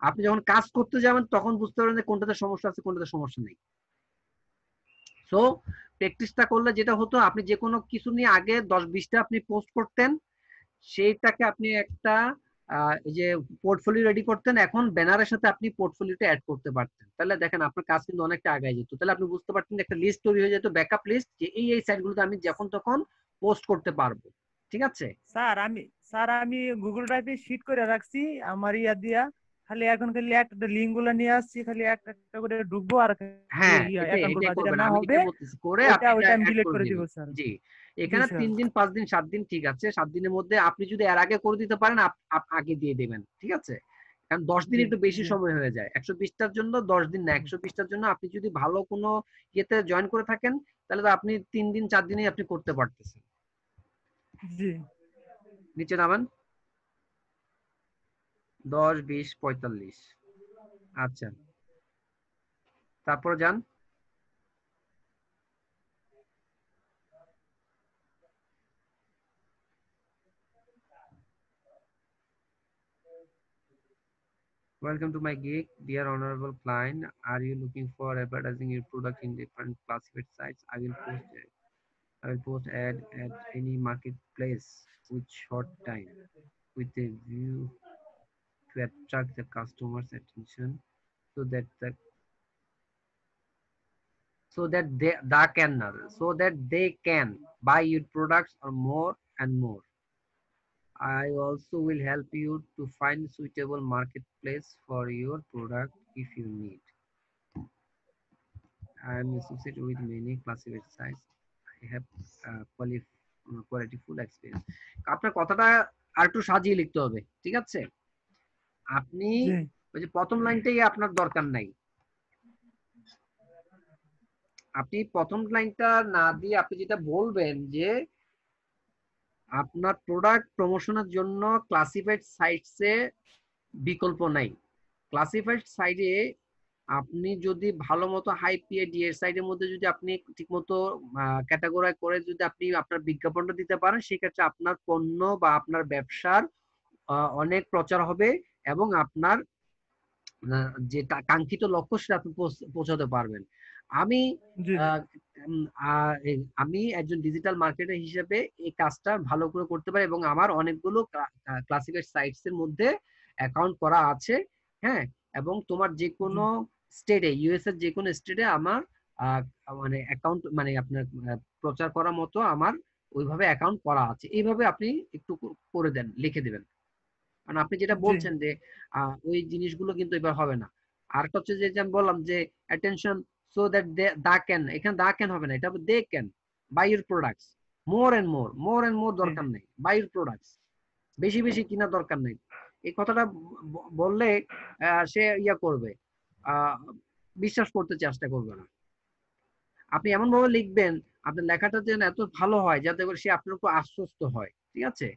আপনি যখন কাজ করতে যাবেন তখন বুঝতে পারবেন যে কোনটাতে সমস্যা আছে কোনটাতে সমস্যা নেই। সো প্র্যাকটিসটা করলে যেটা হতো, আপনি যে কোনো কিছু নিয়ে আগে 10-20টা আপনি পোস্ট করতেন, সেইটাকে আপনি একটা এই যে পোর্টফোলিও রেডি করতেন, এখন ব্যানারের সাথে আপনি পোর্টফোলিওটা অ্যাড করতে পারতেন। তাহলে দেখেন আপনার কাজ কিন্তু অনেকটা আগায় যেত। তাহলে আপনি বুঝতে পারতেন একটা লিস্ট তৈরি হয়ে যেত, ব্যাকআপ লিস্ট, যে এই সাইটগুলোতে আমি যখন তখন পোস্ট করতে পারবো। ঠিক আছে? স্যার আমি গুগল ড্রাইভে শিট করে রাখছি আমার ইয়া দিয়া, খালি একটা লিঙ্ক গুলো নিয়ে আসছি, খালি একটা একটা করে ঢুকবো আর হ্যাঁ, অ্যাকাউন্ট করবো, এটাই আর যেটা করবেন, না আমি হবে এটাই বলতেছি, করে আপনি ওইটা এটা আমি অ্যাড ডিলিট করে করে দিব দিবেন। স্যার। জি, জি এখানে স্যার। 3 দিন 5 দিন 7 দিন ঠিক আছে, 7 দিনের মধ্যে আপনি যদি এর আগে করে দিতে পারেন, আগে দিয়ে দিবেন। ঠিক আছে? কারণ 10 দিন জি একটু বেশি জি সময় হয়ে যায়। 120টার জন্য 10 দিন না, 120টার জন্য আপনি যদি ভালো কোনো ইয়েতে জয়েন করে থাকেন, তাহলে তো আপনি 3 দিন 4 দিনেই আপনি করতে পারতেছেন। জি নিচে নামান, 10, 20, 45। আচ্ছা, তারপরে যান। Welcome to my gig, dear honorable client. Are you looking for advertising your product in different classified sites? I will post ad at any marketplace with short time, with a view to attract the customer's attention, so that they can buy your products or more and more. I also will help you to find suitable marketplace for your product if you need. I am associated with many classified sites. I have qualityful experience. আপনার কথাটা আর একটু সাজিয়ে লিখতে হবে। ঠিক আছে? আপনি জি ওই যে প্রথম লাইনটাই আপনার দরকার নাই। আপনি প্রথম লাইনটা না দিয়ে আপনি যেটা বলবেন যে আপনার প্রোডাক্ট প্রমোশনের জন্য ক্লাসিফাইড সাইটসে বিকল্প নাই। ক্লাসিফাইড সাইটে আপনি যদি ভালো মতো হাই পিএ ডিএর সাইডের মধ্যে যদি আপনি ঠিকমতো ক্যাটাগরি করে যদি আপনি আপনার বিজ্ঞাপনটা দিতে পারেন, সেক্ষেত্রে আপনার পণ্য বা আপনার ব্যবসার অনেক প্রচার হবে এবং আপনার যে কাঙ্ক্ষিত লক্ষ্য সেটা আপনি পৌঁছাতে পারবেন। আমি জি আমি একজন ডিজিটাল মার্কেটার হিসেবে এই কাজটা ভালো করে করতে পারি এবং আমার অনেকগুলো ক্লাসিফাইড সাইটস এর মধ্যে অ্যাকাউন্ট করা আছে। হ্যাঁ, এবং তোমার যে কোনো স্টেটে, ইউএস এর যে কোনো স্টেটে আমার মানে অ্যাকাউন্ট, মানে আপনার প্রচার করার মতো আমার ওইভাবে অ্যাকাউন্ট করা আছে। এইভাবে আপনি একটু করে দেন, লিখে দিবেন। কারণ আপনি যেটা জি বলছেন যে ওই জিনিসগুলো কিন্তু এবার হবে না। আরেকটা হচ্ছে যে আমি বললাম যে attention so that the can, এখানে দা ক্যান হবে না, এটা হবে they can buy your products more and more জি দরকার নেই, বাই ইউর প্রোডাক্টস বেশি বেশি কিনা দরকার নেই। এই কথাটা বললে সে ইয়া করবে, বিশ্বাস করতে চেষ্টা করবে না। আপনি এমন ভাবে লিখবেন আপনার লেখাটা যেন এত ভালো হয় যাতে করে সে আপনার উপর আশ্বস্ত হয়। ঠিক আছে?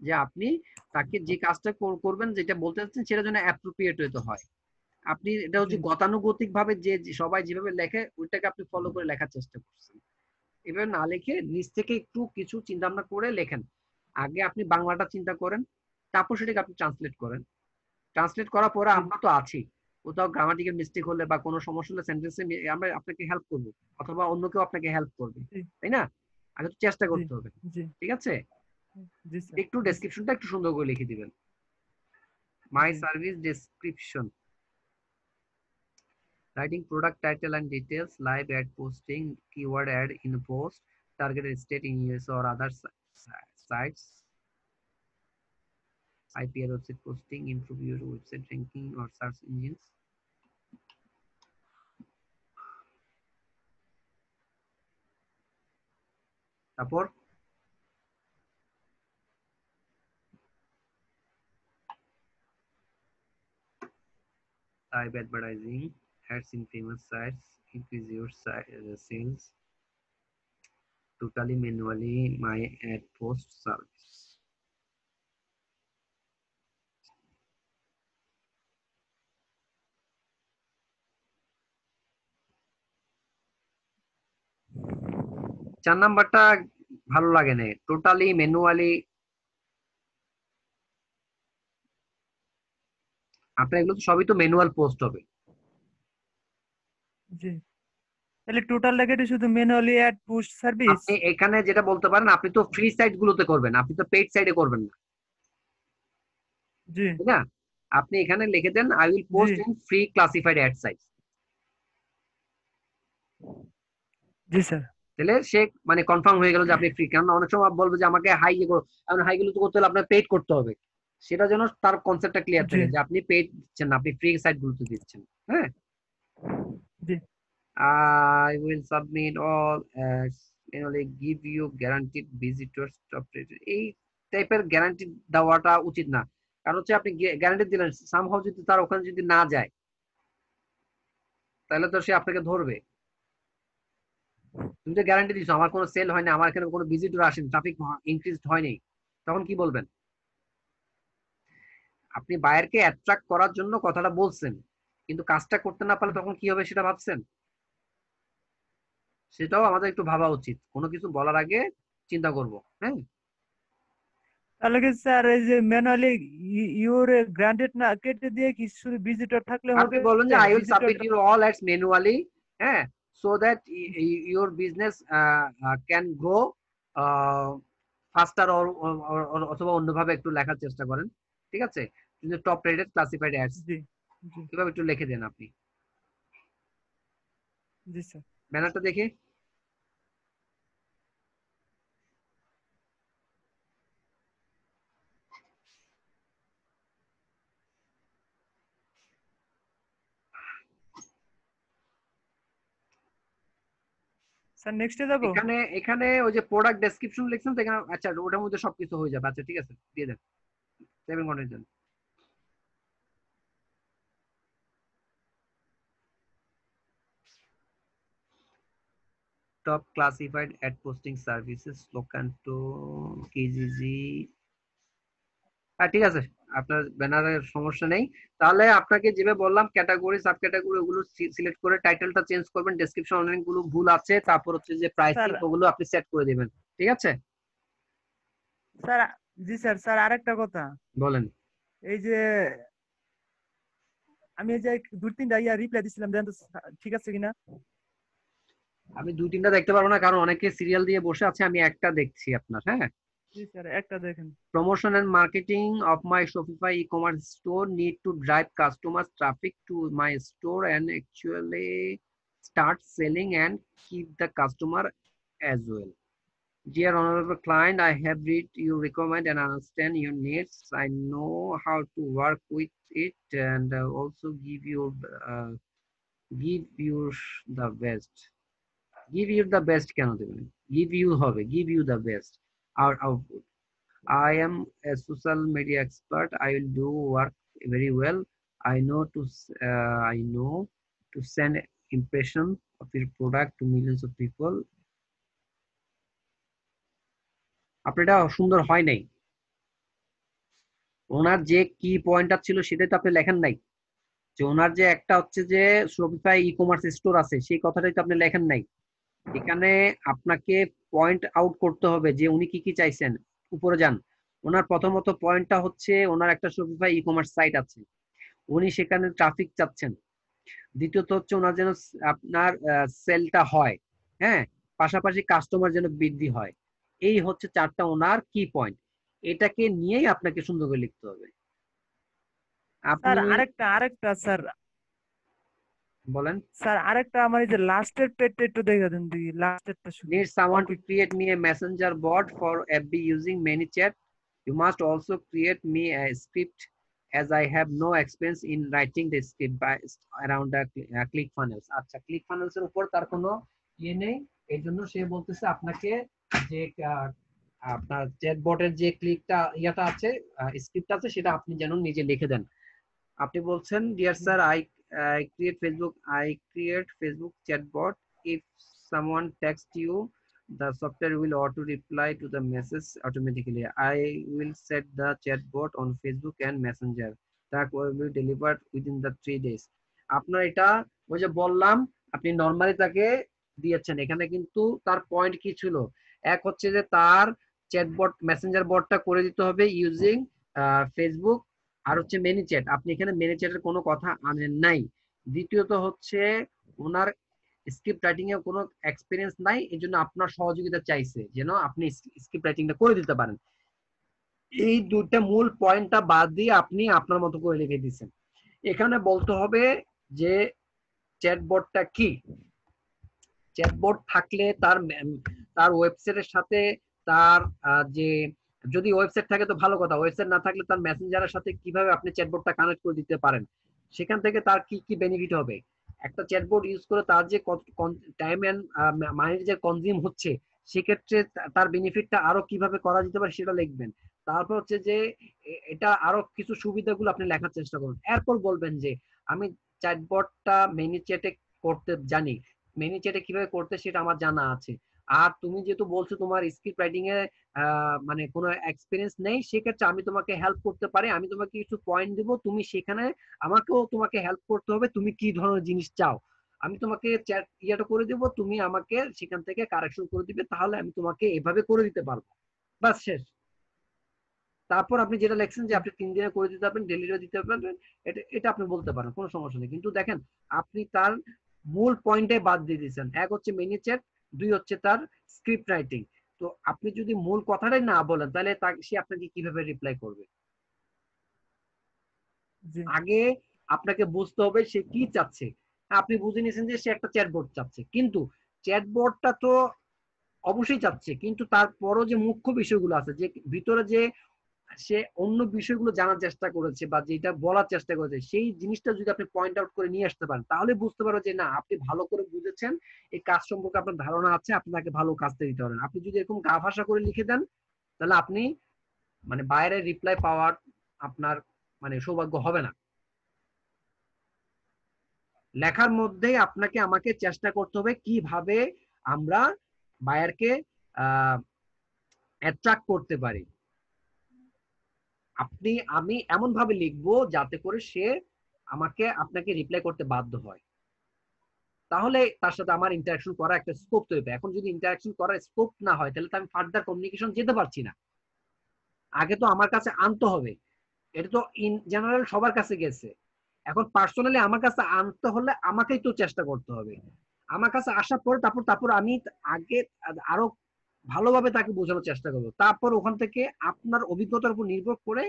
যে আপনি তাকে যে কাজটা করবেন, যেটা বলতে চাচ্ছেন, সেটা যেন অ্যাপ্রোপ্রিয়েট হতে হয়। আপনি এটা জি হচ্ছে গতানুগতিক ভাবে যে সবাই যেভাবে লেখে ওইটাকে আপনি ফলো করে লেখার চেষ্টা করছেন। এভাবে না লিখে নিজ থেকে একটু কিছু চিন্তা ভাবনা করে লেখেন। আগে আপনি বাংলাটা চিন্তা করেন, তারপর সেটাকে আপনি ট্রান্সলেট করেন। ট্রান্সলেট করার পরে আমরা তো আছি, কোথাও গ্রামাটিক্যাল মিস্টেক হলে বা কোনো সমস্যা হলে সেন্টেন্সে আমরা আপনাকে হেল্প করবো, অথবা অন্য কেউ আপনাকে হেল্প করবে, তাই না? আগে তো চেষ্টা করতে হবে, ঠিক আছে? একটু ডেসক্রিপশনটা একটু সুন্দর করে লিখে দিবেন। My service description, writing product title and details, live ad posting, keyword ad in post, targeted state in US or other sites, IPR website posting, improve your website ranking or search engines. তারপর live advertising, ads in famous sites, increase your sales, totally manually my ad post service. চার নাম্বারটা ভালো লাগে না, totally manually. আপনার এগুলো তো সবই তো ম্যানুয়াল পোস্ট হবে। জি, তাহলে টোটাল লেখাটা শুধু ম্যানুয়ালি অ্যাড পুশ সার্ভিস। আপনি এখানে যেটা বলতে পারেন, আপনি তো ফ্রি সাইট গুলোতে করবেন, আপনি তো পেইড সাইটে করবেন না, জি তাই না? আপনি এখানে লিখে দেন I will post in free classified ad sites. জি স্যার। তাহলে সে মানে কনফার্ম হয়ে গেল যে আপনি ফ্রি। কারণ অনেক সময় বলবে যে আমাকে হাই ইয়ে করো, এখন হাই গুলো তো করতে হলে আপনার পেইড করতে হবে, সেটা যেন তার কনসেপ্টটা ক্লিয়ার থাকে যে আপনি পেইড দিচ্ছেন না, আপনি ফ্রি সাইট গুলোতে দিচ্ছেন। হ্যাঁ, জি। I will submit all ads, only give you guaranteed visitors top rated. এই টাইপের গ্যারান্টি দেওয়াটা উচিত না, কারণ হচ্ছে আপনি গ্যারান্টি দিলেন, সামহাউ যদি তার ওখানে যদি না যায় তাহলে তো সে আপনাকে ধরবে। তুমি তো গ্যারান্টি দিচ্ছ আমার কোনো সেল হয়নি, আমার এখানে কোনো ভিজিটর আসেনি, ট্রাফিক ইনক্রিজ হয়নি, তখন কি বলবেন? আপনি বায়ারকে অ্যাট্রাক্ট করার জন্য কথাটা বলছেন, কিন্তু কাজটা করতে না পারলে তখন কি হবে সেটা ভাবছেন? সেটাও আমাদের একটু ভাবা উচিত, কোনো কিছু বলার আগে চিন্তা করব। হ্যাঁ, তাহলে কি স্যার এই যে ম্যানুয়ালি ইউর গ্রান্টেড না কেটে দিয়ে কি শুধু ভিজিটর থাকলে হবে? আপনি বলুন যে I will submit your all ads manually, হ্যাঁ, so that your business can grow faster, অথবা অন্যভাবে একটু লেখার চেষ্টা করেন, ঠিক আছে? কিন্তু টপ রেটেড ক্লাসিফাইড অ্যাডস কিভাবে একটু লিখে দেন আপনি। জি স্যার। ব্যানারটা দেখি। স্যার নেক্সটে যাব। এখানে ওই যে প্রোডাক্ট ডেসক্রিপশন লিখছেন তো এখানে, আচ্ছা ওটার মধ্যে সবকিছু হয়ে যাবে। আচ্ছা ঠিক আছে, দিয়ে দেন, সেভেন কন্টেন্ট দেন। Top classified ad posting services local to KGG. হ্যাঁ ঠিক আছে, আপনার ব্যানারের সমস্যা নেই। তাহলে আপনাকে যেভাবে বললাম ক্যাটাগরি সাব ক্যাটাগরি ওগুলো সিলেক্ট করে টাইটেলটা চেঞ্জ করবেন, ডেসক্রিপশন অনেকগুলো ভুল আছে, তারপর হচ্ছে যে প্রাইসিং ওগুলো আপনি সেট করে দিবেন, ঠিক আছে? স্যার জি স্যার। স্যার আরেকটা কথা বলেন। এই যে আমি এই যে দুই তিনটা রিপ্লাই দিছিলাম, দেন তো ঠিক আছে কিনা? আমি দুই তিনটা দেখতে পারবো না, কারণ অনেকে সিরিয়াল দিয়ে বসে আছে, আমি একটা দেখছি আপনার। হ্যাঁ, জি স্যার একটা দেখেন। Promotion and marketing of my Shopify e-commerce store need to drive customers traffic to my store and actually start selling and keep the customer as well. Dear honorable client, I have read your requirement and understand your needs. I know how to work with it and also give you the best. Give you the best কেন দেবেন? Give you হবে, give you the best our output. I am a social media expert. I will do work very well. I know to send impression of your product to millions of people. আপনারটা সুন্দর হয় নাই, ওনার যে কি পয়েন্টটা ছিল সেটাই তো আপনি লেখেন নাই, যে ওনার যে একটা হচ্ছে যে শপিফাই ই কমার্স স্টোর আছে সেই কথাটাই তো আপনি লেখেন নাই। এখানে আপনাকে পয়েন্ট আউট করতে হবে যে উনি কি কি চাইছেন। উপরে যান, ওনার প্রথমত পয়েন্টটা হচ্ছে ওনার একটা শপিফাই ই কমার্স সাইট আছে, উনি সেখানে ট্রাফিক চাচ্ছেন। দ্বিতীয়ত হচ্ছে ওনার যেন আপনার সেলটা হয়, হ্যাঁ, পাশাপাশি কাস্টমার যেন বৃদ্ধি হয়। এই হচ্ছে 4টা ওনার কি পয়েন্ট। এটাকে নিয়েই আপনাকে সুন্দর করে লিখতে হবে। স্যার আপনি আরেকটা স্যার, বলেন। স্যার আরেকটা আমার এই যে লাস্টের পেজটা একটু দেখে দেন দিই, লাস্টেরটা শুধু Need someone অল্প to একটু। create me a messenger bot for FB using ManyChat. You must also create me a script as I have no experience in writing the script by around the ClickFunnels. আচ্ছা, ClickFunnels এর উপর তার কোনো ইয়ে নেই, এই জন্য সে বলতেছে আপনাকে যে আপনার চ্যাটবটের যে ক্লিকটা ইয়াটা আছে, স্ক্রিপ্ট আছে, সেটা আপনি যেন নিজে লিখে দেন। আপনি বলছেন, dear sir, I create Facebook chatbot. If someone texts you, the software will auto reply to the message automatically. I will set the chatbot on Facebook and Messenger. That will be delivered within the 3 days. আপনার এটা ওই যে বললাম, আপনি normally তাকে দিয়েছেন। এখানে কিন্তু তার পয়েন্ট কি ছিল, এক হচ্ছে যে তার চ্যাটবট মেসেঞ্জার বটটা করে দিতে হবে ইউজিং ফেসবুক, আর হচ্ছে মেনিচ্যাট। আপনি এখানে মেনিচ্যাটের কোনো কথা আনেন নাই। দ্বিতীয়ত হচ্ছে ওনার স্ক্রিপ্ট রাইটিং এ কোনো এক্সপিরিয়েন্স নাই, এই জন্য আপনার সহযোগিতা চাইছে যেন আপনি স্ক্রিপ্ট রাইটিংটা করে দিতে পারেন। এই দুইটা মূল পয়েন্টটা বাদ দিয়ে আপনি আপনার মতো করে লিখে দিচ্ছেন। এখানে বলতে হবে যে চ্যাটবটটা কি। চ্যাটবট থাকলে তার ওয়েবসাইটের সাথে তার যে, যদি ওয়েবসাইট থাকে তো ভালো কথা, ওয়েবসাইট না থাকলে তার মেসেঞ্জারের সাথে কিভাবে আপনি চ্যাটবটটা কানেক্ট করে দিতে পারেন, সেখান থেকে তার কি কি বেনিফিট হবে। একটা চ্যাটবট ইউজ করে তার যে টাইম এন্ড মানির যে কনজিউম হচ্ছে, সেক্ষেত্রে তার বেনিফিটটা আরো কিভাবে করা যেতে পারে সেটা লিখবেন। তারপর হচ্ছে যে এটা আরো কিছু সুবিধাগুলো আপনি লেখার চেষ্টা করুন। এরপর বলবেন যে আমি চ্যাটবটটা মেনি চ্যাটে করতে জানি, মেনি চ্যাটে কিভাবে করতে সেটা আমার জানা আছে। আর তুমি যেহেতু বলছো তোমার স্ক্রিপ্ট রাইটিং এ মানে কোনো এক্সপিরিয়েন্স নেই, সেক্ষেত্রে আমি তোমাকে হেল্প করতে পারি। আমি তোমাকে কিছু পয়েন্ট দিব, তুমি সেখানে আমাকেও তোমাকে হেল্প করতে হবে, তুমি কি ধরনের জিনিস চাও। আমি তোমাকে চ্যাট ইয়েটা করে দিব, তুমি আমাকে সেখান থেকে কারেকশন করে দিবে, তাহলে আমি তোমাকে এভাবে করে দিতে পারবো। বাস, শেষ। তারপর আপনি যেটা লেখছেন যে আপনি 3 দিনে করে দিতে পারবেন, ডেলিভারি দিতে পারবেন, এটা আপনি বলতে পারেন, কোনো সমস্যা নেই। কিন্তু দেখেন, আপনি তার মূল পয়েন্টে বাদ দিয়ে দিয়েছেন। এক হচ্ছে মেনি চ্যাট, 2 হচ্ছে তার স্ক্রিপ্ট রাইটিং। তো আপনি যদি মূল কথাটাই না বলেন, তাহলে সে আপনাকে কিভাবে রিপ্লাই করবে। আগে আপনাকে বুঝতে হবে সে কি চাচ্ছে। আপনি বুঝে নিয়েছেন যে সে একটা চ্যাটবট চাচ্ছে, কিন্তু চ্যাটবটটা তো অবশ্যই চাচ্ছে, কিন্তু তারপরও যে মুখ্য বিষয়গুলো আছে, যে ভিতরে যে সে অন্য বিষয়গুলো জানার চেষ্টা করেছে বা যেটা বলার চেষ্টা করেছে, সেই জিনিসটা যদি আপনি পয়েন্ট আউট করে নিয়ে আসতে পারেন, তাহলে বুঝতে পারো যে না, আপনি ভালো করে বুঝেছেন, এই কাজ সম্পর্কে আপনার ধারণা আছে, আপনাকে ভালো কাজটা দিতে পারেন। আপনি যদি এরকম গা ভাষা করে লিখে দেন, তাহলে আপনি মানে বাইরে রিপ্লাই পাওয়ার আপনার মানে সৌভাগ্য হবে না। লেখার মধ্যেই আপনাকে আমাকে চেষ্টা করতে হবে কিভাবে আমরা বায়ারকে অ্যাট্রাক্ট করতে পারি। আমি এমন ভাবে লিখবো যাতে করে সে আপনাকে রিপ্লাই করতে বাধ্য হয়, তাহলে তার সাথে আমার ইন্টারাকশন করা একটা স্কোপ তৈরি হবে। এখন যদি ইন্টারাকশন করার স্কোপ না হয়, তাহলে তো আমি ফার্দার কমিউনিকেশন যেতে পারছি না। আগে তো আমার কাছে আনতে হবে। এটা তো ইন জেনারেল সবার কাছে গেছে, এখন পার্সোনালি আমার কাছে আনতে হলে আমাকেই তো চেষ্টা করতে হবে। আমার কাছে আসার পর তারপর আমি আগে আরো ভালোভাবে তাকে বোঝানোর চেষ্টা করবো। তারপর ওখান থেকে আপনার অভিজ্ঞতার উপর নির্ভর করে,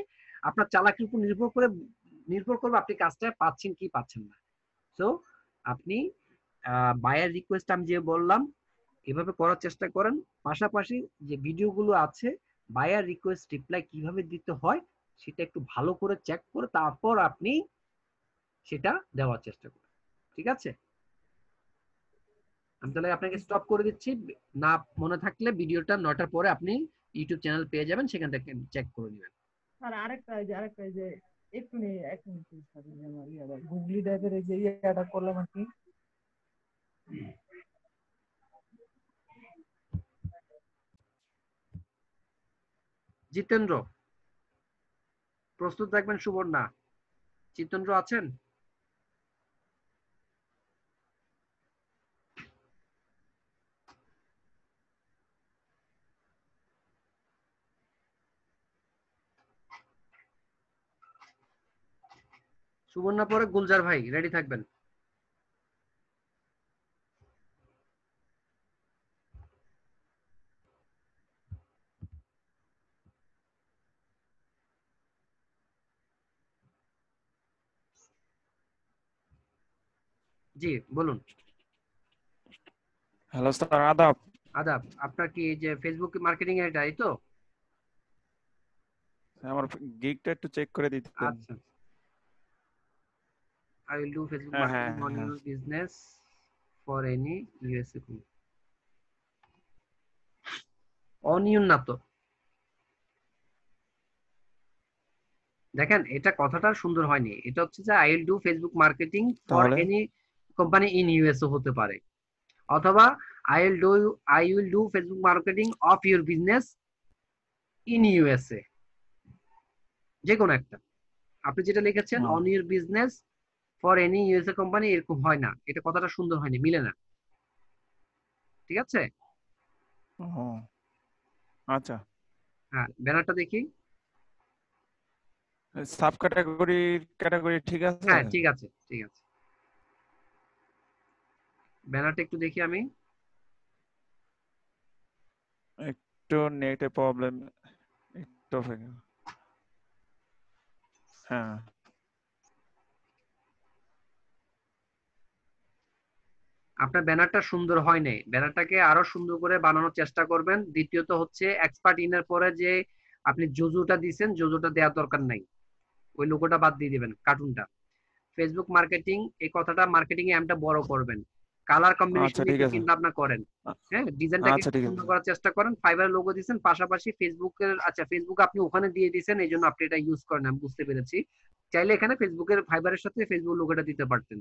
আপনার চালাকির উপর নির্ভর করবে আপনি কাজটা পাচ্ছেন কি পাচ্ছেন না। তো আপনি বায়ার রিকোয়েস্ট আমি যে বললাম এভাবে করার চেষ্টা করেন। পাশাপাশি যে ভিডিওগুলো আছে, বায়ার রিকোয়েস্ট রিপ্লাই কিভাবে দিতে হয় সেটা একটু ভালো করে চেক করে তারপর আপনি সেটা দেওয়ার চেষ্টা করুন। ঠিক আছে? আমি তাহলে আপনাকে স্টপ করে দিচ্ছি। না মনে থাকলে ভিডিওটা 9টার পরে আপনি ইউটিউব চ্যানেল পেয়ে যাবেন, সেখান থেকে চেক করে নেবেন। আর আরেকটা যে একটু নেই, এক মিনিট গুগলি ড্রাইভের এই যে ইয়াটা করলাম আর কি। জিতেন্দ্র প্রস্তুত থাকবেন। সুবর্ণা, জিতেন্দ্র আছেন? সুবর্ণা পরে গুলজার ভাই রেডি থাকবেন। জি বলুন। হ্যালো স্যার, আদাব। আদাব। আপনার কি এই যে ফেসবুক মার্কেটিং এর এটাই তো? আমার গিগটা একটু চেক করে দিতেন। আচ্ছা, I will do Facebook হ্যাঁ হ্যাঁ marketing on হ্যাঁ। your business for any USA company. Onion না তো, দেখেন এটা কথাটা সুন্দর হয়নি। এটা হচ্ছে যে I will do Facebook marketing for তাহলে এনি কোম্পানি ইন ইউএসএ হতে পারে, অথবা I will do Facebook marketing of your business in USA, যে কোনো একটা। আপনি যেটা লিখেছেন on your business for any USA company, এরকম হয় না, এটা কথাটা সুন্দর হয়নি, মিলে না। ঠিক আছে? ও আচ্ছা। হ্যাঁ, ব্যানারটা দেখি। সাব ক্যাটাগরি ঠিক আছে? হ্যাঁ ঠিক আছে, ঠিক আছে। ব্যানারটা একটু দেখি আমি। একটু নেটে প্রবলেম, একটু হ্যাঁ। আপনার ব্যানারটা সুন্দর হয় নাই, ব্যানারটাকে আরো সুন্দর করে বানানোর চেষ্টা করবেন। দ্বিতীয়ত হচ্ছে এক্সপার্ট ইনের পরে যে আপনি জোজোটা দিবেন, জোজোটা দেওয়ার দরকার নাই, ওই লোগোটা বাদ দিয়ে দিবেন, কার্টুনটা। ফেসবুক মার্কেটিং এই কথাটা মার্কেটিং এ এমটা বড় করবেন, কালার কম্বিনেশন আচ্ছা ঠিক একটু আছে। চিন্তা ভাবনা করেন। হ্যাঁ, ডিজাইনটাকে আচ্ছা একটু ঠিক সুন্দর আছে। করার চেষ্টা করেন। ফাইবার লোগো দিবেন, পাশাপাশি ফেসবুকের, আচ্ছা ফেসবুক আপনি ওখানে দিয়ে দিবেন, এই জন্য আপনি এটা ইউজ করেন, আমি বুঝতে পেরেছি। চাইলে এখানে ফেসবুকের ফাইবারের সাথে ফেসবুক লোগোটা দিতে পারতেন।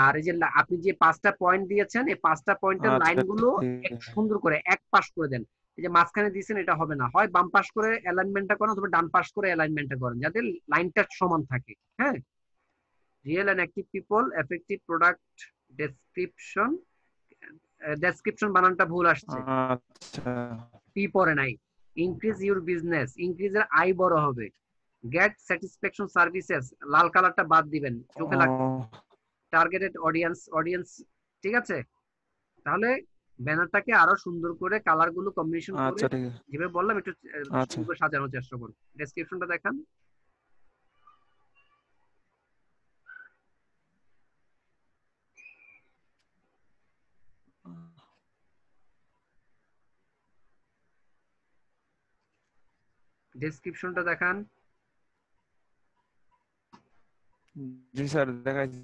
আর এই যে আপনি যে 5টা পয়েন্ট দিয়েছেন, এই 5টা পয়েন্টের আচ্ছা লাইনগুলো ঠিক একটু আছে। সুন্দর করে এক পাশ করে দেন। এই যে মাঝখানে দিয়েছেন এটা হবে না, হয় বাম পাশ করে অ্যালাইনমেন্টটা করেন অথবা ডান পাশ করে অ্যালাইনমেন্টটা করেন, যাতে লাইনটা সমান থাকে। হ্যাঁ, real and active people, effective product description, description বানানটা ভুল আসছে, আচ্ছা। পি পরে নাই। ইনক্রিজ ইউর বিজনেস, ইনক্রিজের আই বড় হবে। গেট স্যাটিসফ্যাকশন সার্ভিসেস, লাল কালারটা বাদ দিবেন, চোখে লাগবে। টার্গেটেড অডিয়েন্স, ঠিক আছে? তাহলে ব্যানারটাকে আরো সুন্দর করে কালার গুলো কম্বিনেশন করে, আচ্ছা ঠিক আছে। যেভাবে বললাম একটু আচ্ছা সুন্দর করে সাজানোর চেষ্টা করুন। ডেসক্রিপশনটা দেখান। ডেসক্রিপশনটা দেখান। জি স্যার দেখাইছি।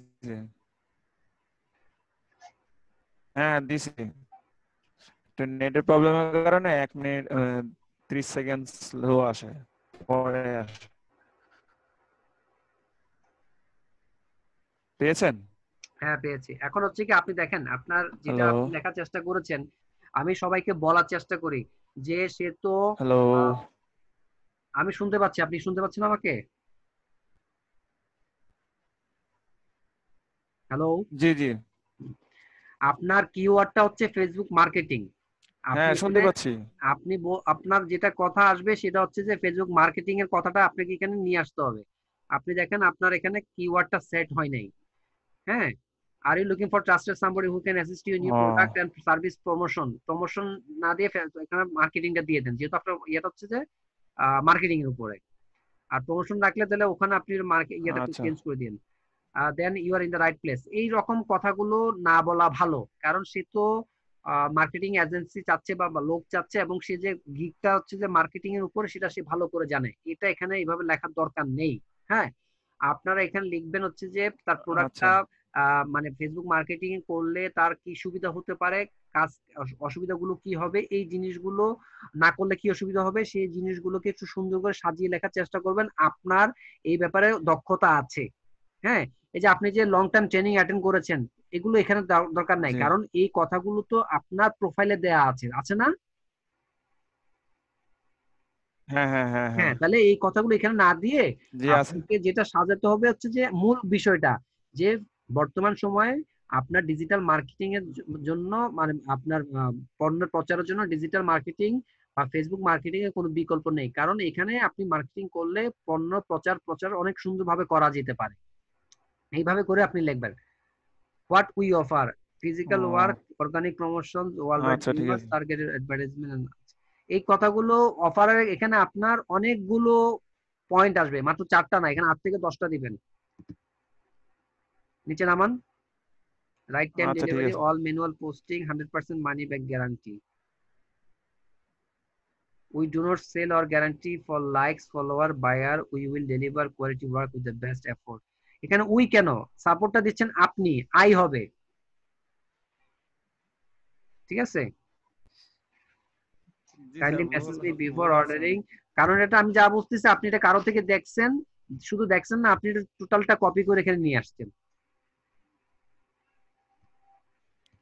হ্যাঁ দিছি। তো নেটের প্রবলেমের কারণে 1 মিনিট 30 সেকেন্ড স্লো আসে, পরে আসে। পেয়েছেন? হ্যাঁ পেয়েছি। এখন হচ্ছে কি আপনি দেখেন, আপনার যেটা হ্যালো আপনি লেখার চেষ্টা করেছেন, আমি সবাইকে বলার চেষ্টা করি যে সে তো হ্যালো। আমি শুনতে পাচ্ছি, আপনি শুনতে পাচ্ছেন আমাকে? হ্যালো, জি জি আপনার কিওয়ার্ডটা হচ্ছে ফেসবুক মার্কেটিং। আপনি হ্যাঁ শুনতে এখানে পাচ্ছি। আপনার যেটা কথা আসবে সেটা হচ্ছে যে ফেসবুক মার্কেটিং এর কথাটা আপনাকে এখানে নিয়ে আসতে হবে। আপনি দেখেন আপনার এখানে কিওয়ার্ডটা সেট হয় নাই। হ্যাঁ, are you looking for trusted somebody who can assist you in your product ও এন্ড সার্ভিস প্রমোশন না দিয়ে এখানে মার্কেটিংটা দিয়ে দেন, যেহেতু আপনার ইয়েটা হচ্ছে যে মার্কেটিং এর উপরে। আর প্রমোশন রাখলে তাহলে ওখানে আপনি ইয়েটা একটু আচ্ছা চেঞ্জ করে দিন। Then you are in the right place. এই রকম কথাগুলো না বলা ভালো, কারণ সে তো মার্কেটিং এজেন্সি চাচ্ছে বা লোক চাচ্ছে, এবং সে যে গিগটা হচ্ছে যে মার্কেটিং এর উপরে সেটা সে ভালো করে জানে। এটা এখানে এইভাবে লেখার দরকার নেই। হ্যাঁ, আপনারা এখানে লিখবেন হচ্ছে যে তার আচ্ছা প্রোডাক্টটা মানে ফেসবুক মার্কেটিং করলে তার কি সুবিধা হতে পারে, কাজ অসুবিধাগুলো কি হবে, এই জিনিসগুলো না করলে কি অসুবিধা হবে, সেই জিনিসগুলোকে একটু সুন্দর করে সাজিয়ে লেখার চেষ্টা করবেন। আপনার এই ব্যাপারে দক্ষতা আছে। হ্যাঁ, এই যে আপনি যে লং টার্ম ট্রেনিং অ্যাটেন্ড করেছেন, এগুলো এখানে দরকার নাই, জি কারণ এই কথাগুলো তো আপনার প্রোফাইলে দেয়া আছে, আছে না? হ্যাঁ হ্যাঁ হ্যাঁ হ্যাঁ, হ্যাঁ তাহলে এই কথাগুলো এখানে না দিয়ে জি আছে। আপনাকে যেটা সাজাতে হবে হচ্ছে যে মূল বিষয়টা, যে বর্তমান সময়ে আপনার ডিজিটাল মার্কেটিং এর জন্য, মানে আপনার পণ্যের প্রচারের জন্য ডিজিটাল মার্কেটিং বা ফেসবুক মার্কেটিং এর কোনো বিকল্প নেই, কারণ এখানে আপনি মার্কেটিং করলে পণ্য প্রচার অনেক সুন্দরভাবে করা যেতে পারে। এইভাবে করে আপনি লিখবেন হোয়াট উই অফার, ফিজিক্যাল ও work, organic promotion, world wide আচ্ছা ঠিক ফেমাস, আছে। Targeted advertisement. এই কথাগুলো অফারের এখানে আপনার অনেকগুলো পয়েন্ট আসবে, মাত্র 4টা না, এখানে 8 থেকে 10টা দিবেন। নিচে নামান। রাইট টাইম আচ্ছা ঠিক ডেলিভারি, আছে। All manual posting, 100% money back guarantee. We do not sell or guarantee for likes, follower, buyer. We will deliver quality work with the best effort. এখানে উই কেন? সাপোর্টটা দিচ্ছেন আপনি, আই হবে, ঠিক আছে? জি স্যার, কাইন্ডলি ভুল message me before ভুল আছে অর্ডারিং। অনেক। কারণ এটা আমি যা বুঝতেছি আপনি এটা কারো থেকে দেখছেন, শুধু দেখছেন না, আপনি এটা টোটালটা কপি করে এখানে নিয়ে আসছেন।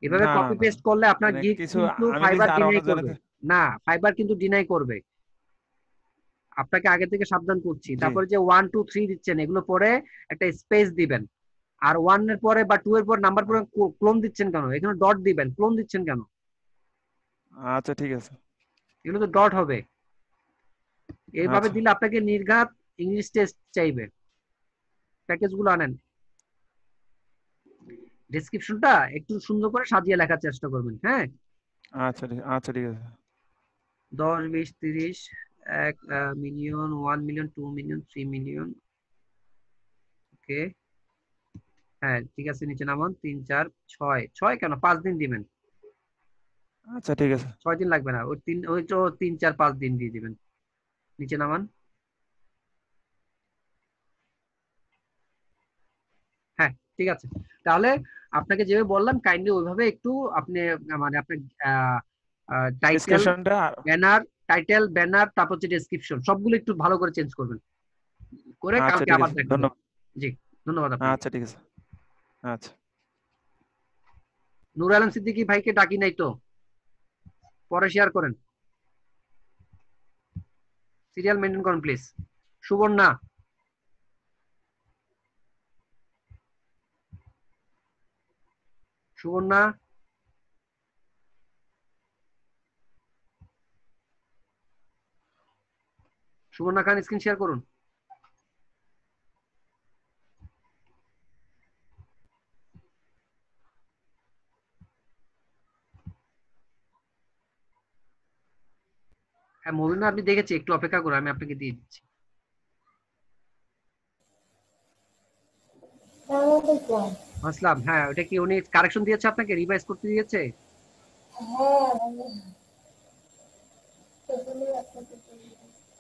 এভাবে না না কপি না, পেস্ট করলে আপনার মানে গিগ কিছু কিন্তু আমি ফাইবার নিছি আর ডিনাই করবে। অন্যজনের। না, ফাইবার কিন্তু ডিনাই করবে, আপনাকে আগে থেকে সাবধান করছি। জি তারপরে যে 1 2 3 দিচ্ছেন, এগুলো পরে একটা স্পেস দিবেন। আর 1 এর পরে বা 2 এর পর নাম্বার পরে ক্লোন দিচ্ছেন কেন? এখানে ডট দিবেন, ক্লোন দিচ্ছেন কেন? আচ্ছা ঠিক আছে। এগুলো তো ডট হবে। এইভাবে আচ্ছা দিলে আপনাকে নির্ঘাত ইংলিশ টেস্ট চাইবে। প্যাকেজগুলো আনেন। ডেসক্রিপশনটা একটু সুন্দর করে সাজিয়ে লেখার চেষ্টা করবেন, হ্যাঁ? আচ্ছা ঠিক আছে। 10 20 30, 1 মিলিয়ন, 1 মিলিয়ন, 2 মিলিয়ন, 3 মিলিয়ন। ওকে, হ্যাঁ ঠিক আছে, নিচে নামান। 3 4 6, 6 কেন? 5 দিন দিবেন। আচ্ছা ঠিক আছে। 6 দিন লাগবে না, ওই তো 3 4 5 দিন দিয়ে দিবেন। নিচে নামান। হ্যাঁ ঠিক আছে, তাহলে আপনাকে যেভাবে বললাম কাইন্ডলি ওইভাবে একটু আপনি মানে আপনার টাইটেল, ডেসক্রিপশনটা। ব্যানার, টাইটেল ব্যানার, তারপর হচ্ছে ডেসক্রিপশন, সবগুলো একটু ভালো করে চেঞ্জ করবেন, করে আচ্ছা কালকে ঠিক আবার আছে, দেখাবেন। ধন্যবাদ। জি, ধন্যবাদ আপনাকে। আচ্ছা ঠিক আছে। আচ্ছা। নূর আলম সিদ্দিকী ভাইকে ডাকি নাই তো, পরে শেয়ার করেন। সিরিয়াল মেনটেন করুন please. Subarna, Subarna, Subarna Khan screen share করুন। হ্যাঁ মবিনা, আপনি দেখেছি, একটু অপেক্ষা করুন, আমি আপনাকে দিয়ে দিচ্ছি। আসলাম, হ্যাঁ ওটা কি উনি কারেকশন দিয়েছে আপনাকে, রিভাইজ করতে দিয়েছে?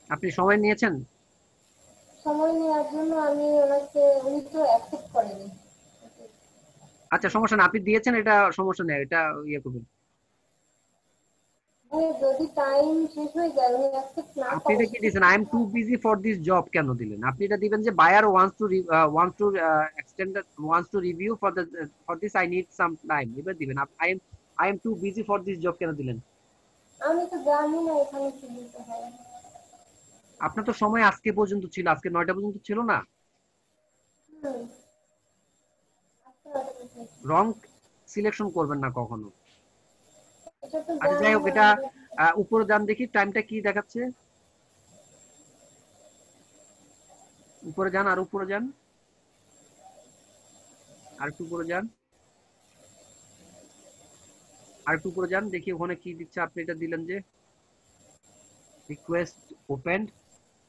আপনি সময় নিয়েছেন? সময় নেওয়ার জন্য আমি ওনাকে, উনি তো অ্যাকসেপ্ট করেনি। আচ্ছা সমস্যা না, আপনি দিয়েছেন, এটা সমস্যা নেই, এটা ইয়ে করবেন। যদি টাইম শেষ হয়ে যায়, উনি অ্যাকসেপ্ট না আপনি করে, এটা কি দিয়েছেন, I am too busy for this job কেন দিলেন? আপনি এটা দিবেন যে buyer wants to extend, wants to review for this, I need some time, এবার দিবেন। I am too busy for this job কেন দিলেন? আমি তো জানি না এখানে কি দিতে হয়। আপনার তো সময় আজকে পর্যন্ত ছিল, আজকে 9টা পর্যন্ত ছিল না? রং সিলেকশন করবেন না কখনো। এটা তো আচ্ছা জানি যাই হোক, না এটা উপরে যান দেখি টাইমটা কি দেখাচ্ছে। উপরে যান, আর উপরে যান, আর একটু উপরে যান, আর একটু উপরে যান, দেখি ওখানে কি দিচ্ছে। আপনি এটা দিলেন যে রিকোয়েস্ট ওপেন্ড,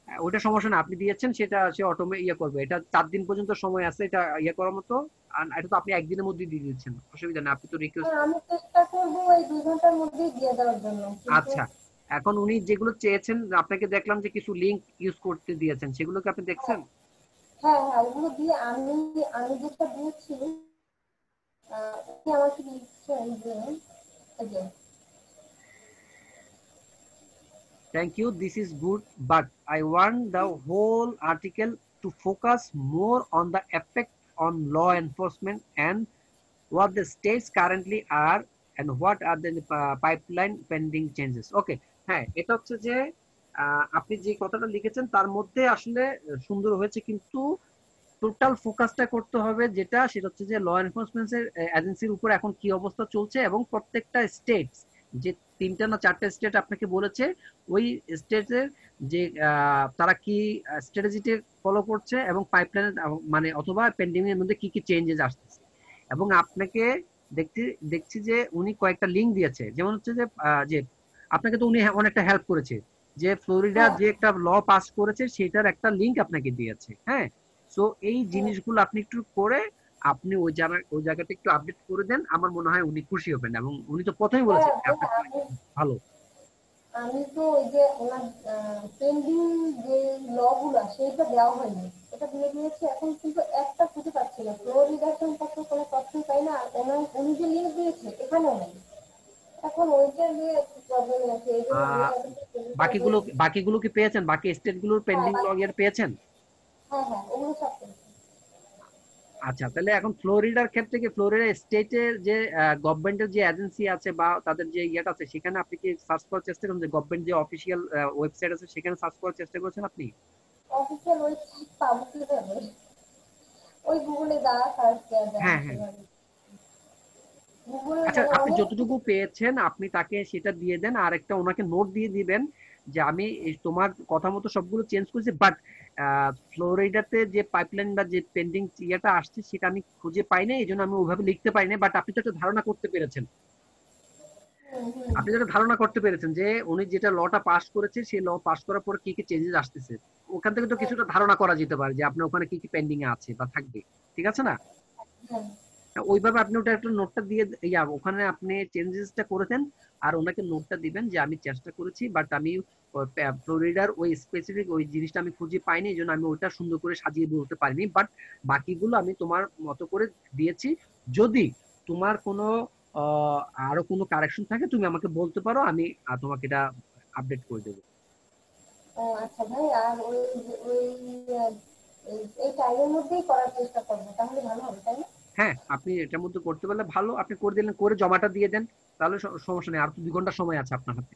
ওটা সমস্যা না, আপনি দিয়েছেন সেটা সে অটোমে ইয়ে করবে। এটা 4 দিন পর্যন্ত সময় আছে এটা ইয়ে করার মতো, আর এটা তো আপনি একদিনের মধ্যে দিয়ে দিচ্ছেন, অসুবিধা নেই, আপনি তো রিকোয়েস্ট। আমি চেষ্টা করবো এই 2 ঘন্টার মধ্যেই দিয়ে দেওয়ার জন্য। আচ্ছা, এখন উনি যেগুলো চেয়েছেন, আপনাকে দেখলাম যে কিছু লিংক ইউজ করতে দিয়েছেন, সেগুলো কি আপনি দেখছেন? হ্যাঁ হ্যাঁ, ওগুলো দিয়ে আমি যেটা দিয়েছি, উনি আমাকে দিচ্ছেন যে Thank you, this is good, but I want the whole article to focus more on the effect on law enforcement and what the states currently are and what are the pipeline pending changes. Okay, হ্যাঁ এটা হচ্ছে যে আপনি যে কথাটা লিখেছেন তার মধ্যে আসলে সুন্দর হয়েছে, কিন্তু টোটাল ফোকাসটা করতে হবে যেটা, সেটা হচ্ছে যে ল এনফোর্সমেন্ট এজেন্সির উপর এখন কি অবস্থা চলছে এবং প্রত্যেকটা স্টেট যে 3টা না 4টা স্টেট আপনাকে বলেছে, ওই স্টেটের যে তারা কি স্ট্র্যাটেজিতে ফলো করছে এবং পাইপলাইন মানে অথবা পেন্ডিং এর মধ্যে কি কি চেঞ্জেস আসতেছে। এবং আপনাকে দেখছি যে উনি কয়েকটা লিঙ্ক দিয়েছে, যেমন হচ্ছে যে আপনাকে তো উনি অনেকটা হেল্প করেছে, যে ফ্লোরিডা যে একটা ল পাস করেছে সেটার একটা লিঙ্ক আপনাকে দিয়েছে। হ্যাঁ, সো এই জিনিসগুলো আপনি একটু করে আপনি ওই জায়গাটা একটু আপডেট করে দেন, আমার মনে হয় উনি খুশি হবেন। এবং উনি তো প্রথমেই বলেছেন যে আপনার ভালো। আমি তো ওই যে ওনার পেন্ডিং যে লগুলা সেটা দেওয়া হয়নি, এটা দিয়ে দিয়েছি, এখন কিন্তু একটা খুঁজে পাচ্ছি না, ফ্লোরিডা সম্পর্কে কোনো তথ্যই পাই না। আর উনি যে লিঙ্ক দিয়েছে এখানেও নেই, এখন ওইটা নিয়ে একটু প্রবলেম আছে, এই জন্য বাকিগুলো কি পেয়েছেন? বাকি স্টেট গুলোর পেন্ডিং লগ এর পেয়েছেন? হ্যাঁ ওগুলো সব পেয়েছি। আচ্ছা, তাহলে এখন ফ্লোরিডার ক্ষেত্রে কি ফ্লোরিডা স্টেটের যে গভর্নমেন্টের যে এজেন্সি আছে বা তাদের যে ইয়েটা আছে সেখানে আপনি কি সার্চ করার চেষ্টা করেন? যে গভর্নমেন্ট যে অফিসিয়াল ওয়েবসাইট আছে সেখানে সার্চ করার চেষ্টা করেছেন আপনি? অফিসিয়াল ওয়েবসাইট পাবো কিভাবে? ওই গুগলে যা সার্চ দেওয়া যায়। হ্যাঁ। আচ্ছা, আপনি যতটুকু পেয়েছেন আপনি তাকে সেটা দিয়ে দেন, আর একটা ওনাকে নোট দিয়ে দিবেন যে আমি তোমার কথা মতো সবগুলো চেঞ্জ করেছি, বাট ফ্লোরিডাতে যে পাইপলাইন বা যে পেন্ডিং ইয়েটা আসছে সেটা আমি খুঁজে পাই না, এই জন্য আমি ওইভাবে লিখতে পারি না। বাট আপনি তো একটা ধারণা করতে পেরেছেন, যে উনি যেটা লটা পাস করেছে সেই ল পাস করার পর কি কি চেঞ্জেস আসতেছে, ওখান থেকে তো কিছুটা ধারণা করা যেতে পারে যে আপনার ওখানে কি কি পেন্ডিং এ আছে বা থাকবে। ঠিক আছে না? ওইভাবে আপনি ওটা একটা নোটটা দিয়ে ওখানে আপনি চেঞ্জেসটা করেছেন, আর ওনাকে নোটটা দিবেন যে আমি চেষ্টা করেছি বাট আমি ফ্লোরিডার ওই স্পেসিফিক ওই জিনিসটা আমি খুঁজে পাইনি, এই জন্য আমি ওইটা সুন্দর করে সাজিয়ে বলতে পারিনি, বাট বাকিগুলো আমি তোমার মতো করে দিয়েছি। যদি তোমার কোনো আরো কোনো কারেকশন থাকে তুমি আমাকে বলতে পারো, আমি তোমাকে এটা আপডেট করে দেবো। আচ্ছা ভাই, আর ওই এই টাইমের মধ্যেই করার চেষ্টা করবো, তাহলে ভালো হবে, তাই না? হ্যাঁ, আপনি এটার মধ্যে করতে পারলে ভালো, আপনি করে দিলেন, করে জমাটা দিয়ে দেন, তাহলে সমস্যা নেই, আর তো 2 ঘন্টা সময় আছে আপনার হাতে।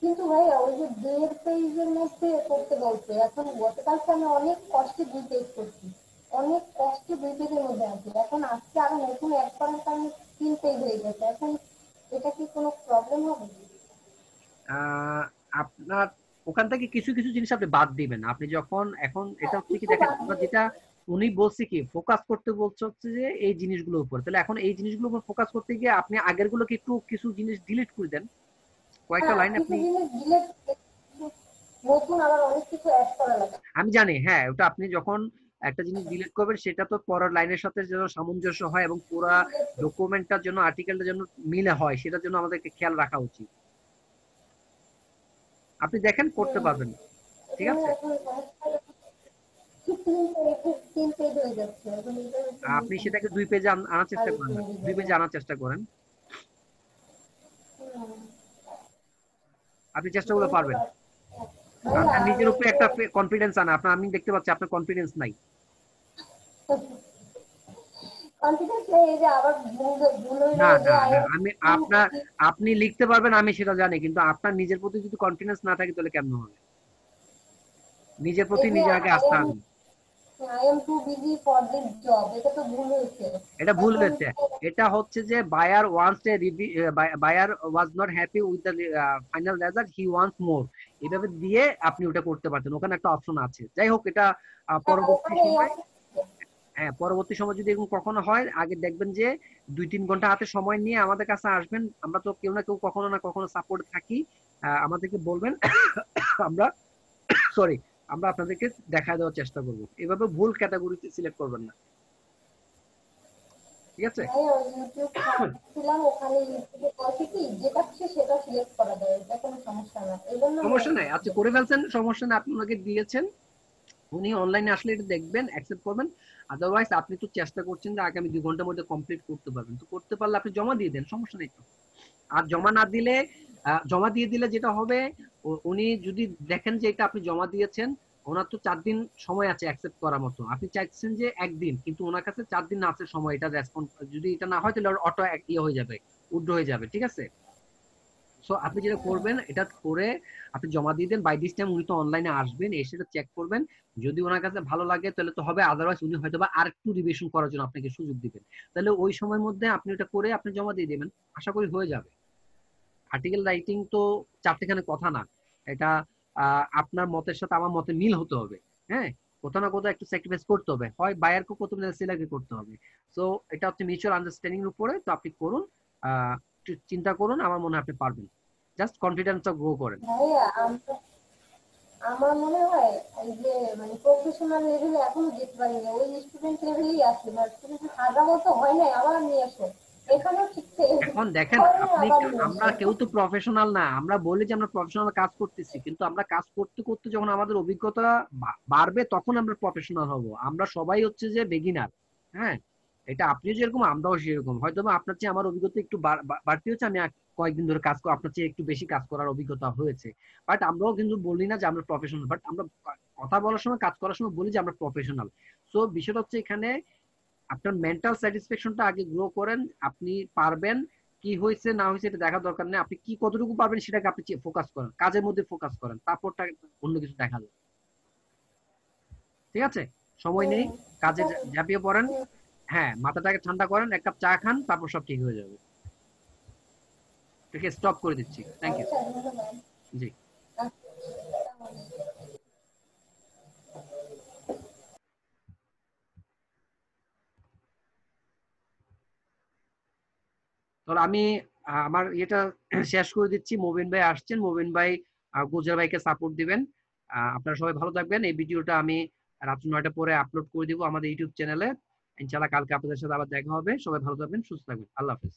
কিন্তু ভাইয়া ওই যে 1.5 পেজের মধ্যে করতে বলছে, এখন গতকালকে আমি অনেক কষ্টে 2 পেজ করছি, অনেক কষ্টে 2 পেজের মধ্যে আছে, এখন আজকে আরো নতুন অ্যাড করার কারণে 3 পেজ হয়ে গেছে, এখন এটা কি কোনো প্রবলেম হবে? আপনার ওখান থেকে কিছু কিছু জিনিস আপনি বাদ দিবেন। আপনি যখন এখন এটা হচ্ছে কি দেখেন, যেটা উনি বলছে কি ফোকাস করতে বলছে হচ্ছে যে এই জিনিসগুলোর উপর, তাহলে এখন এই জিনিসগুলোর উপর ফোকাস করতে গিয়ে আপনি আগের গুলোকে একটু কিছু জিনিস ডিলিট করে দেন, কয়েকটা লাইন আপনি। নতুন আবার অনেক কিছু অ্যাড করা লাগে। আমি জানি, হ্যাঁ, ওটা আপনি যখন একটা জিনিস ডিলিট করবেন সেটা তো পরের লাইনের সাথে যেন সামঞ্জস্য হয় এবং পুরো ডকুমেন্টটার জন্য আর্টিকেলটার জন্য মিলে হয়, সেটার জন্য আমাদেরকে খেয়াল রাখা উচিত। আপনি দেখেন করতে পারবেন, ঠিক আছে? আপনি সেটাকে 2 পেজে আনার চেষ্টা করেন, 2 পেজে আনার চেষ্টা করেন, আপনি চেষ্টা করলে পারবেন। আপনার নিজের উপরে একটা কনফিডেন্স আনা, আপনার আমি দেখতে পাচ্ছি আপনার কনফিডেন্স নাই। না না আমি আপনি লিখতে পারবেন আমি সেটা জানি, কিন্তু আপনার নিজের প্রতি যদি কনফিডেন্স না থাকে তাহলে কেমন হবে? নিজের প্রতি নিজের আগে আস্থা আনুন। এটা ভুল হয়েছে, এটা হচ্ছে যে buyer was not happy with the final result, he wants more, এভাবে দিয়ে আপনি ওটা করতে পারতেন, ওখানে একটা অপশন আছে। যাই হোক, এটা পরবর্তী সময় যদি এরকম কখনো হয়, আগে দেখবেন যে 2-3 ঘন্টা হাতে সময় নিয়ে আমাদের কাছে আসবেন, আমরা তো কেউ না কেউ কখনো না কখনো সাপোর্ট থাকি, আমাদেরকে বলবেন, আমরা আপনাদেরকে দেখা দেওয়ার চেষ্টা করব। এভাবে ভুল ক্যাটাগরিতে সিলেক্ট করবেন না, ঠিক আছে? সমস্যা নাই, আচ্ছা করে ফেলছেন, সমস্যা নাই, আপনাকে দিয়েছেন, উনি অনলাইনে আসলে এটা দেখবেন, অ্যাকসেপ্ট করবেন। আদারওয়াইজ আপনি তো চেষ্টা করছেন যে আগামী 2 ঘন্টার মধ্যে কমপ্লিট করতে পারবেন, তো করতে পারলে আপনি জমা দিয়ে দেন, সমস্যা নেই তো। আর জমা না দিলে, জমা দিয়ে দিলে যেটা হবে, উনি যদি দেখেন যে এটা আপনি জমা দিয়েছেন, ওনার তো 4 দিন সময় আছে অ্যাকসেপ্ট করার মতো, আপনি চাইছেন যে 1 দিন, কিন্তু ওনার কাছে 4 দিন আছে সময় এটা রেসপন্স, যদি এটা না হয় তাহলে অটো হয়ে যাবে, উইথড্র হয়ে যাবে, ঠিক আছে? সো আপনি যেটা করবেন, এটা করে আপনি জমা দিয়ে দেন, বাই দিস টাইম উনি তো অনলাইনে আসবেন, এসে এটা চেক করবেন, যদি ওনার কাছে ভালো লাগে তাহলে তো হবে, আদারওয়াইজ উনি হয়তো বা আরেকটু রিভিশন করার জন্য আপনাকে সুযোগ দিবেন, তাহলে ওই সময়ের মধ্যে আপনি এটা করে আপনি জমা দিয়ে দিবেন, আশা করি হয়ে যাবে। আর্টিকেল রাইটিং তো চারটেখানে কথা না, এটা আপনার মতের সাথে আমার মতে মিল হতে হবে। হ্যাঁ, কোথাও না কোথাও একটু স্যাক্রিফাইস করতে হবে, হয় বায়ারকে করতে হবে, সেলারকে করতে হবে। সো এটা হচ্ছে মিউচুয়াল আন্ডারস্ট্যান্ডিং এর উপরে। তো আপনি করুন, একটু চিন্তা করুন, আমার মনে হয় আপনি পারবেন। জাস্ট কনফিডেন্সটা গ্রো করেন। ভাইয়া আমার মনে হয় এই যে মানে প্রফেশনাল লেভেলে এখনো যেতে পারিনি, ওই স্টুডেন্ট লেভেলেই আছি, মানে স্টুডেন্ট আগা মতো হয় নাই, আবার নিয়ে আসো এখানেও শিখতে। এখন দেখেন আপনি, আমরা কেউ তো প্রফেশনাল না, আমরা বলি যে আমরা প্রফেশনাল কাজ করতেছি, কিন্তু আমরা কাজ করতে করতে যখন আমাদের অভিজ্ঞতা বাড়বে তখন আমরা প্রফেশনাল হব। আমরা সবাই হচ্ছে যে বেগিনার। হ্যাঁ, এটা আপনিও যেরকম আমরাও সেরকম। হয়তো আপনার চেয়ে আমার অভিজ্ঞতা একটু বাড়তি হচ্ছে, আমি কয়েকদিন ধরে কাজ করি, আপনার চেয়ে একটু বেশি কাজ করার অভিজ্ঞতা হয়েছে। বাট আমরাও কিন্তু বলি না যে আমরা প্রফেশনাল, বাট আমরা কথা বলার সময়, কাজ করার সময় বলি যে আমরা প্রফেশনাল। সো বিষয়টা হচ্ছে এখানে আপনার মেন্টাল স্যাটিসফ্যাকশনটা আগে গ্রো করেন। আপনি পারবেন, কি হয়েছে না হয়েছে এটা দেখার দরকার নেই, আপনি কি কতটুকু পারবেন সেটাকে আপনি ফোকাস করেন, কাজের মধ্যে ফোকাস করেন, তারপরটা অন্য কিছু দেখা যাবে। ঠিক আছে, সময় নেই, কাজে ঝাঁপিয়ে পড়েন। হ্যাঁ, মাথাটাকে ঠান্ডা করেন, এক কাপ চা খান, তারপর সব ঠিক হয়ে যাবে। ঠিক আছে, স্টপ করে দিচ্ছি। Thank you. জি। তাহলে আমি আমার এটা শেষ করে দিচ্ছি। মোবিন ভাই আসছেন, মোবিন ভাই গুজর ভাইকে সাপোর্ট দিবেন। আপনারা সবাই ভালো থাকবেন। এই ভিডিওটা আমি রাত 9টার পরে আপলোড করে দিব আমাদের ইউটিউব চ্যানেলে। ইনশাআল্লাহ কালকে আপনাদের সাথে আবার দেখা হবে। সবাই ভালো থাকবেন, সুস্থ থাকবেন। আল্লাহ হাফেজ।